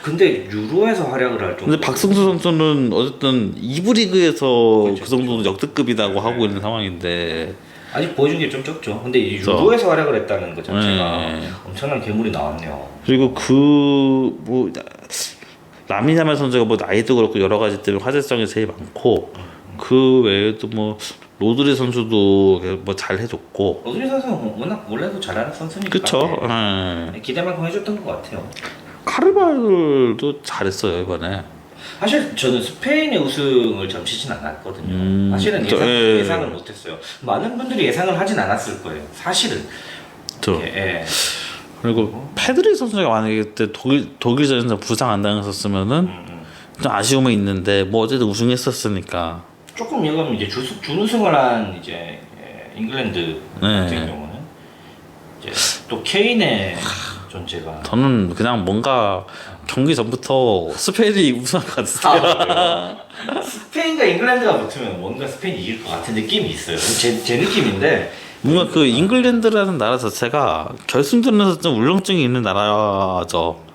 근데 유로에서 활약을 할 정도. 근데 박승수 선수는 어쨌든 2부 리그에서 그 정도 역대급이라고 하고 있는 상황인데 아직 보여준 게 좀 적죠. 근데 이 그래서- 유로에서 활약을 했다는 것 자체가 네. 엄청난 괴물이 나왔네요. 그리고 뭐 라민 야말 선수가 뭐 나이도 그렇고 여러 가지 때문에 화제성이 제일 많고 그 외에도 뭐 로드리 선수도 뭐 잘 해줬고 로드리 선수는 워낙 원래도 잘하는 선수니까. 그쵸? 네. 기대만큼 해줬던 것 같아요. 카르발도 잘했어요 이번에. 사실 저는 스페인의 우승을 점치진 않았거든요. 사실은 예상을 못했어요. 많은 분들이 예상을 하진 않았을 거예요. 사실은. 예. 그리고 페드리 선수가 만약에 그때 독일전에서 부상 안 당했었으면은 좀 아쉬움은 있는데 뭐 어쨌든 우승했었으니까. 조금 이건 이제 준우승을 한 이제 잉글랜드 같은 경우는 이제 또 케인의 존재가 저는 그냥 뭔가 경기 전부터 스페인이 우승할 것 같았어요. 스페인과 잉글랜드가 붙으면 뭔가 스페인이 이길 것 같은 느낌이 있어요. 제 느낌인데 뭔가 그 잉글랜드라는 나라 자체가 결승전에서 좀 울렁증이 있는 나라죠.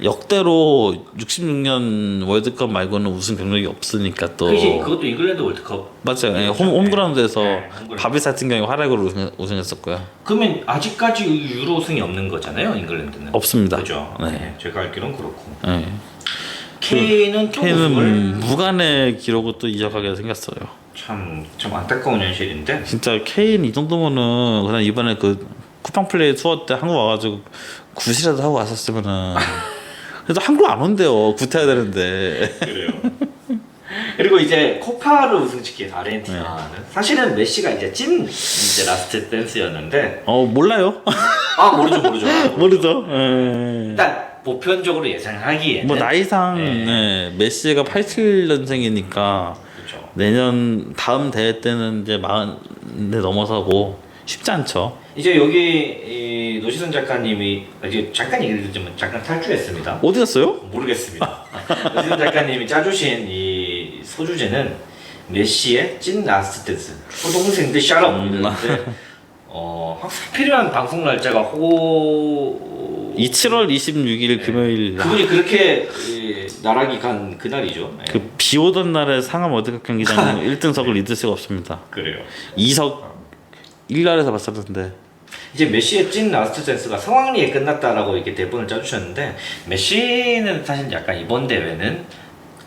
역대로 66년 월드컵 말고는 우승 경력이 없으니까 또. 그것도 잉글랜드 월드컵. 맞아요. 예, 홈그라운드에서 네, 홈그라운드. 바비스 같은 경우 활약으로 우승했었고요. 그러면 아직까지 유로 우승이 없는 거잖아요, 잉글랜드는. 없습니다. 그죠. 네. 제가 알기로는 그렇고. 네. 케인은 또 우승을 케인은 무관의 기록을 또 이적하게 생겼어요. 참 안타까운 현실인데. 진짜 케인 이 정도면은 그냥 이번에 그 쿠팡 플레이 투어 때 한국 와가지고 굿이라도 하고 왔었으면은 그래도 한국 안 온대요. 굿해야 되는데. 그래요. 그리고 이제 코파를 우승시킨 아르헨티나는 사실은 메시가 이제 이제 라스트 댄스였는데 몰라요. 모르죠. 모르죠. 예. 일단 보편적으로 예상하기에는 뭐 나이상 네. 예, 메시가 87년생이니까 그렇죠. 내년 다음 대회 때는 이제 40대 넘어서고 쉽지 않죠. 이제 여기 이 노시선 작가님이 이제 잠깐 얘기를 드리자면 잠깐 탈주했습니다. 어디 갔어요? 모르겠습니다. 노시선 작가님이 짜주신 이 소주제는 메시의 찐 라스트 댄스 초동생들 샤럽 이러는데 항상 필요한 방송 날짜가 7월 26일 금요일 날. 그분이 그렇게 나락이 간 그날이죠. 예. 그 비 오던 날에 상암 월드컵 경기장 1등석을 잊을 수가 없습니다. 그래요. 2석 1날에서 봤었는데 이제 메시의 찐 라스트 댄스가 성황리에 끝났다라고 이렇게 대본을 짜주셨는데 메시는 사실 약간 이번 대회는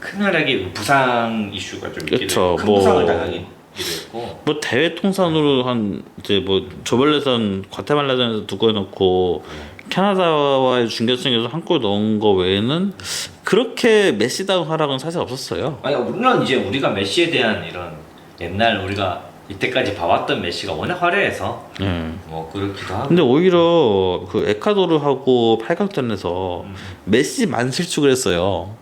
큰활약이 부상 이슈가 좀 있기도 그쵸, 했고 큰 뭐 부상을 당하기도 했고 뭐 대회 통산으로 한 이제 뭐 조별예선 과테말라전에서 2골 넣고 캐나다와의 준결승에서 1골 넣은 거 외에는 그렇게 메시다운 활약은 사실 없었어요. 아니 물론 이제 우리가 메시에 대한 이런 옛날 우리가 이때까지 봐왔던 메시가 워낙 화려해서 뭐 그렇기도 하고 근데 오히려 그 에콰도르하고 8강전에서 메시만 실축을 했어요.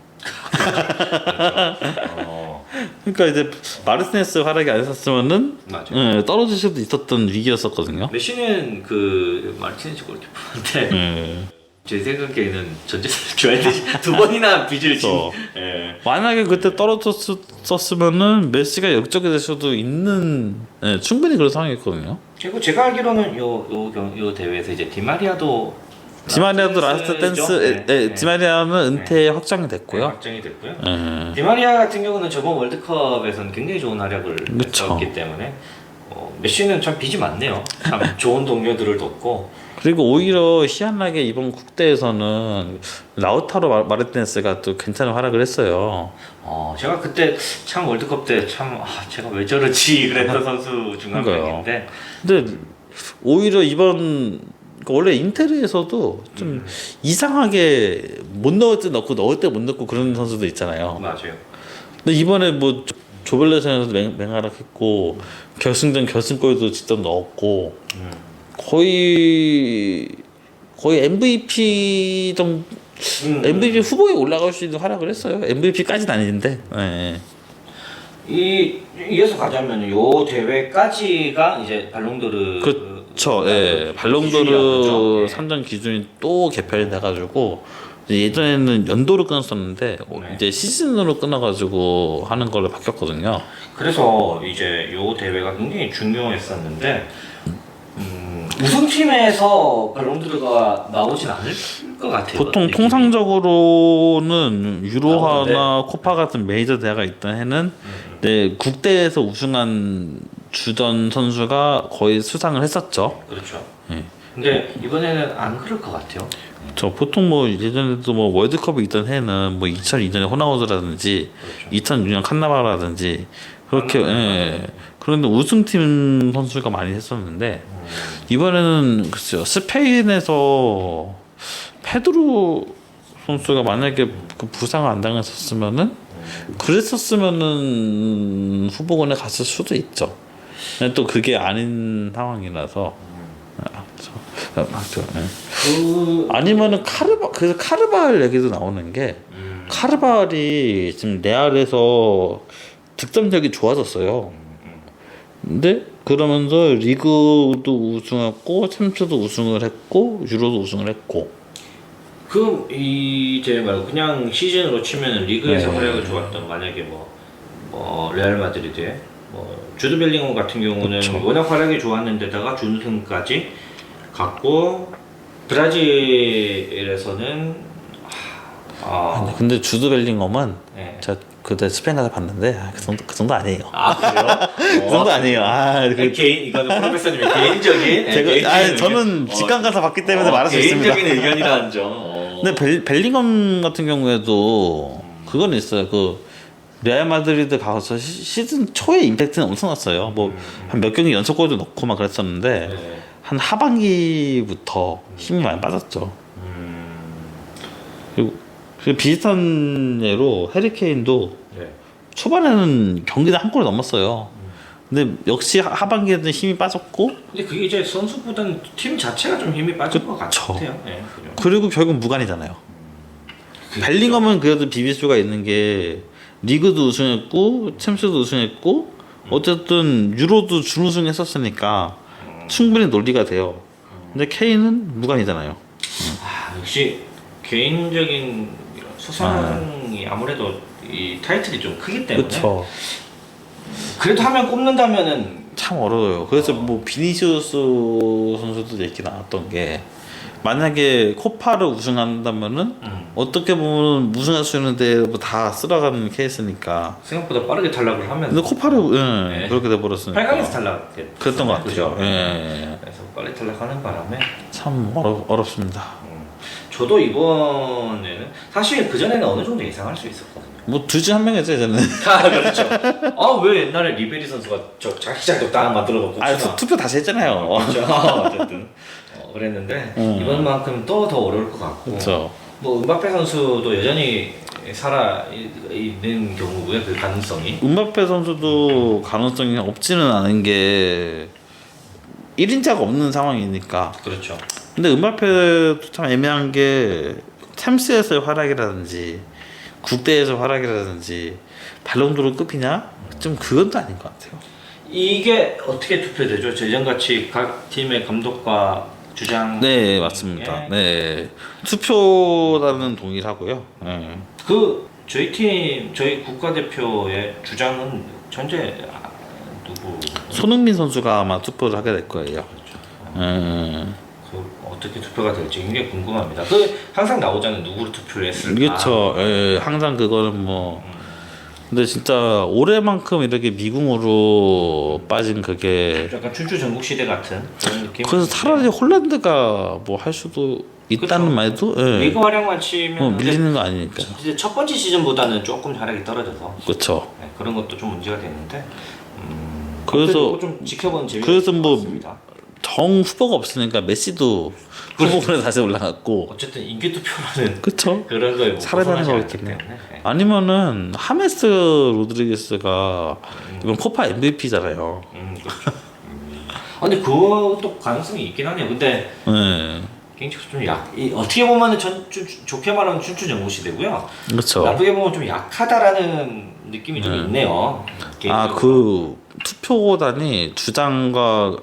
그러니까 이제 마르티네스 활약이 안 했었으면은 맞아요. 떨어질 수도 있었던 위기였었거든요. 메시는 그 마르티네즈 골키퍼한테 제 생각에는 전재산을 줘야 되지 두 번이나 빚을 진. 그렇죠. 예. 만약에 그때 떨어졌었으면은 메시가 역적이 될 수도 있는 충분히 그런 상황이었거든요. 그리고 제가 알기로는 요 대회에서 이제 디마리아도 라스트 댄스 디마리아는 은퇴 확정이 됐고요. 확정이 됐고요. 예. 디마리아 같은 경우는 저번 월드컵에서는 굉장히 좋은 활약을 그쵸. 했었기 때문에 메시는 참 빚이 많네요. 참 좋은 동료들을 뒀고 그리고 오히려 희한하게 이번 국대에서는 라우타로 마르티네스가 또 괜찮은 활약을 했어요. 제가 그때 참 월드컵 때 참 제가 왜 저러지 그랬던 선수 중 한 명인데 근데 오히려 이번 원래 인테르에서도 좀 이상하게 못 넣을 때 넣고 넣을 때 못 넣고 그런 선수도 있잖아요. 맞아요. 근데 이번에 뭐 조별예선에서 맹활약했고 결승골도 직접 넣었고 거의 MVP 정 MVP 후보에 올라갈 수 있는 활약을 했어요. MVP까지는 아닌데. 네. 이어서 가자면 요 대회까지가 이제 발롱도르 그렇죠. 예. 발롱도르 선정 기준이 또 개편이 돼가지고 예전에는 연도로 끊었었는데 네. 이제 시즌으로 끊어가지고 하는 걸로 바뀌었거든요. 그래서 이제 요 대회가 굉장히 중요했었는데 우승팀에서 발롱도르가 나오진 않을 것 같아요. 보통 느낌이. 통상적으로는 유로화나 코파 같은 메이저 대회가 있던 해는 국대에서 우승한 주전 선수가 거의 수상을 했었죠. 그렇죠. 예. 근데 이번에는 안 그럴 것 같아요. 저 보통 뭐 예전에도 뭐 월드컵이 있던 해는 뭐 2002년에 호나우드라든지 그렇죠. 2006년 칸나바라든지 그렇게 그런데 우승팀 선수가 많이 했었는데 이번에는 글쎄요 스페인에서 페드로 선수가 만약에 그 부상을 안 당했었으면은 그랬었으면은 후보군에 갔을 수도 있죠. 근데 또 그게 아닌 상황이라서 아니면은 카르발 얘기도 나오는 게 카르발이 지금 레알에서 득점력이 좋아졌어요. 근데 그러면서 리그도 우승했고 챔스도 우승을 했고 유로도 우승을 했고. 그럼 이제 말고 그냥 시즌으로 치면 리그에서 네. 활약을 좋았던 만약에 뭐 레알 마드리드에 뭐 주드 벨링엄 같은 경우는 그쵸. 워낙 활약이 좋았는데다가 준우승까지 갔고 브라질에서는 근데 주드 벨링엄은 네. 제가 그때 스페인 가서 봤는데 그 정도 아니에요. 그래요? 그 정도 아니에요. 개인 이거는 프로페서님의 개인적인 제가 저는 직관 가서 봤기 때문에 말할 수 있습니다. 개인적인 의견이라는 점. 근데 벨링엄 같은 경우에도 그건 있어요. 그 레알 마드리드 가서 시즌 초에 임팩트는 엄청났어요. 뭐 한 몇 경기 연속골도 넣고 막 그랬었는데 네. 한 하반기부터 힘이 많이 빠졌죠. 그리고 비슷한 예로 해리케인도 네. 초반에는 경기당 한 골 넘었어요. 근데 역시 하반기에는 힘이 빠졌고 근데 그게 이제 선수보다는 팀 자체가 좀 힘이 빠진 것 그쵸. 같아요. 네, 그죠. 그리고 결국 무관이잖아요. 벨링엄은 그래도 비빌 수가 있는 게 리그도 우승했고 챔스도 우승했고 어쨌든 유로도 준우승했었으니까 충분히 논리가 돼요. 근데 케인은 무관이잖아요. 역시 개인적인 이런 수상이 아무래도 이 타이틀이 좀 크기 때문에 그렇죠. 그래도 하면 꼽는다면은 참 어려워요. 그래서 뭐 비니시우스 선수도 얘기 나왔던 게 만약에 코파를 우승한다면은 어떻게 보면 우승할 수 있는데 뭐 다 쓸어가는 케이스니까. 생각보다 빠르게 탈락을 하면 근데 코파를 네. 그렇게 돼 버렸으니까. 8강에서 탈락 그랬던 것 같아요. 그죠? 예. 그래서 빨리 탈락하는 바람에 참 어렵습니다. 저도 이번에는 사실 그 전에는 어느 정도 예상할 수 있었거든요. 뭐 둘 중 한 명이죠 이제는. 그렇죠. 왜 옛날에 리베리 선수가 저 자기장도 딱 만들어놓고 투표 다시 했잖아요. 그렇죠. 어쨌든 그랬는데 이번만큼 또 더 어려울 것 같고. 그렇죠. 뭐 음바페 선수도 여전히 살아 있는 경우고요. 그 가능성이. 음바페 선수도 가능성이 없지는 않은 게 1인자가 없는 상황이니까. 그렇죠. 근데 음바페도 참 애매한 게 챔스에서의 활약이라든지 국대에서 활약이라든지 발롱도르 급이냐? 좀 그건 또 아닌 것 같아요. 이게 어떻게 투표되죠? 예전같이 각 팀의 감독과 주장. 네 맞습니다. 네 투표단은 동일하고요. 네. 저희 국가대표의 주장은 현재 누구? 손흥민 선수가 아마 투표를 하게 될 거예요. 어떻게 투표가 될지 굉장히 궁금합니다. 항상 나오잖아요. 누구를 투표를 했을까? 그렇죠. 예, 항상 그거는 뭐. 근데 진짜 올해만큼 이렇게 미궁으로 빠진 그게. 약간 춘추 전국 시대 같은 그런 느낌. 그래서 차라리 홀란드가 뭐 할 수도 있다는 그쵸. 말도. 예. 리그 활약만 치면 밀리는 거 아니니까. 이제 첫 번째 시즌보다는 조금 활약이 떨어져서 그렇죠. 네, 그런 것도 좀 문제가 되는데. 그래서 좀 지켜보는 재미가 그래서 있을 뭐 것 같습니다. 정 후보가 없으니까 메시도 후보로 다시 올라갔고. 어쨌든 인기 투표라는 그렇죠. 그런 거에 뭐 살아나는 벗어나지 거기 않기 때문에. 네. 아니면은 하메스 로드리게스가 이번 코파 MVP잖아요. 그렇죠. 근데 그것도 가능성이 있긴 하네요. 근데 네. 개인적으로 좀 어떻게 보면은 좋게 말하면 춘추 전국 시대고요. 그렇죠. 나쁘게 보면 좀 약하다라는 느낌이 좀 있네요. 그 투표단이 주장과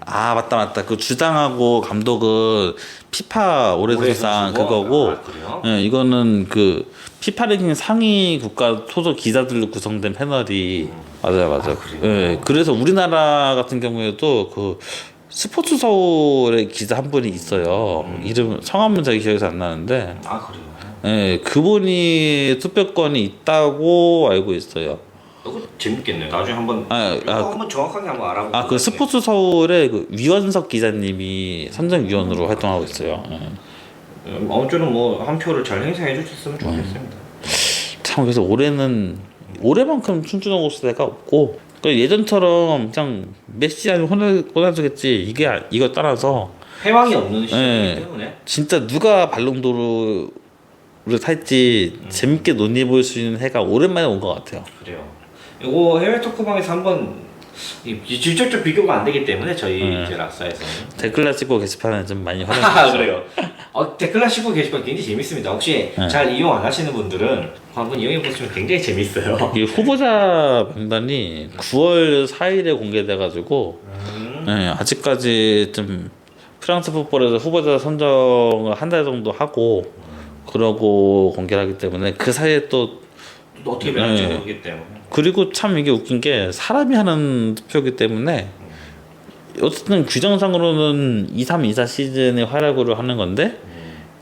맞다 그 주장하고 감독은 피파 올해선상 그거고 그래요? 예, 이거는 그 피파 랭킹 상위 국가 소속 기자들로 구성된 패널이 맞아요. 그래요? 예, 그래서 우리나라 같은 경우에도 그 스포츠 서울의 기자 한 분이 있어요. 이름 성함은 잘 기억이 안 나는데 그래요? 예, 그분이 투표권이 있다고 알고 있어요. 이거 재밌겠네요. 나중에 한번 한번 정확하게 한번 알아보고. 그 스포츠 서울의 그 위원석 기자님이 선정위원으로 활동하고 있어요. 아무쪼록 뭐 한 표를 잘 행사해 주셨으면 좋겠습니다. 참 그래서 올해만큼 춘추전국 시대가 없고 그러니까 예전처럼 그냥 메시 아니면 호날두겠지 이거 따라서 패왕이 없는 시대이기 네. 때문에 진짜 누가 발롱도르를 탈지 재밌게 논의해 볼 수 있는 해가 오랜만에 온 것 같아요. 그래요. 이거 해외 토크방에서 한번 직접적 비교가 안 되기 때문에 저희 이제 락사에서는 댓글 찍고 게시판에 좀 많이 아 활용해주세요. 그래요. 댓글 하시고 게시판 굉장히 재밌습니다. 혹시 잘 이용 안 하시는 분들은 한번 이용해 보시면 굉장히 재밌어요. 이 후보자 명단이 9월 4일에 공개돼가지고 네, 아직까지 좀 프랑스 풋볼에서 후보자 선정을 한 달 정도 하고 그러고 공개를 하기 때문에 그 사이에 또 또 어떻게 변할지 네. 모르기 때문에. 그리고 참 이게 웃긴 게 사람이 하는 투표이기 때문에 어쨌든 규정상으로는 23, 24 시즌에 활약을 하는 건데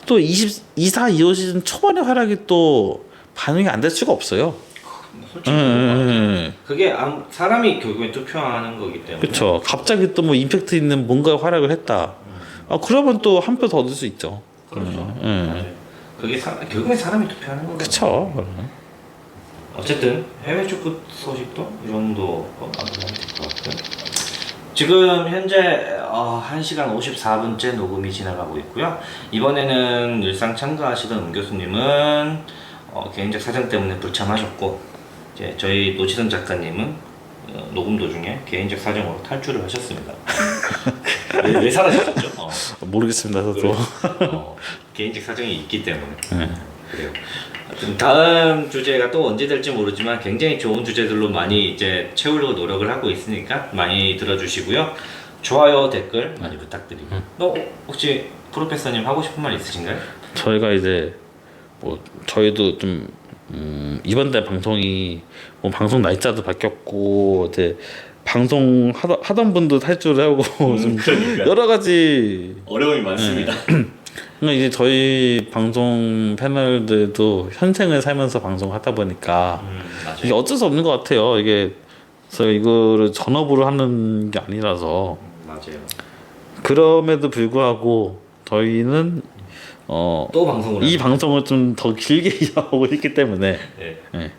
또 24, 25 시즌 초반에 활약이 또 반영이 안 될 수가 없어요. 솔직히 그게 사람이 결국엔 투표하는 거기 때문에. 그렇죠. 갑자기 또 뭐 임팩트 있는 뭔가 활약을 했다. 그러면 또 한 표 더 얻을 수 있죠. 그렇죠. 맞아요. 그게 결국엔 사람이 투표하는 거거든요. 그렇죠. 어쨌든 해외 축구 소식도 이 정도 알아보면 될 것 같고요. 지금 현재 1시간 54분째 녹음이 지나가고 있고요. 이번에는 일상 참가하시던 은 교수님은 개인적 사정 때문에 불참하셨고, 이제 저희 노지선 작가님은 녹음 도중에 개인적 사정으로 탈출을 하셨습니다. 왜 사라졌죠? 모르겠습니다. 저도. 개인적 사정이 있기 때문에. 그래요. 하여튼 다음 주제가 또 언제 될지 모르지만 굉장히 좋은 주제들로 많이 이제 채우려고 노력을 하고 있으니까 많이 들어주시고요. 좋아요, 댓글 많이 부탁드리고. 혹시 프로페서님 하고 싶은 말 있으신가요? 저희가 이제 뭐 저희도 좀 이번 달 방송이 뭐 방송 날짜도 바뀌었고 이제 방송 하던 분도 탈출을 하고 좀 그러니까요. 여러 가지 어려움이 많습니다. 그러니까 이제 저희 방송 패널들도 현생을 살면서 방송하다 보니까 맞아요. 이게 어쩔 수 없는 것 같아요. 이게 그래서 이거를 전업으로 하는 게 아니라서 맞아요. 그럼에도 불구하고 저희는 또 방송을 이 방송을 좀 더 길게 이어가고 있기 때문에 네.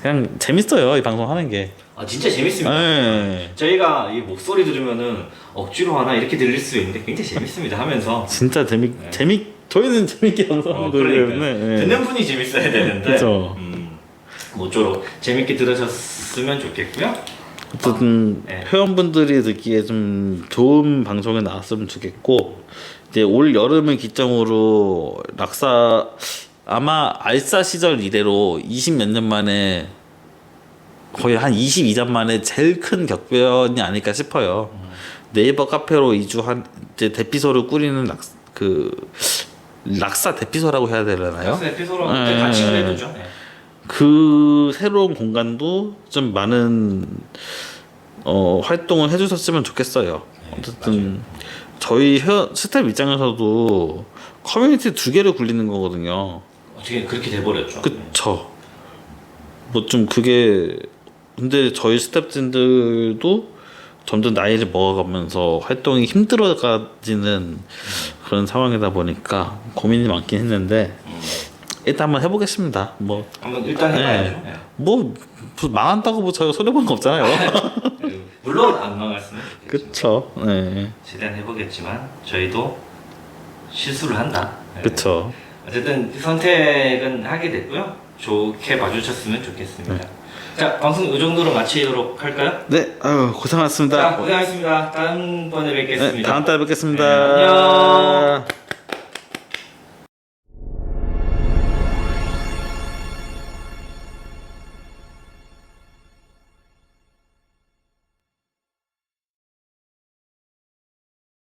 그냥 재밌어요. 이 방송 하는 게. 진짜 재밌습니다. 네. 저희가 이 목소리 들으면은 억지로 하나 이렇게 들릴 수 있는데 굉장히 재밌습니다 하면서. 진짜 저희는 재밌게 방송하는 거기 때문에. 네. 듣는 분이 재밌어야 되는데. 그쵸. 모쪼록 재밌게 들으셨으면 좋겠고요. 어쨌든 네. 회원분들이 듣기에 좀 좋은 방송이 나왔으면 좋겠고 이제 올 여름을 기점으로 락사 아마 알사 시절 이래로 20 몇 년 만에 거의 한 22년 만에 제일 큰 격변이 아닐까 싶어요. 네이버 카페로 이주한 이제 대피소를 꾸리는 락사 대피소라고 해야 되나요? 락사 에피소드 같이 해두죠. 그 새로운 공간도 좀 많은 활동을 해주셨으면 좋겠어요. 어쨌든 저희 스텝 입장에서도 커뮤니티 2개를 굴리는 거거든요. 어떻게 그렇게 돼버렸죠. 그쵸. 뭐 좀 그게 근데 저희 스텝진들도 점점 나이를 먹어가면서 활동이 힘들어가지는 그런 상황이다 보니까 고민이 많긴 했는데 일단 한번 해보겠습니다. 뭐 한번 일단 해봐야죠. 네. 뭐 망한다고 뭐 저희가 손해보는 거 없잖아요. 물론 안 망했으면 좋겠죠. 그쵸. 네. 최대한 해보겠지만 저희도 실수를 한다. 네. 그쵸. 어쨌든 선택은 하게 됐고요. 좋게 봐주셨으면 좋겠습니다. 자, 방송 이 정도로 마치도록 할까요? 네, 아유, 고생하셨습니다. 자, 고생하셨습니다. 다음번에 뵙겠습니다. 네, 다음 달에 뵙겠습니다. 네, 안녕.